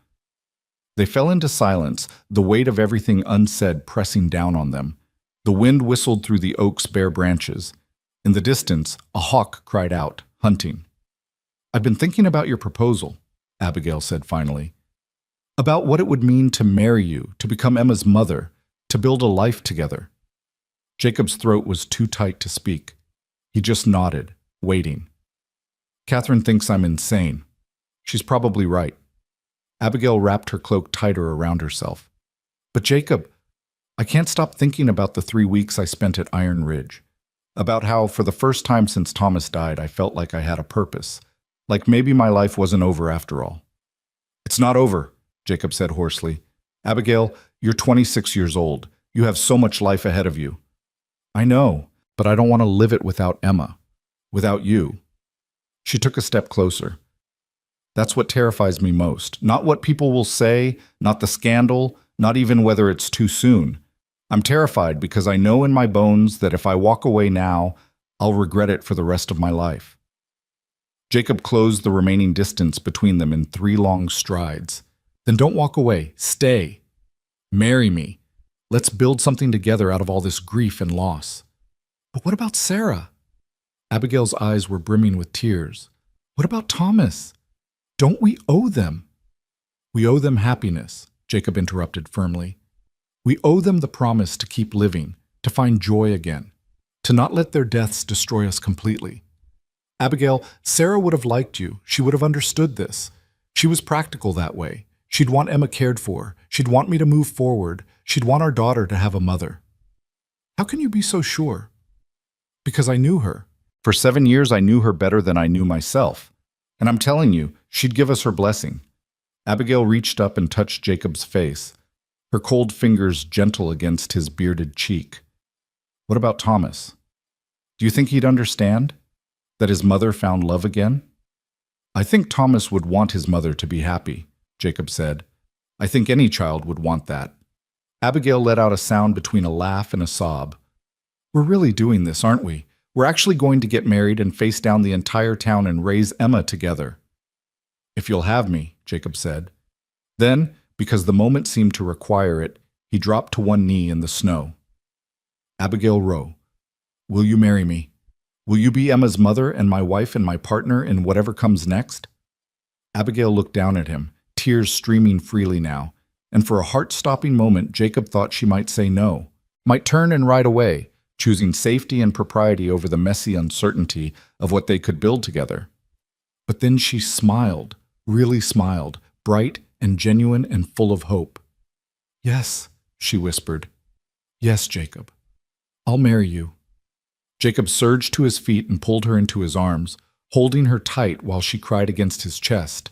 They fell into silence, the weight of everything unsaid pressing down on them. The wind whistled through the oak's bare branches. In the distance, a hawk cried out, hunting. "I've been thinking about your proposal," Abigail said finally. "About what it would mean to marry you, to become Emma's mother, to build a life together." Jacob's throat was too tight to speak. He just nodded, waiting. "Catherine thinks I'm insane. She's probably right." Abigail wrapped her cloak tighter around herself. "But Jacob, I can't stop thinking about the 3 weeks I spent at Iron Ridge. About how, for the first time since Thomas died, I felt like I had a purpose. Like maybe my life wasn't over after all." "It's not over," Jacob said hoarsely. "Abigail, you're 26 years old. You have so much life ahead of you." "I know, but I don't want to live it without Emma. Without you." She took a step closer. "That's what terrifies me most. Not what people will say, not the scandal, not even whether it's too soon. I'm terrified because I know in my bones that if I walk away now, I'll regret it for the rest of my life." Jacob closed the remaining distance between them in 3 long strides. "Then don't walk away. Stay. Marry me. Let's build something together out of all this grief and loss." "But what about Sarah?" Abigail's eyes were brimming with tears. "What about Thomas? Don't we owe them?" "We owe them happiness," Jacob interrupted firmly. "We owe them the promise to keep living, to find joy again, to not let their deaths destroy us completely. Abigail, Sarah would have liked you. She would have understood this. She was practical that way. She'd want Emma cared for. She'd want me to move forward. She'd want our daughter to have a mother." "How can you be so sure?" "Because I knew her. For 7 years I knew her better than I knew myself. And I'm telling you, she'd give us her blessing." Abigail reached up and touched Jacob's face, her cold fingers gentle against his bearded cheek. "What about Thomas? Do you think he'd understand? That his mother found love again?" "I think Thomas would want his mother to be happy," Jacob said. "I think any child would want that." Abigail let out a sound between a laugh and a sob. "We're really doing this, aren't we? We're actually going to get married and face down the entire town and raise Emma together." "If you'll have me," Jacob said. Then, because the moment seemed to require it, he dropped to one knee in the snow. "Abigail Rowe, will you marry me? Will you be Emma's mother and my wife and my partner in whatever comes next?" Abigail looked down at him, tears streaming freely now, and for a heart-stopping moment Jacob thought she might say no, might turn and ride away, choosing safety and propriety over the messy uncertainty of what they could build together. But then she smiled, really smiled, bright and genuine and full of hope. "Yes," she whispered. "Yes, Jacob. I'll marry you." Jacob surged to his feet and pulled her into his arms, holding her tight while she cried against his chest.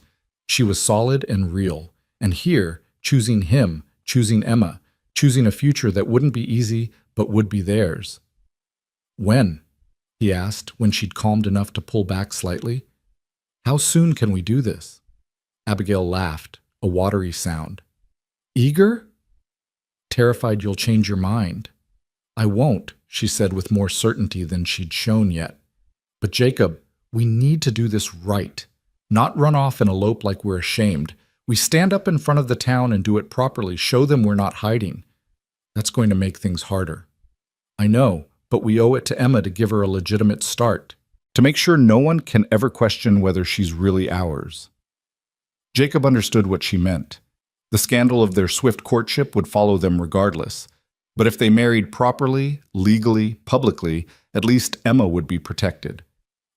She was solid and real, and here, choosing him, choosing Emma, choosing a future that wouldn't be easy but would be theirs. "When?" he asked when she'd calmed enough to pull back slightly. "How soon can we do this?" Abigail laughed, a watery sound. "Eager?" "Terrified you'll change your mind." "I won't," she said with more certainty than she'd shown yet. "But Jacob, we need to do this right. Not run off and elope like we're ashamed. We stand up in front of the town and do it properly, show them we're not hiding. That's going to make things harder." "I know, but we owe it to Emma to give her a legitimate start. To make sure no one can ever question whether she's really ours. Jacob understood what she meant. The scandal of their swift courtship would follow them regardless. But if they married properly, legally, publicly, at least Emma would be protected.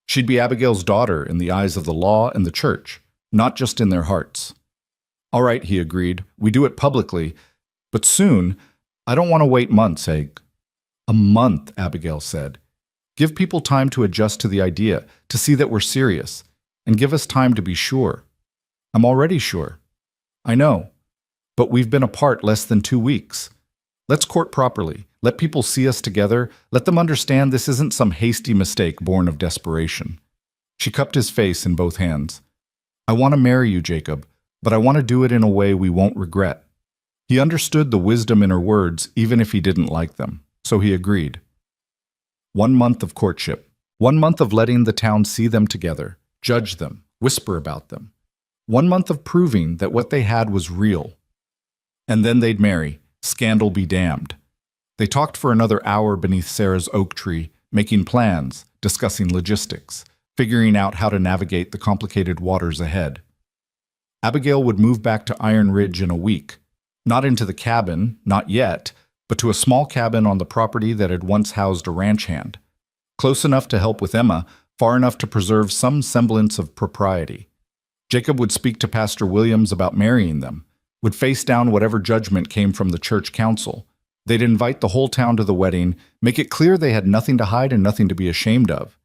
She'd be Abigail's daughter in the eyes of the law and the church, not just in their hearts. All right, he agreed, we do it publicly, but soon, I don't want to wait months, Egg. A month, Abigail said. Give people time to adjust to the idea, to see that we're serious, and give us time to be sure. I'm already sure. I know. But we've been apart less than 2 weeks. Let's court properly. Let people see us together. Let them understand this isn't some hasty mistake born of desperation. She cupped his face in both hands. I want to marry you, Jacob, but I want to do it in a way we won't regret. He understood the wisdom in her words, even if he didn't like them, so he agreed. 1 month of courtship. 1 month of letting the town see them together, judge them, whisper about them. 1 month of proving that what they had was real. And then they'd marry. Scandal be damned. They talked for another hour beneath Sarah's oak tree, making plans, discussing logistics, figuring out how to navigate the complicated waters ahead. Abigail would move back to Iron Ridge in a week. Not into the cabin, not yet, but to a small cabin on the property that had once housed a ranch hand. Close enough to help with Emma, far enough to preserve some semblance of propriety. Jacob would speak to Pastor Williams about marrying them, would face down whatever judgment came from the church council. They'd invite the whole town to the wedding, make it clear they had nothing to hide and nothing to be ashamed of.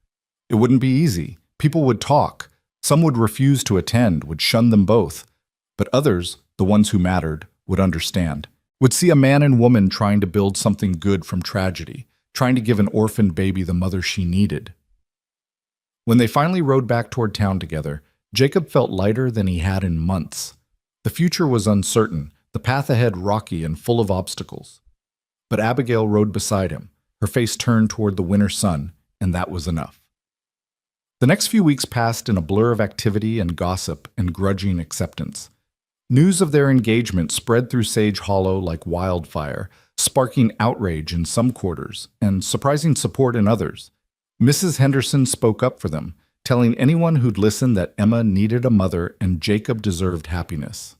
It wouldn't be easy. People would talk. Some would refuse to attend, would shun them both. But others, the ones who mattered, would understand. Would see a man and woman trying to build something good from tragedy, trying to give an orphaned baby the mother she needed. When they finally rode back toward town together, Jacob felt lighter than he had in months. The future was uncertain, the path ahead rocky and full of obstacles. But Abigail rode beside him, her face turned toward the winter sun, and that was enough. The next few weeks passed in a blur of activity and gossip and grudging acceptance. News of their engagement spread through Sage Hollow like wildfire, sparking outrage in some quarters and surprising support in others. Mrs. Henderson spoke up for them, telling anyone who'd listen that Emma needed a mother and Jacob deserved happiness.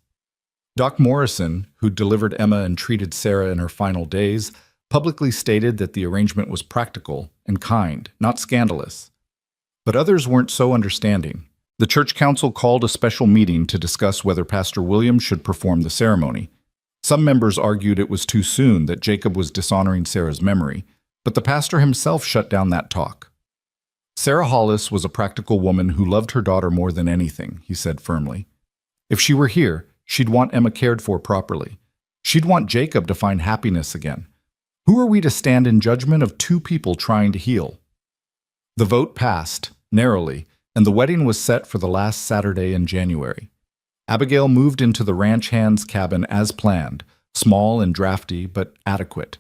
Doc Morrison, who delivered Emma and treated Sarah in her final days, publicly stated that the arrangement was practical and kind, not scandalous. But others weren't so understanding. The church council called a special meeting to discuss whether Pastor Williams should perform the ceremony. Some members argued it was too soon, that Jacob was dishonoring Sarah's memory, but the pastor himself shut down that talk. Sarah Hollis was a practical woman who loved her daughter more than anything, he said firmly. If she were here, she'd want Emma cared for properly. She'd want Jacob to find happiness again. Who are we to stand in judgment of two people trying to heal? The vote passed, narrowly, and the wedding was set for the last Saturday in January. Abigail moved into the ranch hand's cabin as planned, small and drafty, but adequate.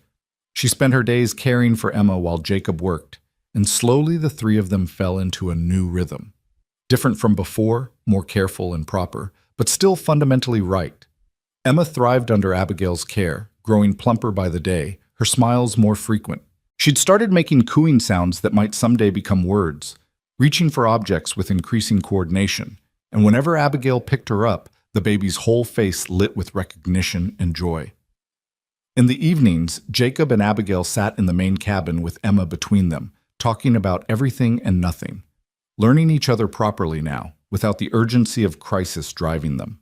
She spent her days caring for Emma while Jacob worked, and slowly the three of them fell into a new rhythm. Different from before, more careful and proper, but still fundamentally right. Emma thrived under Abigail's care, growing plumper by the day, her smiles more frequent. She'd started making cooing sounds that might someday become words, reaching for objects with increasing coordination, and whenever Abigail picked her up, the baby's whole face lit with recognition and joy. In the evenings, Jacob and Abigail sat in the main cabin with Emma between them, talking about everything and nothing, learning each other properly now, without the urgency of crisis driving them.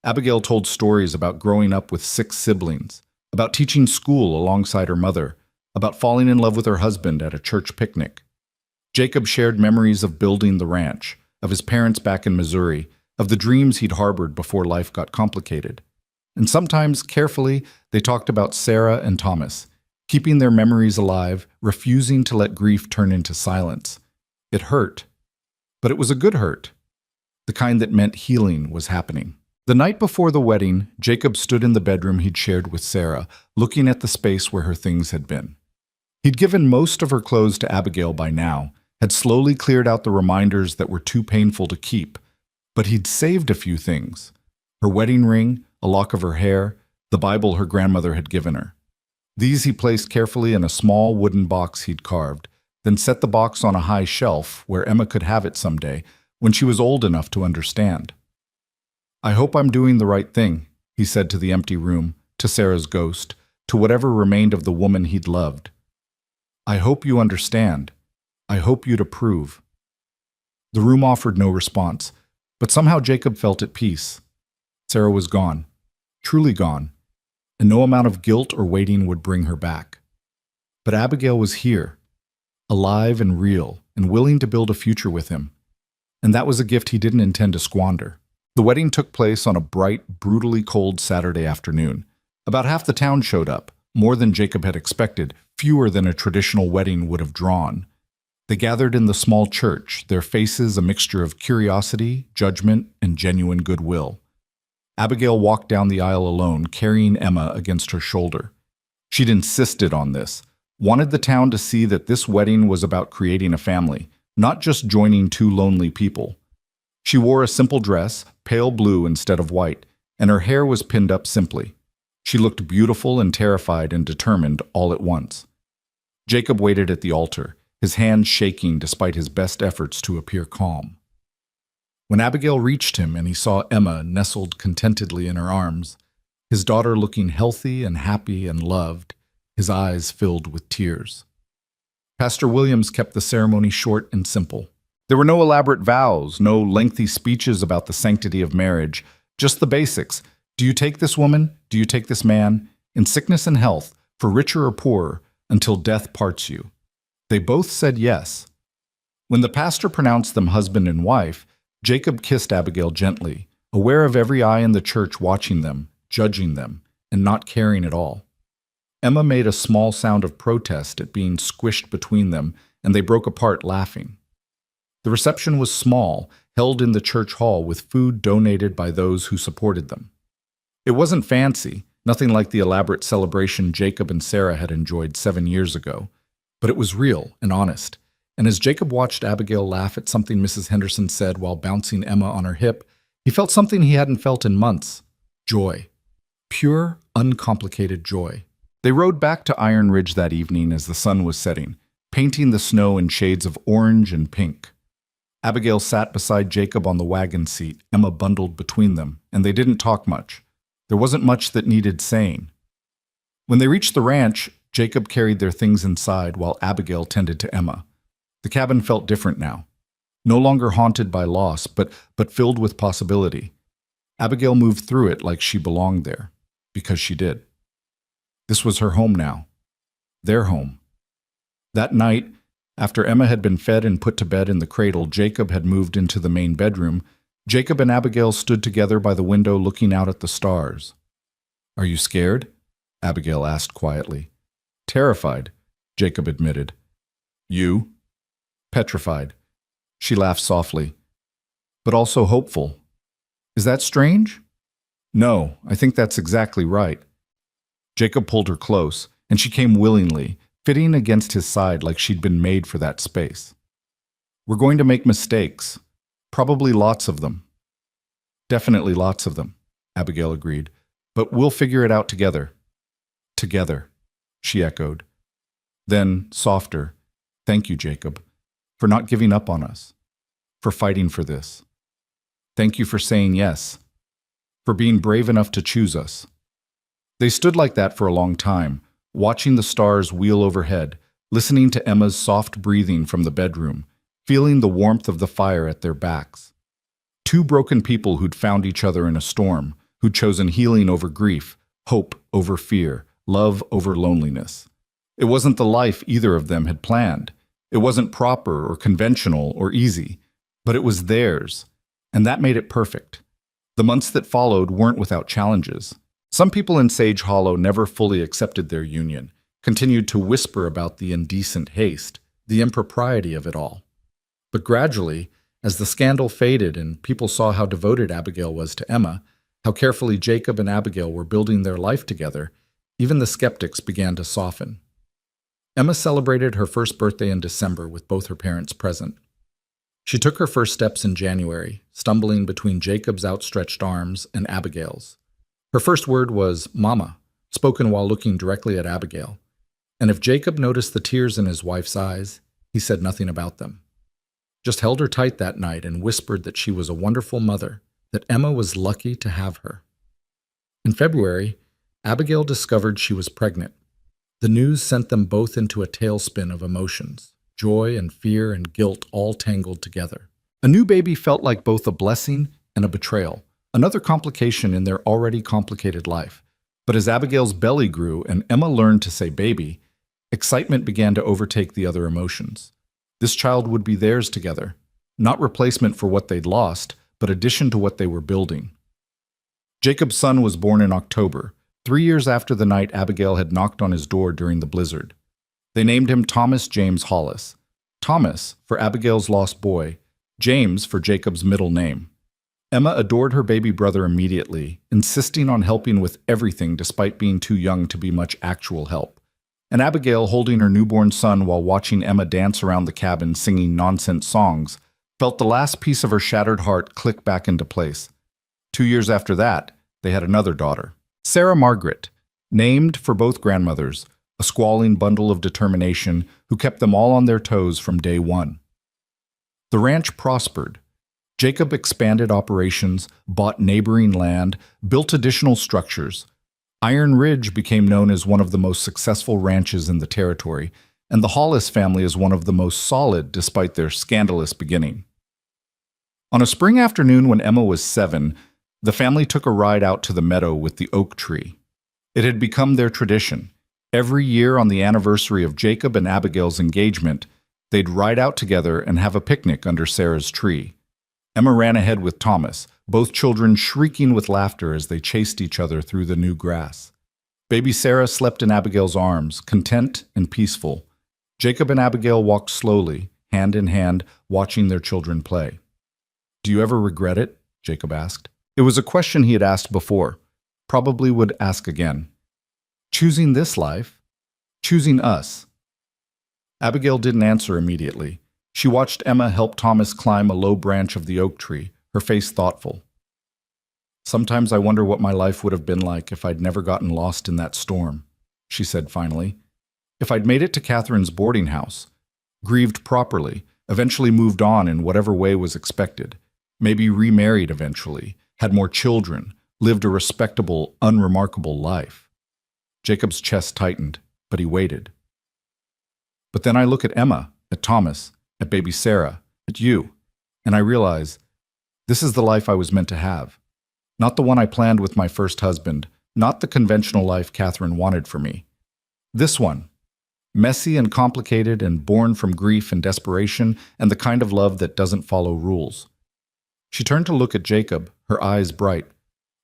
Abigail told stories about growing up with 6 siblings, about teaching school alongside her mother, about falling in love with her husband at a church picnic. Jacob shared memories of building the ranch, of his parents back in Missouri, of the dreams he'd harbored before life got complicated. And sometimes, carefully, they talked about Sarah and Thomas, keeping their memories alive, refusing to let grief turn into silence. It hurt, but it was a good hurt, the kind that meant healing was happening. The night before the wedding, Jacob stood in the bedroom he'd shared with Sarah, looking at the space where her things had been. He'd given most of her clothes to Abigail by now, had slowly cleared out the reminders that were too painful to keep, but he'd saved a few things. Her wedding ring, a lock of her hair, the Bible her grandmother had given her. These he placed carefully in a small wooden box he'd carved, then set the box on a high shelf where Emma could have it someday when she was old enough to understand. "I hope I'm doing the right thing," he said to the empty room, to Sarah's ghost, to whatever remained of the woman he'd loved. "I hope you understand. I hope you'd approve." The room offered no response, but somehow Jacob felt at peace. Sarah was gone, truly gone, and no amount of guilt or waiting would bring her back. But Abigail was here, alive and real, and willing to build a future with him. And that was a gift he didn't intend to squander. The wedding took place on a bright, brutally cold Saturday afternoon. About half the town showed up, more than Jacob had expected, fewer than a traditional wedding would have drawn. They gathered in the small church, their faces a mixture of curiosity, judgment, and genuine goodwill. Abigail walked down the aisle alone, carrying Emma against her shoulder. She'd insisted on this, wanted the town to see that this wedding was about creating a family, not just joining two lonely people. She wore a simple dress, pale blue instead of white, and her hair was pinned up simply. She looked beautiful and terrified and determined all at once. Jacob waited at the altar, his hands shaking despite his best efforts to appear calm. When Abigail reached him and he saw Emma nestled contentedly in her arms, his daughter looking healthy and happy and loved, his eyes filled with tears. Pastor Williams kept the ceremony short and simple. There were no elaborate vows, no lengthy speeches about the sanctity of marriage, just the basics. Do you take this woman? Do you take this man? In sickness and health, for richer or poorer, until death parts you. They both said yes. When the pastor pronounced them husband and wife, Jacob kissed Abigail gently, aware of every eye in the church watching them, judging them, and not caring at all. Emma made a small sound of protest at being squished between them, and they broke apart laughing. The reception was small, held in the church hall with food donated by those who supported them. It wasn't fancy, nothing like the elaborate celebration Jacob and Sarah had enjoyed 7 years ago, but it was real and honest. And as Jacob watched Abigail laugh at something Mrs. Henderson said while bouncing Emma on her hip, he felt something he hadn't felt in months: joy. Pure, uncomplicated joy. They rode back to Iron Ridge that evening as the sun was setting, painting the snow in shades of orange and pink. Abigail sat beside Jacob on the wagon seat, Emma bundled between them, and they didn't talk much. There wasn't much that needed saying. When they reached the ranch, Jacob carried their things inside while Abigail tended to Emma. The cabin felt different now, no longer haunted by loss, but filled with possibility. Abigail moved through it like she belonged there, because she did. This was her home now, their home. That night, after Emma had been fed and put to bed in the cradle, Jacob had moved into the main bedroom. Jacob and Abigail stood together by the window looking out at the stars. "Are you scared?" Abigail asked quietly. "Terrified," Jacob admitted. "You?" "Petrified." She laughed softly. "But also hopeful. Is that strange?" "No, I think that's exactly right." Jacob pulled her close, and she came willingly, fitting against his side like she'd been made for that space. "We're going to make mistakes. Probably lots of them." "Definitely lots of them," Abigail agreed. "But we'll figure it out together." "Together," she echoed. Then, softer, "Thank you, Jacob, for not giving up on us, for fighting for this. Thank you for saying yes, for being brave enough to choose us." They stood like that for a long time, watching the stars wheel overhead, listening to Emma's soft breathing from the bedroom, feeling the warmth of the fire at their backs. Two broken people who'd found each other in a storm, who'd chosen healing over grief, hope over fear, love over loneliness. It wasn't the life either of them had planned. It wasn't proper or conventional or easy, but it was theirs, and that made it perfect. The months that followed weren't without challenges. Some people in Sage Hollow never fully accepted their union, continued to whisper about the indecent haste, the impropriety of it all. But gradually, as the scandal faded and people saw how devoted Abigail was to Emma, how carefully Jacob and Abigail were building their life together, even the skeptics began to soften. Emma celebrated her first birthday in December with both her parents present. She took her first steps in January, stumbling between Jacob's outstretched arms and Abigail's. Her first word was "Mama," spoken while looking directly at Abigail. And if Jacob noticed the tears in his wife's eyes, he said nothing about them. Just held her tight that night and whispered that she was a wonderful mother, that Emma was lucky to have her. In February, Abigail discovered she was pregnant. The news sent them both into a tailspin of emotions, joy and fear and guilt all tangled together. A new baby felt like both a blessing and a betrayal, another complication in their already complicated life. But as Abigail's belly grew and Emma learned to say baby, excitement began to overtake the other emotions. This child would be theirs together, not replacement for what they'd lost, but addition to what they were building. Jacob's son was born in October, 3 years after the night Abigail had knocked on his door during the blizzard. They named him Thomas James Hollis. Thomas for Abigail's lost boy, James for Jacob's middle name. Emma adored her baby brother immediately, insisting on helping with everything despite being too young to be much actual help. And Abigail, holding her newborn son while watching Emma dance around the cabin singing nonsense songs, felt the last piece of her shattered heart click back into place. 2 years after that, they had another daughter, Sarah Margaret, named for both grandmothers, a squalling bundle of determination who kept them all on their toes from day one. The ranch prospered. Jacob expanded operations, bought neighboring land, built additional structures. Iron Ridge became known as one of the most successful ranches in the territory, and the Hollis family is one of the most solid despite their scandalous beginning. On a spring afternoon when Emma was 7, the family took a ride out to the meadow with the oak tree. It had become their tradition. Every year on the anniversary of Jacob and Abigail's engagement, they'd ride out together and have a picnic under Sarah's tree. Emma ran ahead with Thomas, both children shrieking with laughter as they chased each other through the new grass. Baby Sarah slept in Abigail's arms, content and peaceful. Jacob and Abigail walked slowly, hand in hand, watching their children play. "Do you ever regret it?" Jacob asked. It was a question he had asked before, probably would ask again. Choosing this life? Choosing us? Abigail didn't answer immediately. She watched Emma help Thomas climb a low branch of the oak tree, her face thoughtful. "Sometimes I wonder what my life would have been like if I'd never gotten lost in that storm," she said finally. "If I'd made it to Catherine's boarding house, grieved properly, eventually moved on in whatever way was expected, maybe remarried eventually, had more children, lived a respectable, unremarkable life." Jacob's chest tightened, but he waited. "But then I look at Emma, at Thomas, at baby Sarah, at you, and I realize this is the life I was meant to have. Not the one I planned with my first husband, not the conventional life Catherine wanted for me. This one, messy and complicated and born from grief and desperation and the kind of love that doesn't follow rules." She turned to look at Jacob, her eyes bright.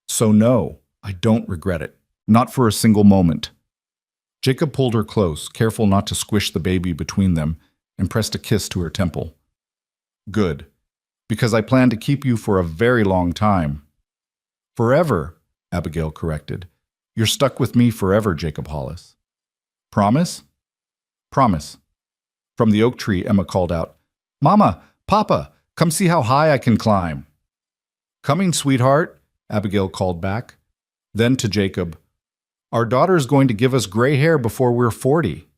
"So no, I don't regret it. Not for a single moment." Jacob pulled her close, careful not to squish the baby between them, and pressed a kiss to her temple. "Good, because I plan to keep you for a very long time." "Forever," Abigail corrected. "You're stuck with me forever, Jacob Hollis." "Promise?" "Promise." From the oak tree, Emma called out, "Mama, Papa, come see how high I can climb." "Coming, sweetheart," Abigail called back. Then to Jacob, "Our daughter is going to give us gray hair before we're 40.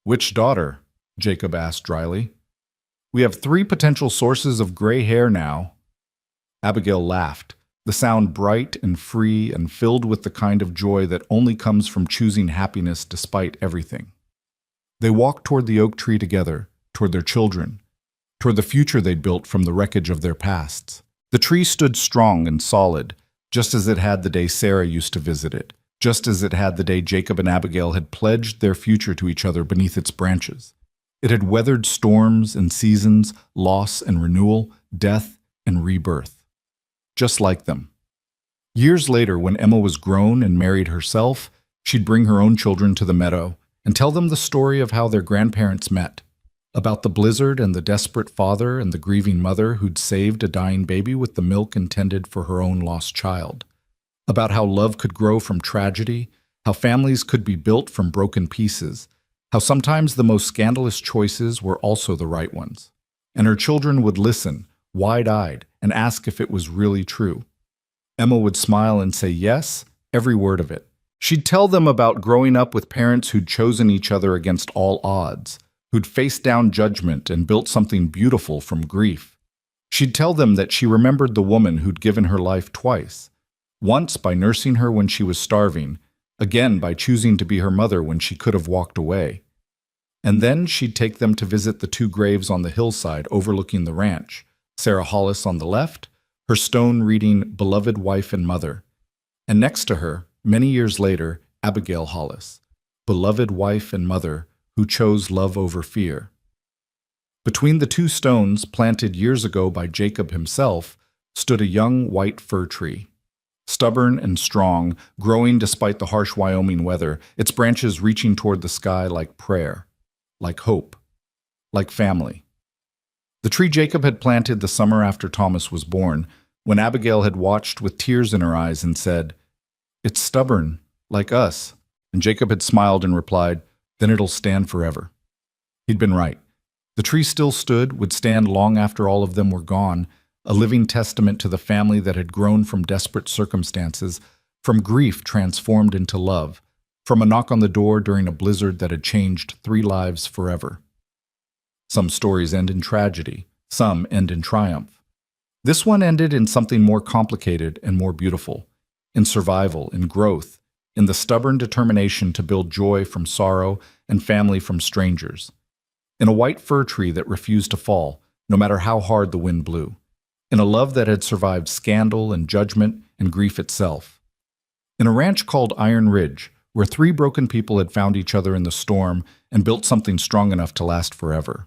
"Which daughter?" Jacob asked dryly. "We have 3 potential sources of gray hair now." Abigail laughed, the sound bright and free and filled with the kind of joy that only comes from choosing happiness despite everything. They walked toward the oak tree together, toward their children, toward the future they'd built from the wreckage of their pasts. The tree stood strong and solid, just as it had the day Sarah used to visit it, just as it had the day Jacob and Abigail had pledged their future to each other beneath its branches. It had weathered storms and seasons, loss and renewal, death and rebirth. Just like them. Years later, when Emma was grown and married herself, she'd bring her own children to the meadow and tell them the story of how their grandparents met, about the blizzard and the desperate father and the grieving mother who'd saved a dying baby with the milk intended for her own lost child, about how love could grow from tragedy, how families could be built from broken pieces, how sometimes the most scandalous choices were also the right ones. And her children would listen, wide-eyed, and ask if it was really true. Emma would smile and say yes, every word of it, She'd tell them about growing up with parents who'd chosen each other against all odds, who'd faced down judgment and built something beautiful from grief. She'd tell them that she remembered the woman who'd given her life twice, once by nursing her when she was starving, again by choosing to be her mother when she could have walked away. And then she'd take them to visit the two graves on the hillside overlooking the ranch, Sarah Hollis on the left, her stone reading "Beloved Wife and Mother," and next to her, many years later, Abigail Hollis, beloved wife and mother who chose love over fear. Between the two stones, planted years ago by Jacob himself, stood a young white fir tree. Stubborn and strong, growing despite the harsh Wyoming weather, its branches reaching toward the sky like prayer, like hope, like family. The tree Jacob had planted the summer after Thomas was born, when Abigail had watched with tears in her eyes and said, "It's stubborn, like us." And Jacob had smiled and replied, "Then it'll stand forever." He'd been right. The tree still stood, would stand long after all of them were gone, a living testament to the family that had grown from desperate circumstances, from grief transformed into love, from a knock on the door during a blizzard that had changed 3 lives forever. Some stories end in tragedy, some end in triumph. This one ended in something more complicated and more beautiful, in survival, in growth, in the stubborn determination to build joy from sorrow and family from strangers, in a white fir tree that refused to fall, no matter how hard the wind blew, in a love that had survived scandal and judgment and grief itself, in a ranch called Iron Ridge, where 3 broken people had found each other in the storm and built something strong enough to last forever.